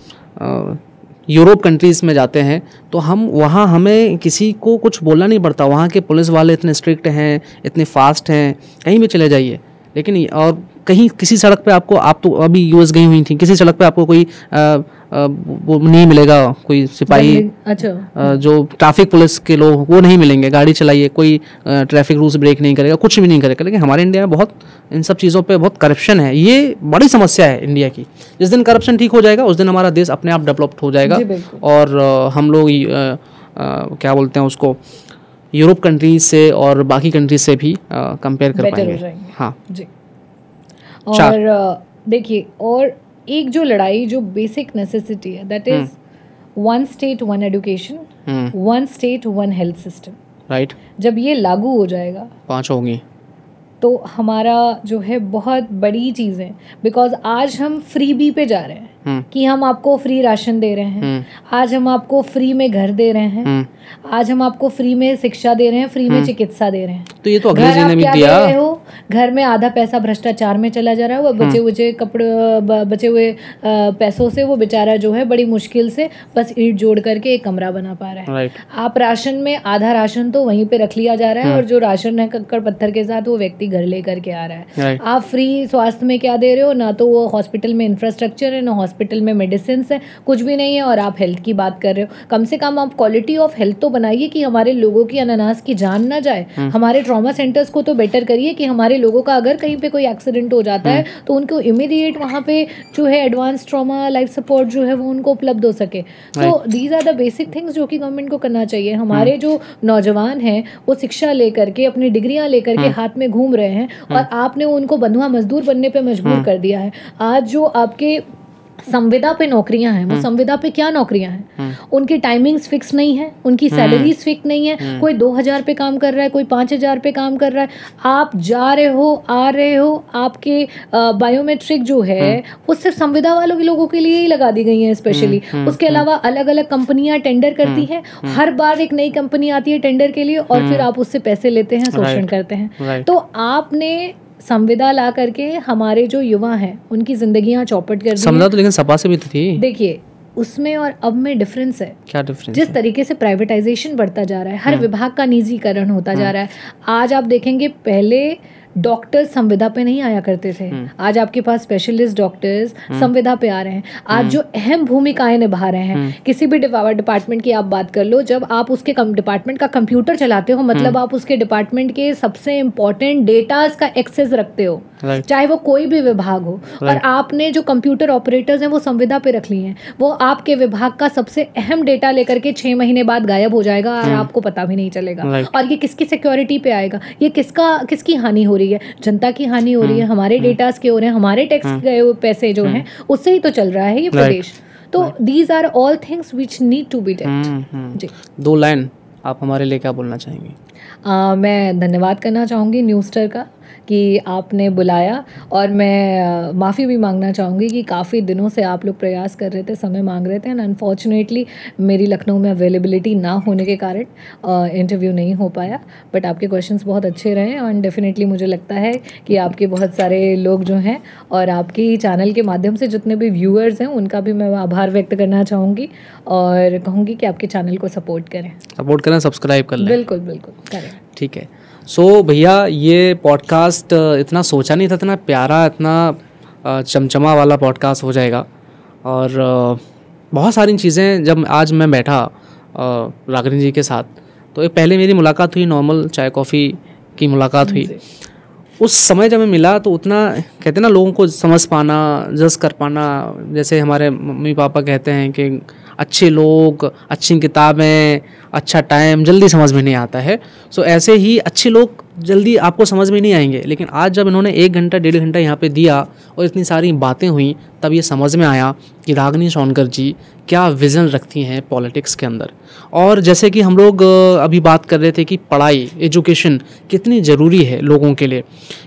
यूरोप कंट्रीज़ में जाते हैं, तो वहाँ हमें किसी को कुछ बोलना नहीं पड़ता। वहाँ के पुलिस वाले इतने स्ट्रिक्ट हैं, इतने फास्ट हैं, कहीं भी चले जाइए। लेकिन और कहीं किसी सड़क पे आपको, आप तो अभी US गई हुई थी, किसी सड़क पे आपको कोई वो नहीं मिलेगा, कोई सिपाही, जो ट्रैफिक पुलिस के लोग, वो नहीं मिलेंगे। गाड़ी चलाइए, कोई ट्रैफिक रूल्स ब्रेक नहीं करेगा, कुछ भी नहीं करेगा। लेकिन हमारे इंडिया में बहुत इन सब चीज़ों पे बहुत करप्शन है। ये बड़ी समस्या है इंडिया की। जिस दिन करप्शन ठीक हो जाएगा, उस दिन हमारा देश अपने आप डेवलप्ड हो जाएगा, और हम लोग क्या बोलते हैं उसको, यूरोप कंट्रीज से और बाकी कंट्रीज से भी कंपेयर कर पाएंगे। हाँ जी। और देखिए, और एक जो लड़ाई, जो बेसिक नेसेसिटी है, that is 1 state 1 education, 1 state 1 health system. Right. जब ये लागू हो जाएगा, 5 होंगी, तो हमारा जो है बहुत बड़ी चीज़ है। बिकॉज आज हम फ्रीबी पे जा रहे हैं, कि हम आपको फ्री राशन दे रहे हैं, आज हम आपको फ्री में घर दे रहे हैं, आज हम आपको फ्री में शिक्षा दे रहे हैं, फ्री में चिकित्सा दे रहे हैं। तो ये तो अगले जी ने भी दिया। दे रहे हो, घर में आधा पैसा भ्रष्टाचार में चला जा रहा है, वो बचे हुए पैसों से वो बेचारा जो है बड़ी मुश्किल से बस ईंट जोड़ करके एक कमरा बना पा रहा है। आप राशन में आधा राशन तो वहीं पे रख लिया जा रहा है, और जो राशन है कक्कड़ पत्थर के साथ वो व्यक्ति घर लेकर के आ रहा है। आप फ्री स्वास्थ्य में क्या दे रहे हो? ना तो वो हॉस्पिटल में इंफ्रास्ट्रक्चर है, ना हॉस्पिटल में मेडिसिन है, कुछ भी नहीं है, और आप हेल्थ की बात कर रहे हो। कम से कम आप क्वालिटी ऑफ हेल्थ तो बनाइए कि हमारे लोगों की अनानास की जान ना जाए। हमारे ट्रॉमा सेंटर्स को तो बेटर करिए कि हमारे लोगों का अगर कहीं पे कोई एक्सीडेंट हो जाता है तो उनको इमीडिएट वहाँ पे जो है एडवांस ट्रॉमा लाइफ सपोर्ट जो है वो उनको उपलब्ध हो सके। तो these are the basic things जो कि गवर्नमेंट को करना चाहिए। हमारे जो नौजवान हैं वो शिक्षा लेकर के अपनी डिग्रियां लेकर के हाथ में घूम रहे हैं, और आपने उनको बंधुआ मजदूर बनने पे मजबूर कर दिया है। आज जो आपके संविदा पे नौकरियां हैं, वो संविदा पे क्या नौकरियां हैं? उनकी टाइमिंग्स फिक्स नहीं है, उनकी सैलरीज फिक्स नहीं है। कोई 2000 पे काम कर रहा है, कोई 5000 पे काम कर रहा है। आप जा रहे हो, आ रहे हो, आपके बायोमेट्रिक जो है वो सिर्फ संविदा वालों के लोगों के लिए ही लगा दी गई है स्पेशली। उसके अलावा अलग अलग कंपनियां टेंडर करती हैं, हर बार एक नई कंपनी आती है टेंडर के लिए, और फिर आप उससे पैसे लेते हैं, शोषण करते हैं। तो आपने संविदा ला करके हमारे जो युवा हैं उनकी जिंदगियां चौपट कर दी। संविदा तो लेकिन सपा से भी तो थी। देखिए उसमें और अब में डिफरेंस है। क्या डिफरेंस? जिस तरीके से प्राइवेटाइजेशन बढ़ता जा रहा है, हर विभाग का निजीकरण होता जा रहा है। आज आप देखेंगे पहले डॉक्टर्स संविदा पे नहीं आया करते थे, आज आपके पास स्पेशलिस्ट डॉक्टर्स संविदा पे आ रहे हैं। आज जो अहम भूमिकाएं निभा रहे हैं, किसी भी डिपार्टमेंट की आप बात कर लो, जब आप उसके डिपार्टमेंट का कंप्यूटर चलाते हो मतलब आप उसके डिपार्टमेंट के सबसे इम्पोर्टेंट डेटाज का एक्सेस रखते हो, चाहे वो कोई भी विभाग हो। और आपने जो कंप्यूटर ऑपरेटर्स हैं वो संविदा पे रख लिए हैं, वो आपके विभाग का सबसे अहम डेटा लेकर के 6 महीने बाद गायब हो जाएगा और आपको पता भी नहीं चलेगा। और ये किसकी सिक्योरिटी पे आएगा? ये किसकी हानि हो रही है? जनता की हानि हो रही है। हमारे डेटास के हो रहे हैं, हमारे टैक्स गए हुए पैसे जो हैं उससे ही तो चल रहा है ये प्रदेश। तो these are all things which need to be डेड। जी, 2 लाइन आप हमारे लिए क्या बोलना चाहेंगे? मैं धन्यवाद करना चाहूँगी न्यूज़स्टार का कि आपने बुलाया, और मैं माफ़ी भी मांगना चाहूँगी कि काफ़ी दिनों से आप लोग प्रयास कर रहे थे, समय मांग रहे थे, एंड अनफॉर्चुनेटली मेरी लखनऊ में अवेलेबिलिटी ना होने के कारण इंटरव्यू नहीं हो पाया। बट आपके क्वेश्चंस बहुत अच्छे रहे, और डेफिनेटली मुझे लगता है कि आपके बहुत सारे लोग जो हैं और आपकी चैनल के माध्यम से जितने भी व्यूअर्स हैं उनका भी मैं आभार व्यक्त करना चाहूँगी, और कहूँगी कि आपके चैनल को सपोर्ट करें, सब्सक्राइब कर लें। बिल्कुल बिल्कुल करें। ठीक है। सो भैया ये पॉडकास्ट इतना सोचा नहीं था, इतना प्यारा, इतना चमचमा वाला पॉडकास्ट हो जाएगा। और बहुत सारी चीज़ें जब आज मैं बैठा रागिनी जी के साथ, तो एक पहले मेरी मुलाकात हुई, नॉर्मल चाय कॉफ़ी की मुलाकात हुई। उस समय जब मैं मिला तो उतना कहते ना लोगों को समझ पाना, जज कर पाना, जैसे हमारे मम्मी पापा कहते हैं कि अच्छे लोग, अच्छी किताबें, अच्छा टाइम जल्दी समझ में नहीं आता है। सो ऐसे ही अच्छे लोग जल्दी आपको समझ में नहीं आएंगे, लेकिन आज जब इन्होंने 1 घंटा 1.5 घंटा यहाँ पे दिया और इतनी सारी बातें हुई, तब ये समझ में आया कि रागिनी सोनकर जी क्या विज़न रखती हैं पॉलिटिक्स के अंदर। और जैसे कि हम लोग अभी बात कर रहे थे कि पढ़ाई, एजुकेशन कितनी ज़रूरी है लोगों के लिए,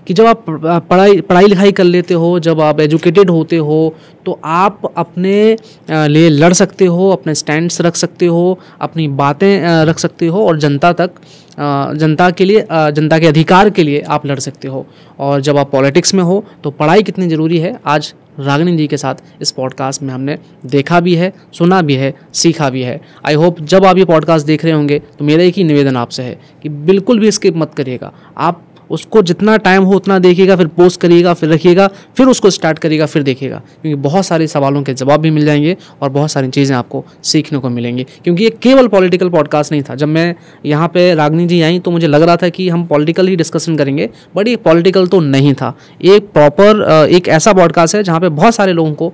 कि जब आप पढ़ाई लिखाई कर लेते हो, जब आप एजुकेटेड होते हो, तो आप अपने लिए लड़ सकते हो, अपने स्टैंड्स रख सकते हो, अपनी बातें रख सकते हो, और जनता के लिए, जनता के अधिकार के लिए आप लड़ सकते हो। और जब आप पॉलिटिक्स में हो तो पढ़ाई कितनी ज़रूरी है, आज रागिनी जी के साथ इस पॉडकास्ट में हमने देखा भी है, सुना भी है, सीखा भी है। आई होप जब आप ये पॉडकास्ट देख रहे होंगे तो मेरा एक ही निवेदन आपसे है कि बिल्कुल भी स्किप मत करिएगा। आप उसको जितना टाइम हो उतना देखिएगा, फिर पोस्ट करिएगा, फिर रखिएगा, फिर उसको स्टार्ट करिएगा, फिर देखिएगा, क्योंकि बहुत सारे सवालों के जवाब भी मिल जाएंगे और बहुत सारी चीज़ें आपको सीखने को मिलेंगी। क्योंकि ये केवल पॉलिटिकल पॉडकास्ट नहीं था। जब मैं यहाँ पे रागिनी जी आई तो मुझे लग रहा था कि हम पॉलिटिकल ही डिस्कशन करेंगे, बट ये पॉलिटिकल तो नहीं था। एक प्रॉपर एक ऐसा पॉडकास्ट है जहाँ पे बहुत सारे लोगों को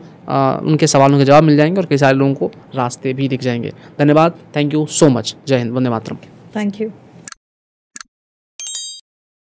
उनके सवालों के जवाब मिल जाएंगे और कई सारे लोगों को रास्ते भी दिख जाएंगे। धन्यवाद, थैंक यू सो मच। जय हिंद, वंदे मातरम। Thank you.